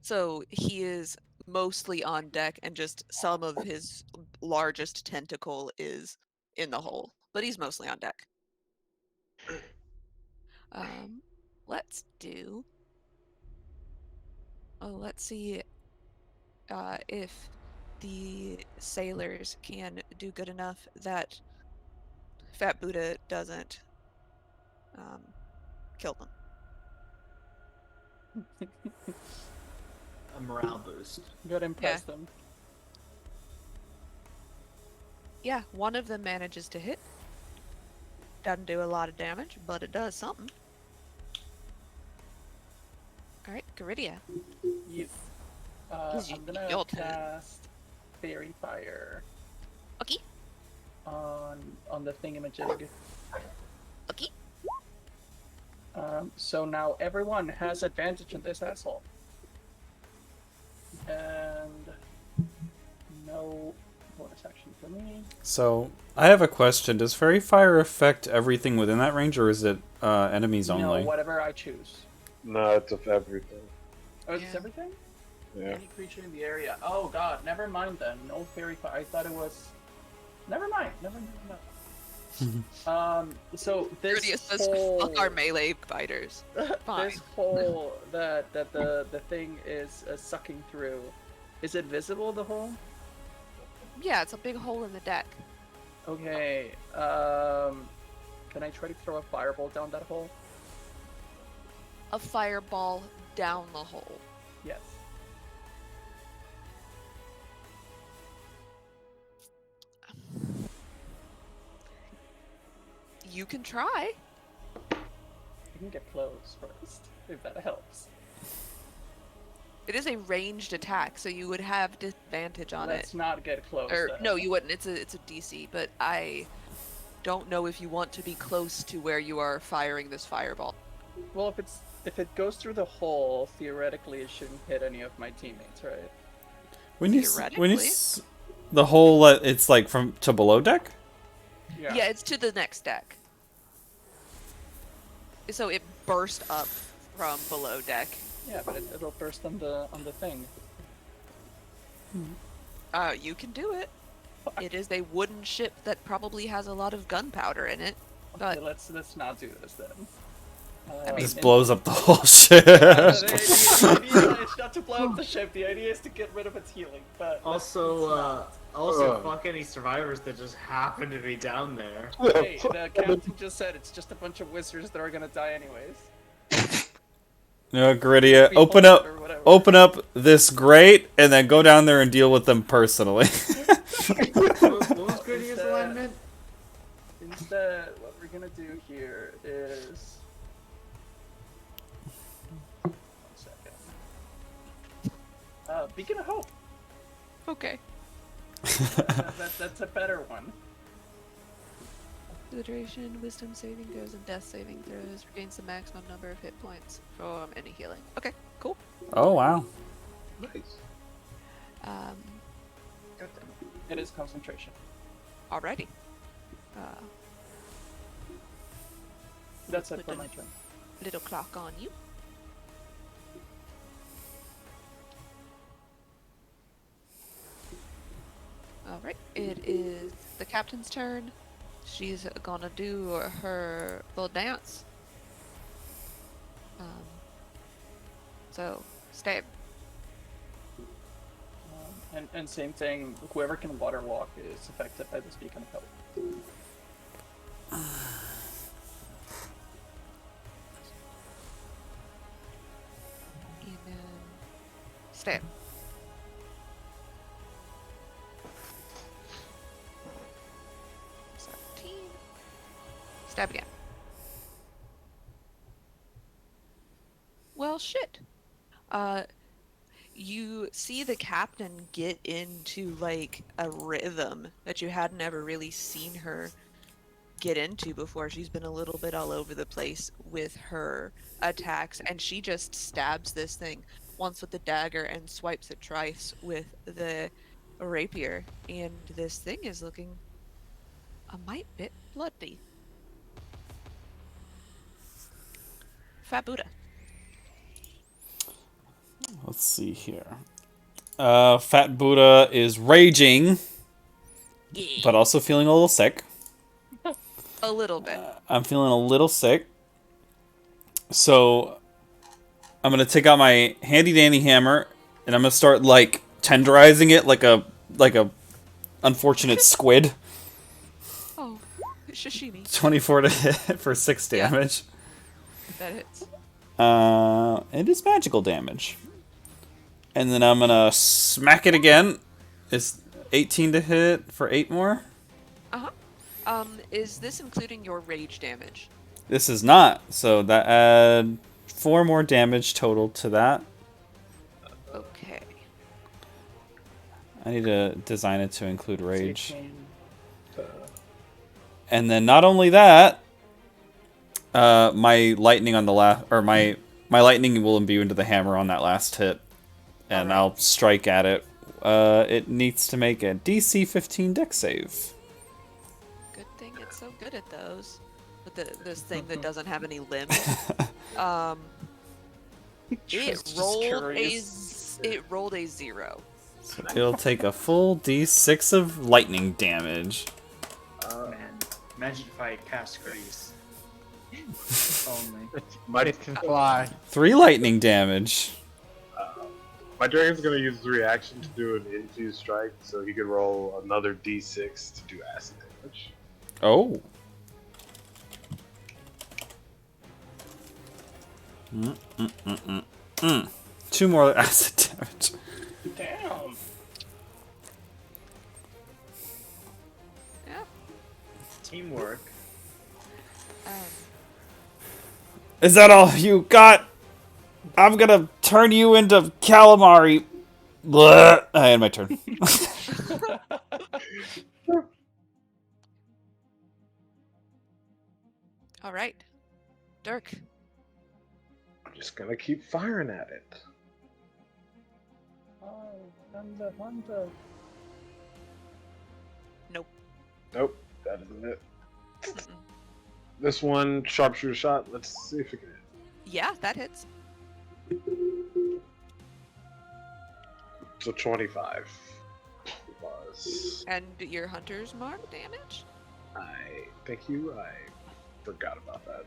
so he is mostly on deck, and just some of his largest tentacle is in the hole, but he's mostly on deck. Let's do. Oh, let's see if the sailors can do good enough that Fat Buddha doesn't kill them. A morale boost. Gotta impress them. Yeah, one of them manages to hit. Doesn't do a lot of damage, but it does something. Alright, Garidia. Yes. Is I'm gonna your turn. cast Fairy Fire Okay, on the thingamajig. okay. So now everyone has advantage in this asshole. And no bonus action for me. So, I have a question. Does Fairy Fire affect everything within that range, or is it enemies No, only? whatever I choose. No, it's of everything. Oh, it's Yeah. everything? Yeah. Any creature in the area. Oh god, never mind then. No Fairy Fire. I thought it was. Never mind. Never mind. So this Garidia says, whole fuck our melee fighters. Fine. this hole that the thing is sucking through, is it visible, the hole? Yeah, it's a big hole in the deck. Okay. Can I try to throw a firebolt down that hole? A fireball down the hole. Yes. You can try. I can get close first, if that helps. It is a ranged attack, so you would have disadvantage on Let's it. not get close. Or then. no, you wouldn't. It's a DC, but I don't know if you want to be close to where you are firing this fireball. Well, if it goes through the hole, theoretically it shouldn't hit any of my teammates, right? When you Theoretically. the whole it's like from to below deck. Yeah, it's to the next deck. So it burst up from below deck. Yeah, but it'll burst on the thing. You can do it. It is a wooden ship that probably has a lot of gunpowder in it. But Okay, let's not do this then. I mean, Just and- blows up the whole ship. the idea is not to blow up the ship. The idea is to get rid of its healing. But Also, fuck any survivors that just happen to be down there. hey, the captain just said it's just a bunch of wizards that are gonna die anyways. No, Garidia, Be open hold up, or whatever. open up this grate, and then go down there and deal with them personally. What was Gritty's alignment? Instead, what we're gonna do here is. 1 second. Beacon of Hope. okay. That's a better one. The duration, wisdom saving throws, and death saving throws regains the maximum number of hit points from any healing. Okay, cool. Oh wow. Nice. Um, It is concentration. alrighty. That's it for my turn. Little clock on you. Alright, it is the captain's turn. She's gonna do her little dance. So, stab. And same thing. Whoever can water walk is affected by this beacon of hope. And then stab. Stab again. Well, shit. You see the captain get into like a rhythm that you hadn't ever really seen her get into before. She's been a little bit all over the place with her attacks, and she just stabs this thing once with the dagger and swipes it twice with the rapier, and this thing is looking a mite bit bloody. Fat Buddha. Let's see here. Fat Buddha is raging, but also feeling a little sick. A little bit. I'm feeling a little sick. So I'm gonna take out my handy dandy hammer and I'm gonna start like tenderizing it like a unfortunate squid. Oh, sashimi. 24 to hit for 6 Yeah. damage. That hits. It is magical damage. And then I'm gonna smack it again. It's 18 to hit for 8 more. Is this including your rage damage? This is not, so that add 4 more damage total to that. Okay. I need to design it to include rage. 18 And then not only that, my lightning on the last, or my lightning will imbue into the hammer on that last hit, and Alright. I'll strike at it. It needs to make a DC 15 dex save. Good thing it's so good at those. With this thing that doesn't have any limbs. Just It curious. rolled a 0. So it'll take a full D6 of lightning damage. Man, imagine if I cast Grease. Only. My, It can fly. 3 lightning damage. my dragon's gonna use his reaction to do an infused strike, so he could roll another d6 to do acid damage. Oh. Two more acid damage. Damn. Yeah. Teamwork. Is that all you got? I'm gonna turn you into calamari. Blah. I had my turn. All right. Dirk. I'm just gonna keep firing at it. I am the hunter. Nope. Nope, that isn't it. Mm-mm. This one, sharpshooter shot. Let's see if we can hit. Yeah, that hits. So 25 plus. And your hunter's mark damage? Thank you. I forgot about that.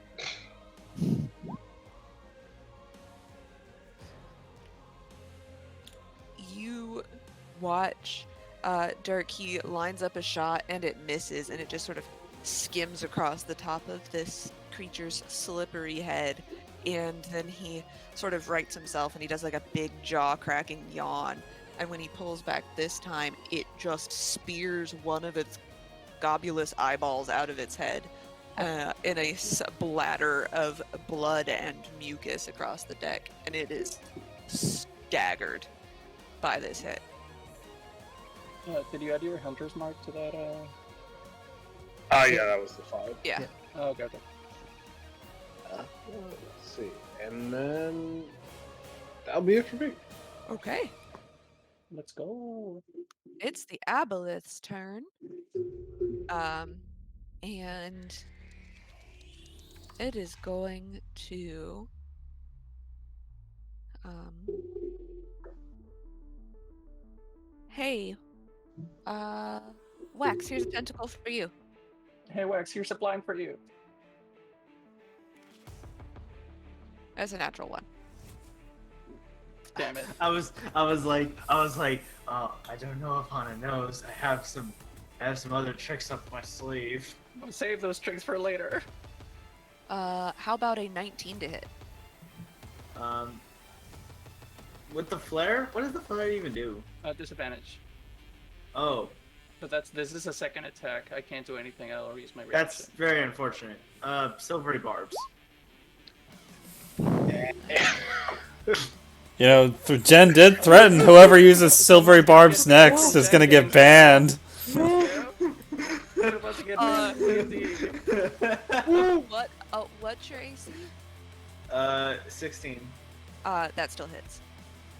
You watch Dirk, he lines up a shot and it misses and it just sort of skims across the top of this creature's slippery head, and then he sort of rights himself and he does like a big jaw-cracking yawn, and when he pulls back this time, it just spears one of its gobulous eyeballs out of its head in a splatter of blood and mucus across the deck, and it is staggered by this hit. Did you add your hunter's mark to that? Yeah, that was the 5. Yeah. Oh, okay. Let's see. And then that'll be it for me. Okay. Let's go. It's the aboleth's turn. And it is going to hey, Wax, here's a tentacle for you. Hey, Wax, here's a blind for you. That's a natural one. Damn it. I was like, oh, I don't know if Hana knows. I have some other tricks up my sleeve. I'll save those tricks for later. How about a 19 to hit? With the flare, what does the flare even do? Disadvantage. Oh, But this is a second attack. I can't do anything. I'll use my reaction. that's very unfortunate. Silvery barbs. You know, Jen did threaten whoever uses silvery barbs next is gonna get banned. We're about to get banned from D&D. What's your AC? 16. That still hits.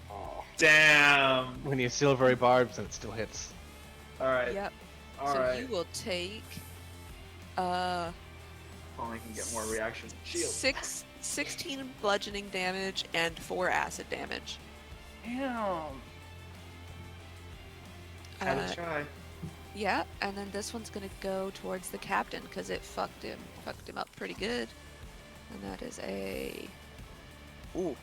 Oh. Damn. When you silvery barbs and it still hits. All right. Yep. All so right. you will take Only can get more reaction. Shield. 16 bludgeoning damage and 4 acid damage. Damn. Had Uh, to try. Yeah, and then this one's gonna go towards the captain because it fucked him up pretty good. And that is a ooh.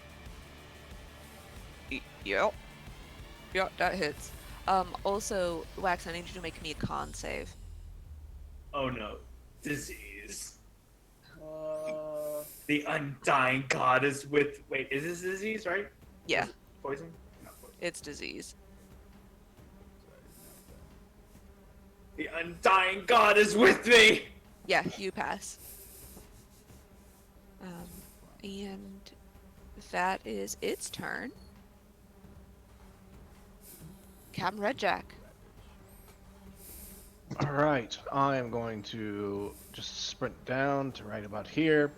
Yep. Yep, that hits. Also, Wax, I need you to make me a con save. Oh no. Disease. Uh, The undying god is with. Wait, is this disease, right? Yeah, Poison? Not poison. it's disease. The undying god is with me! Yeah, you pass. And that is its turn. Captain Redjack. Alright, I am going to just sprint down to right about here.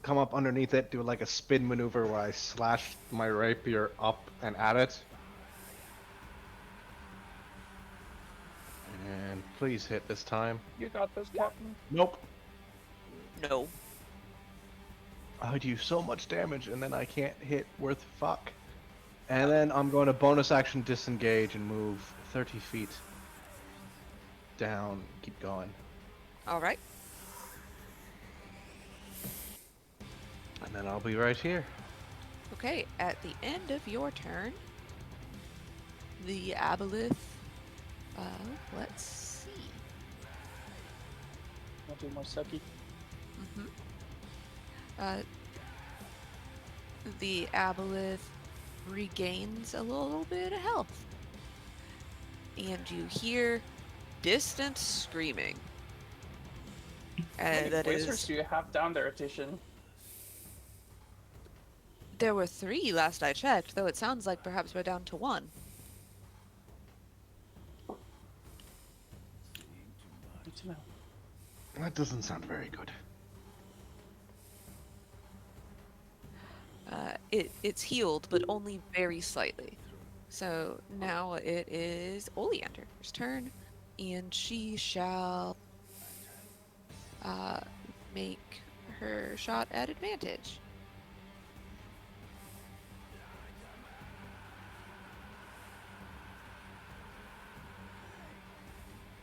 Come up underneath it, do like a spin maneuver where I slash my rapier up and at it. And please hit this time. you got this, Captain. Nope. No. I do so much damage and then I can't hit worth fuck. And then I'm going to bonus action disengage and move 30 feet down. Keep going. Alright. And then I'll be right here. Okay, at the end of your turn, the aboleth, let's see. I'll do more sucky. The aboleth regains a little bit of health. And you hear distant screaming. How And many that blazers is... do you have down there, Tishin? There were 3 last I checked, though it sounds like perhaps we're down to 1. Good to know. That doesn't sound very good. It's healed, but only very slightly. So now it is Oleander's turn, and she shall uh, make her shot at advantage.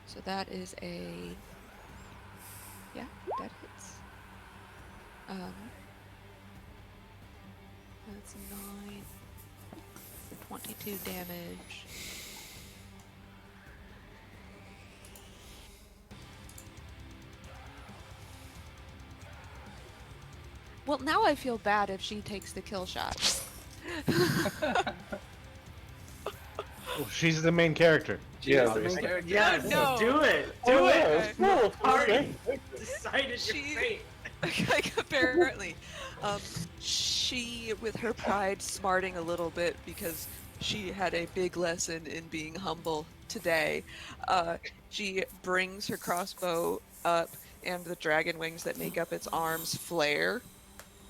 So that is yeah, that hits. That's 9, 22 damage. Well, now I feel bad if she takes the kill shot. Well, she's the main character. Yeah, She's the main obviously. character. Yes, no. do it. Oh, Do yeah, it. it's cool. Party. Okay. Decided She- your fate. Like, apparently, she, with her pride smarting a little bit because she had a big lesson in being humble today, she brings her crossbow up, and the dragon wings that make up its arms flare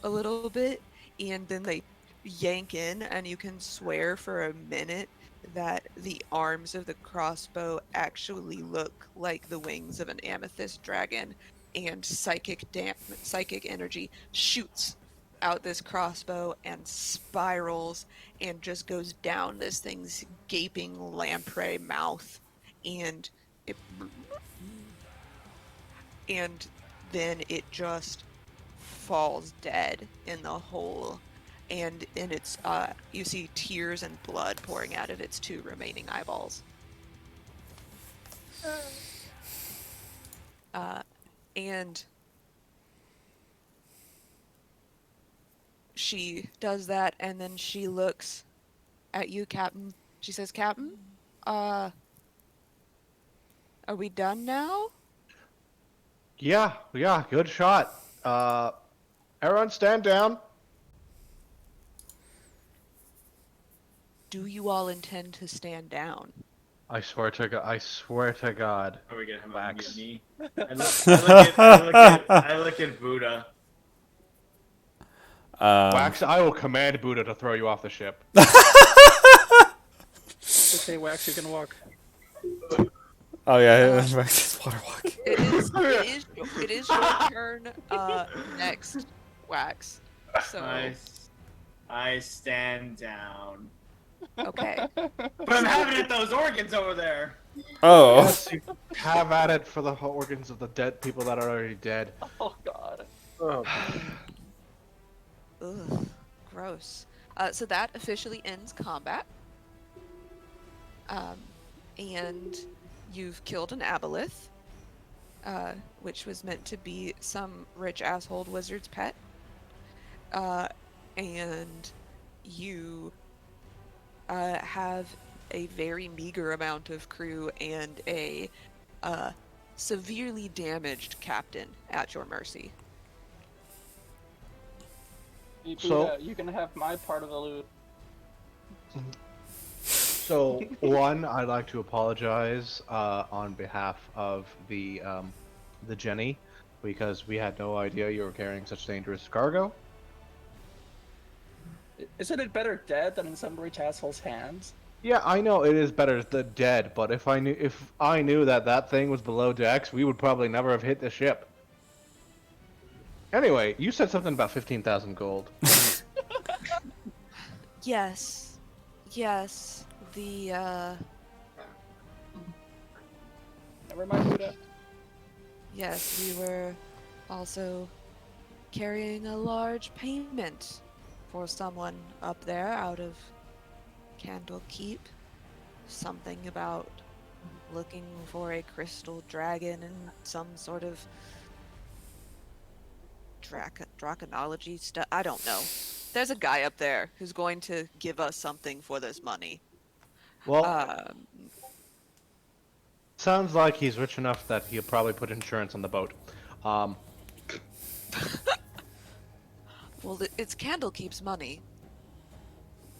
a little bit, and then they yank in, and you can swear for a minute that the arms of the crossbow actually look like the wings of an amethyst dragon, and psychic energy shoots out this crossbow and spirals and just goes down this thing's gaping lamprey mouth, and it and then it just falls dead in the hole, and in its you see tears and blood pouring out of its 2 remaining eyeballs. And she does that, and then she looks at you, Captain. She says, Captain, are we done now? Yeah, good shot. Everyone stand down. Do you all intend to stand down? I swear to God. I swear to God. Are we gonna have Wax. a mutiny? I look at Buddha. Wax, I will command Buddha to throw you off the ship. Okay, Wax, you can walk. Oh yeah, water walk. It is your turn next, Wax. So I stand down. okay. But I'm having it those organs over there. Oh. Yes, you have at it for the organs of the dead people that are already dead. Oh god. Oh, Ugh, gross. So that officially ends combat. And you've killed an aboleth, which was meant to be some rich asshole wizard's pet. And you have a very meager amount of crew and a severely damaged captain at your mercy. So- You can have my part of the loot. So, one, I'd like to apologize on behalf of the Jenny, because we had no idea you were carrying such dangerous cargo. Isn't it better dead than in some rich asshole's hands? Yeah, I know it is better than dead, but if I knew that that thing was below decks, we would probably never have hit the ship. Anyway, you said something about 15,000 gold. Yes. Yes. The Never mind, Buddha. yes, we were also carrying a large payment for someone up there out of Candlekeep. Something about looking for a crystal dragon and some sort of draconology stuff. I don't know. There's a guy up there who's going to give us something for this money. Well, sounds like he's rich enough that he'll probably put insurance on the boat. Well, it's Candlekeep's money.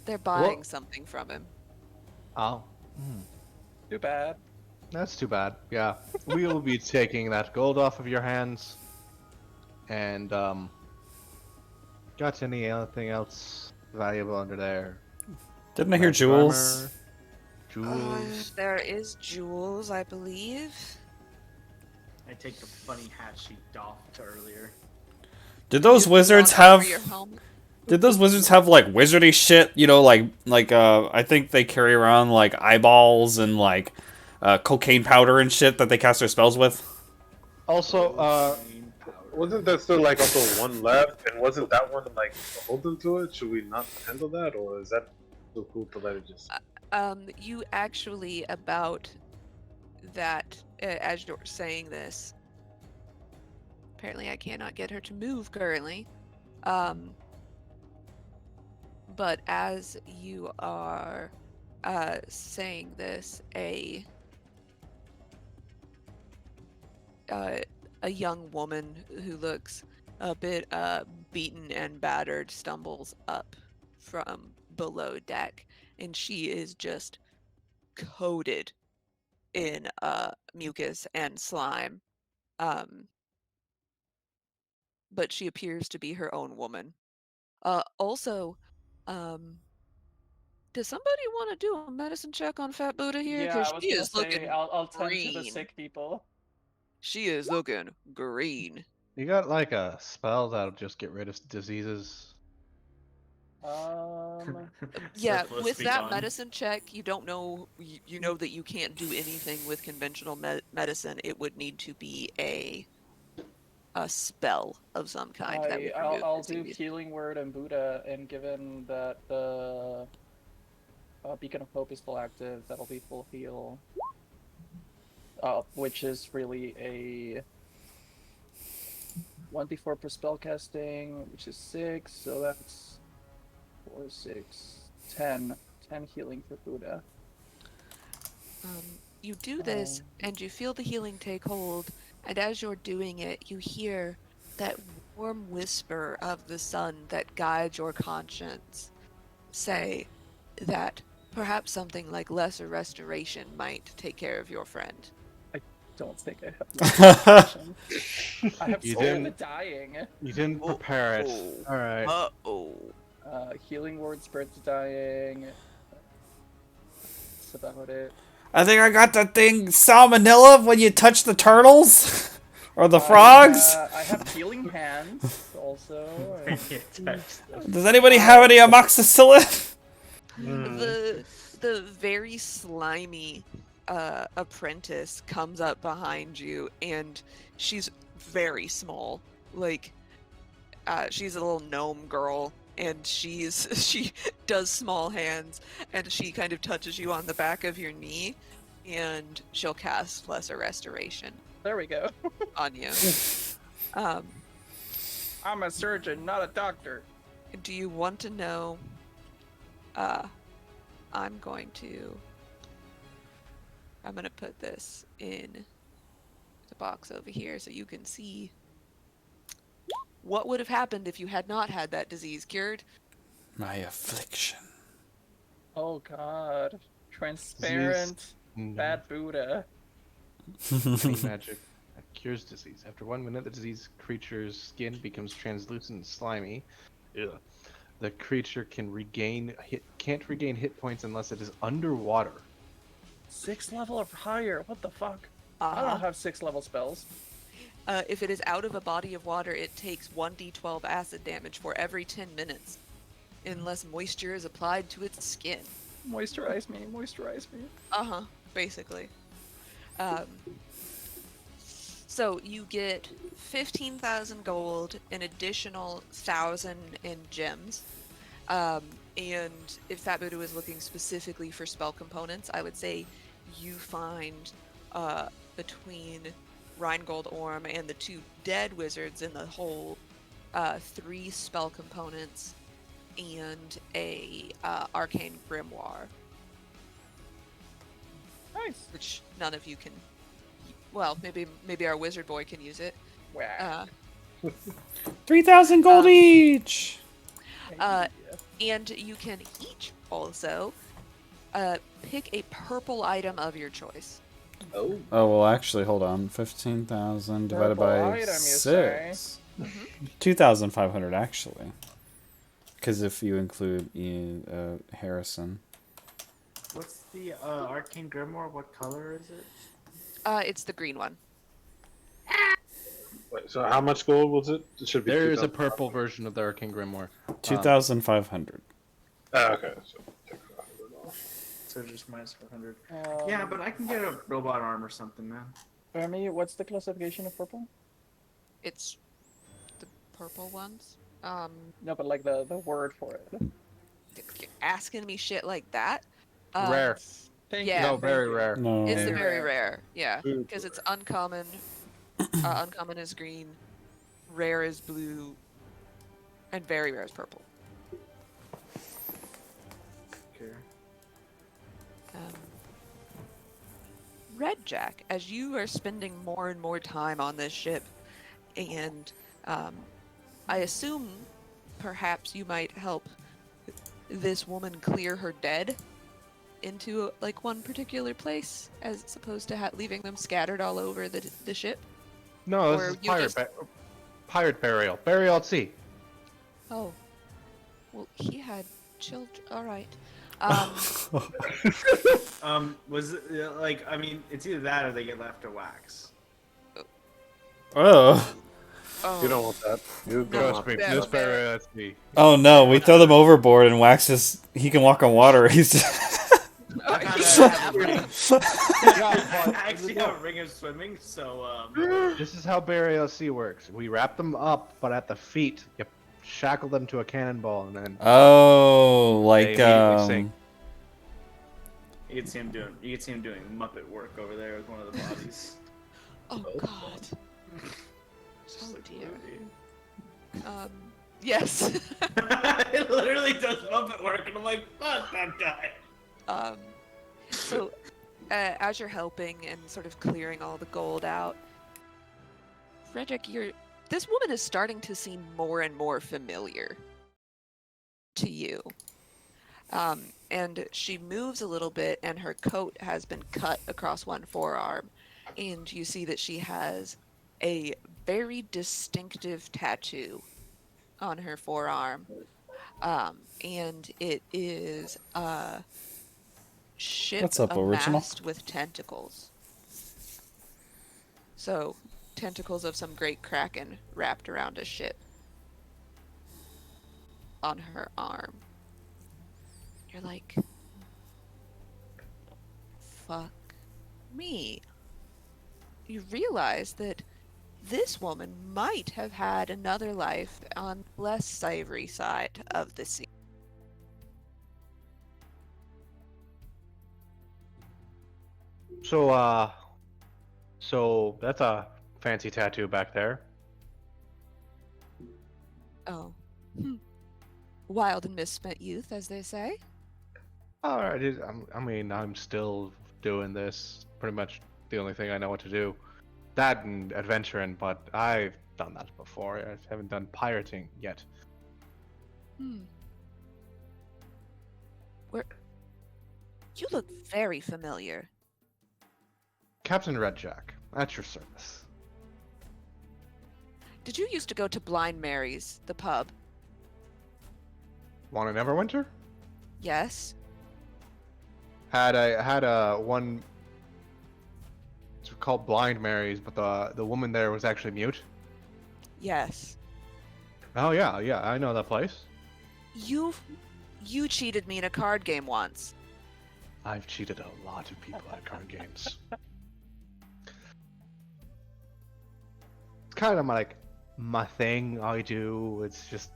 They're buying something from him. Oh, Too bad. that's too bad. Yeah, we will be taking that gold off of your hands. And got anything else valuable under there? Didn't I hear Magic jewels? armor, jewels. There is jewels, I believe. I take the funny hat she doffed earlier. Did those You put it wizards on over have? your helmet. Did those wizards have like wizardy shit? You know, I think they carry around like eyeballs and like cocaine powder and shit that they cast their spells with. Also, Cocaine powder. wasn't there still like also one left, and wasn't that one like beholden to it? Should we not handle that, or is that so cool to let it just? You actually about that as you're saying this. Apparently, I cannot get her to move currently. But as you are saying this, a young woman who looks a bit beaten and battered stumbles up from below deck, and she is just coated in mucus and slime. But she appears to be her own woman. Also, um, does somebody want to do a medicine check on Fat Buddha here? Yeah, Because I was she gonna is say looking I'll tend to the green. sick people. She is looking green. You got like a spell that'll just get rid of diseases. Yeah, Surplus with be that gone. medicine check, you don't know. You know that you can't do anything with conventional medicine. It would need to be a spell of some kind that would remove I'll do disease. healing word and Buddha, and given that the beacon of hope is still active, that'll be full heal. Which is really a 1d4 per spell casting, which is 6, so that's 4, 6, 10. 10 healing for Buddha. You do this, and you feel the healing take hold, and as you're doing it, you hear that warm whisper of the sun that guides your conscience say that perhaps something like lesser restoration might take care of your friend. Don't think I have no I have You so been didn't- dying. You didn't prepare it. Oh. All right. Uh-oh. Healing word spreads dying. That's about it. I think I got that thing salmonella when you touch the turtles or the frogs. I have healing hands also. Does anybody have any amoxicillin? The very slimy apprentice comes up behind you, and she's very small. Like, she's a little gnome girl, and she does small hands, and she kind of touches you on the back of your knee, and she'll cast Lesser Restoration There we go. on you. I'm a surgeon, not a doctor. Do you want to know? I'm gonna put this in the box over here so you can see what would have happened if you had not had that disease cured. My affliction. Oh god. Transparent bad Buddha. Any magic that cures disease. After 1 minute, the diseased creature's skin becomes translucent and slimy. Ugh. The creature can't regain hit points unless it is underwater. 6th level or higher. What the fuck? I don't have 6th level spells. If it is out of a body of water, it takes 1d12 acid damage for every 10 minutes, unless moisture is applied to its skin. Moisturize me, moisturize me. Basically. So you get 15,000 gold, an additional 1,000 in gems. And if Fat Buddha was looking specifically for spell components, I would say you find between Rheingold Orm and the 2 dead wizards in the hole 3 spell components and a arcane grimoire. Nice. Which none of you can. Well, maybe our wizard boy can use it. Wow. 3,000 gold each. And you can each also pick a purple item of your choice. Oh. Oh, well, actually, hold on. 15,000 divided Purple by item, you say? 6. 2,500, actually. Because if you include Ian Harrison. What's the arcane grimoire? What color is it? It's the green one. Wait, so how much gold was it? It should be. There is a 2,000. purple version of the Arcane Grimoire. 2,500. Oh, okay. So take 500 off. So just minus 400. Yeah, but I can get a robot arm or something, man. For me, what's the classification of purple? It's the purple ones. No, but like the word for it. You're asking me shit like that. Rare. Thank Yeah. No, you. very rare. No. It's the Very very rare. rare. Yeah, Super because it's uncommon. Uncommon is green, rare is blue, and very rare is purple. Okay. Red Jack, as you are spending more and more time on this ship, and I assume perhaps you might help this woman clear her dead into like one particular place, as opposed to leaving them scattered all over the ship. No, Or this is you pirate, just- pirate burial. Burial at sea. Oh, well, he had children. All right. Was it, like, I mean, it's either that or they get left to wax. Oh. You don't want that. You don't Trust want me, that. this burial at sea. Oh no, we throw them overboard and Wax he can walk on water. He's just... I have a ring. Yeah, I actually have a ring of swimming, so This is how burial at sea works. We wrap them up, but at the feet, you shackle them to a cannonball, and then Oh, they like immediately sink. you can see him doing Muppet work over there with one of the bodies. Oh God. It's Oh like, dear. really. Yes. It literally does Muppet work, and I'm like, fuck that guy. So, as you're helping and sort of clearing all the gold out, Frederick, this woman is starting to seem more and more familiar to you. And she moves a little bit, and her coat has been cut across one forearm, and you see that she has a very distinctive tattoo on her forearm. And it is a ship What's up, original? amassed with tentacles. So, tentacles of some great kraken wrapped around a ship on her arm. You're like, fuck me. You realize that this woman might have had another life on the less savory side of the sea. So that's a fancy tattoo back there. Oh. Wild and misspent youth, as they say. Alright, I mean, I'm still doing this. Pretty much the only thing I know what to do. That and adventuring, but I've done that before. I haven't done pirating yet. You look very familiar. Captain Redjack, at your service. Did you used to go to Blind Mary's, the pub? Want an Everwinter? Yes. Had a one. It's called Blind Mary's, but the woman there was actually mute. Yes. Oh yeah, I know that place. You cheated me in a card game once. I've cheated a lot of people at card games. It's kind of my thing. I do. It's just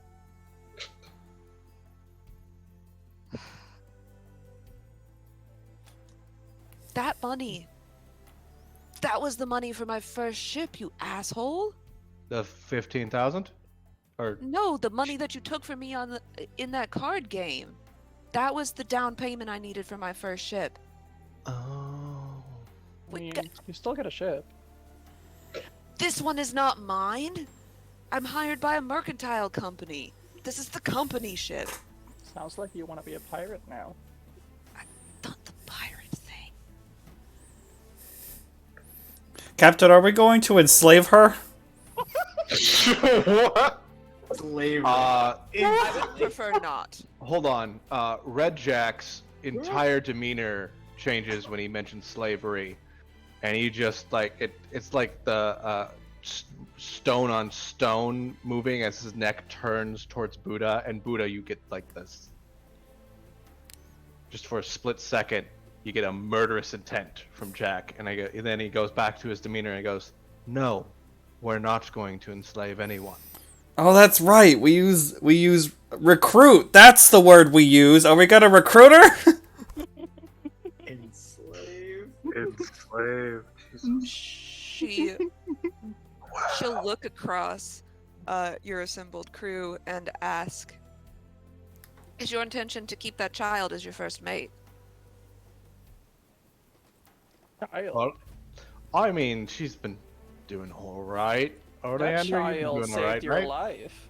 That money. That was the money for my first ship, you asshole. the 15,000, or No, the money that you took from me in that card game. That was the down payment I needed for my first ship. oh, I mean, you still get a ship. This one is not mine. I'm hired by a mercantile company. This is the company ship. Sounds like you want to be a pirate now. Not the pirate thing. Captain, are we going to enslave her? What? Slavery. I would prefer not. Hold on. Red Jack's entire demeanor changes when he mentions slavery, and he just like it's like the stone on stone moving as his neck turns towards Buddha, and Buddha, you get like this. Just for a split second, you get a murderous intent from Jack, and then he goes back to his demeanor and he goes, "No, we're not going to enslave anyone." Oh, that's right. We use recruit. That's the word we use. Oh, we got a recruiter? Enslave. Enslaved. She'll look across your assembled crew and ask, "Is your intention to keep that child as your first mate?" Child. Well, I mean, she's been doing all right. That Oleander, you've been child doing saved all right, your right? life.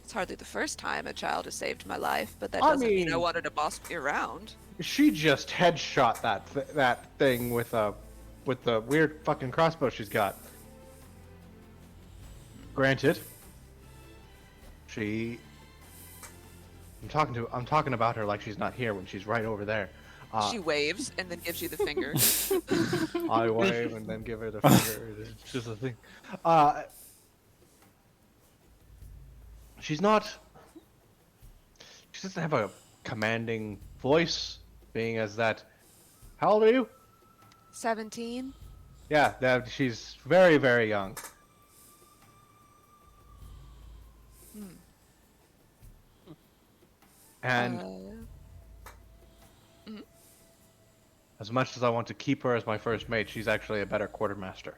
It's hardly the first time a child has saved my life, but that I doesn't mean I mean- wanted to boss me around. She just headshot that thing with the weird fucking crossbow she's got. Granted, I'm talking about her like she's not here when she's right over there. She waves and then gives you the finger. I wave and then give her the finger. It's just a thing. She's not. She doesn't have a commanding voice, being as that. How old are you? 17? Yeah, she's very, very young. And as much as I want to keep her as my first mate, she's actually a better quartermaster.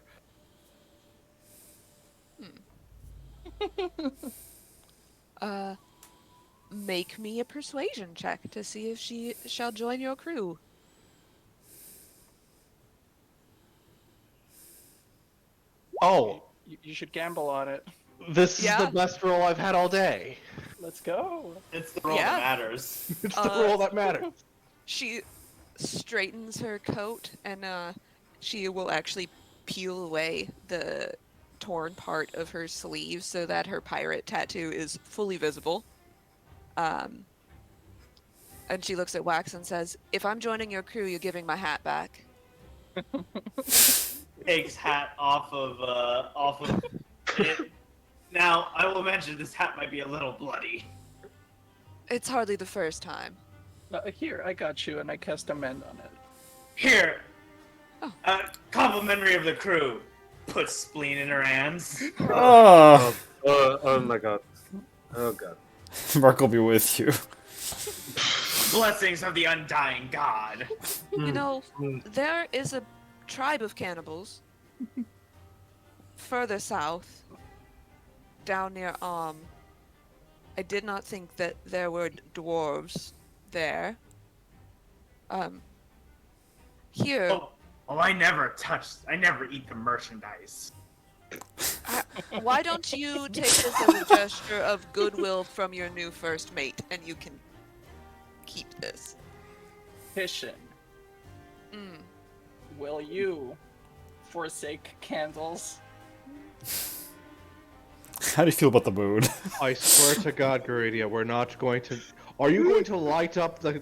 Make me a persuasion check to see if she shall join your crew. Oh, You should gamble on it. this is Yeah? the best roll I've had all day. Let's go. It's the role Yeah. that matters. It's the roll that matters. She straightens her coat and she will actually peel away the torn part of her sleeve so that her pirate tattoo is fully visible. And she looks at Wax and says, "If I'm joining your crew, you're giving my hat back." Takes hat off of it. Now, I will mention this hat might be a little bloody. It's hardly the first time. Here, I got you, and I cast amend on it. Here. Oh. Complimentary of the crew. Puts spleen in her hands. Oh, Oh my god. Oh god. Mark will be with you. Blessings of the undying god. You know, there is a tribe of cannibals further south, down near I did not think that there were dwarves there. Here, Oh, I never eat the merchandise. why don't you take this as a gesture of goodwill from your new first mate, and you can keep this. Titian, Mm. will you forsake candles? How do you feel about the mood? I swear to God, Garidia, we're not going to. Are you going to light up the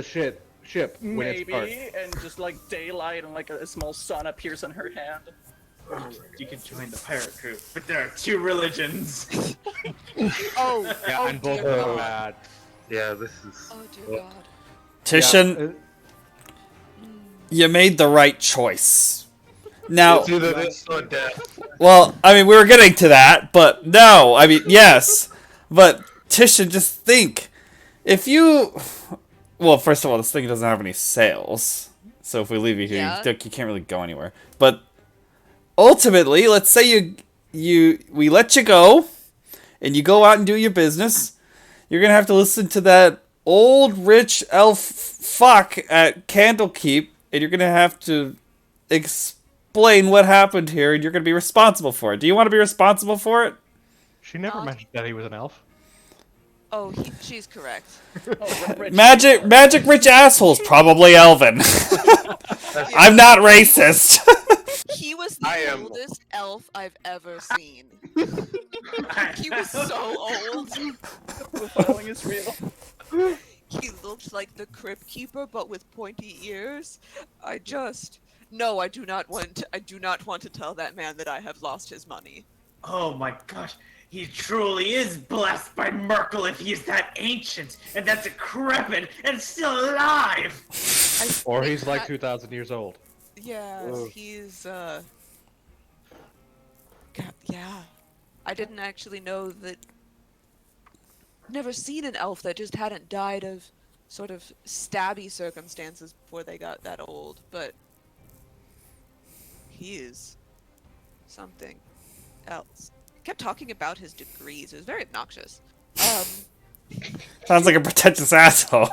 ship when it's dark? Maybe, and just like daylight and like a small sun appears on her hand. You can join the pirate crew, but there are two religions. Oh, Yeah, oh and both dear are God. bad. Yeah, this is. Oh dear God. Titian, Yeah, you made the right choice. Now, It's either this or death. well, I mean, we were getting to that, but no, I mean, yes. But Titian, just think. If you... Well, first of all, this thing doesn't have any sails. So if we leave you here, Yeah. you can't really go anywhere. But ultimately, let's say we let you go, and you go out and do your business. You're going to have to listen to that old rich elf fuck at Candlekeep, and you're going to have to explain what happened here, and you're going to be responsible for it. Do you want to be responsible for it? She never Not- mentioned that he was an elf. Oh, she's correct. Oh, rich Magic rich assholes, probably Elven. I'm not racist. He was I the am. oldest elf I've ever seen. He was so old. The following is real. He looked like the crypt keeper, but with pointy ears. No, I do not want. I do not want to tell that man that I have lost his money. Oh my gosh, he truly is blessed by Merkel if he is that ancient and that decrepit and still alive! Or think he's like that- 2,000 years old. Yeah, Ugh. he's God, yeah. I didn't actually know that. Never seen an elf that just hadn't died of sort of stabby circumstances before they got that old, but he is something else. Kept talking about his degrees. It was very obnoxious. Sounds like a pretentious asshole.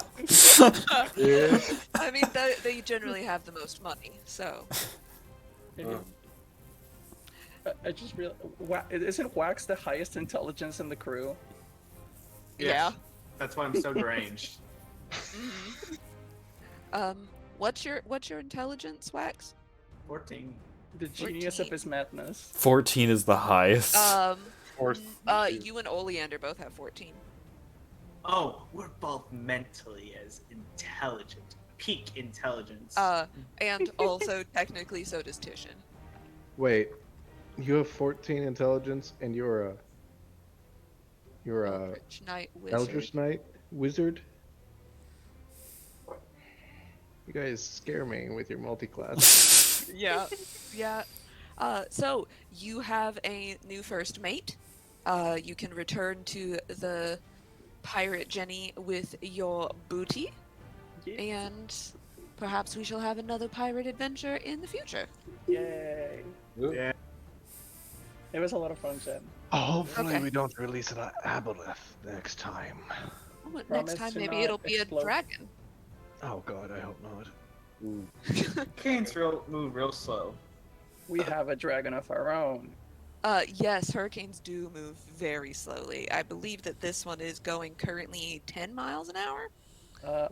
I mean, they generally have the most money, so. Maybe. I just realized, isn't Wax the highest intelligence in the crew? Yeah. That's why I'm so deranged. What's your intelligence, Wax? 14. The genius of his madness. 14 is the highest. Or You and Oleander both have 14. Oh, we're both mentally as intelligent. Peak intelligence. And also technically so does Titian. Wait, you have 14 intelligence and you're a Eldritch Knight Wizard. Eldritch Knight wizard? You guys scare me with your multi-class. Yeah, yeah. So you have a new first mate. You can return to the pirate Jenny with your booty, Yeah. and perhaps we shall have another pirate adventure in the future. Yay. Yeah. It was a lot of fun, Jen. Hopefully Okay. we don't release an aboleth next time. Oh, but Promise next time to maybe not it'll be explode. a dragon. Oh god, I hope not. Hurricanes move real slow. We have a dragon of our own. Yes, hurricanes do move very slowly. I believe that this one is going currently 10 miles an hour.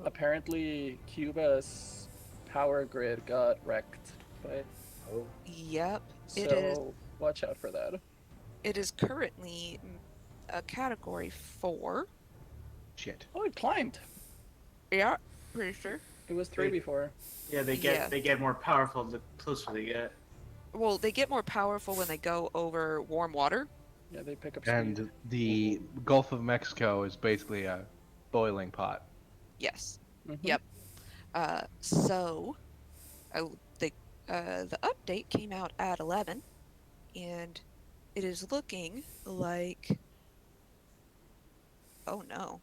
Apparently, Cuba's power grid got wrecked, but Yep, so it is. watch out for that. It is currently a category 4. Shit. Oh, it climbed. Yeah, pretty sure. It was 3 before. Yeah, they Yeah. get more powerful the closer they get. Well, they get more powerful when they go over warm water. Yeah, they pick up speed. And the Gulf of Mexico is basically a boiling pot. Yes. Mhm. Yep. So, the update came out at 11, and it is looking like. Oh no.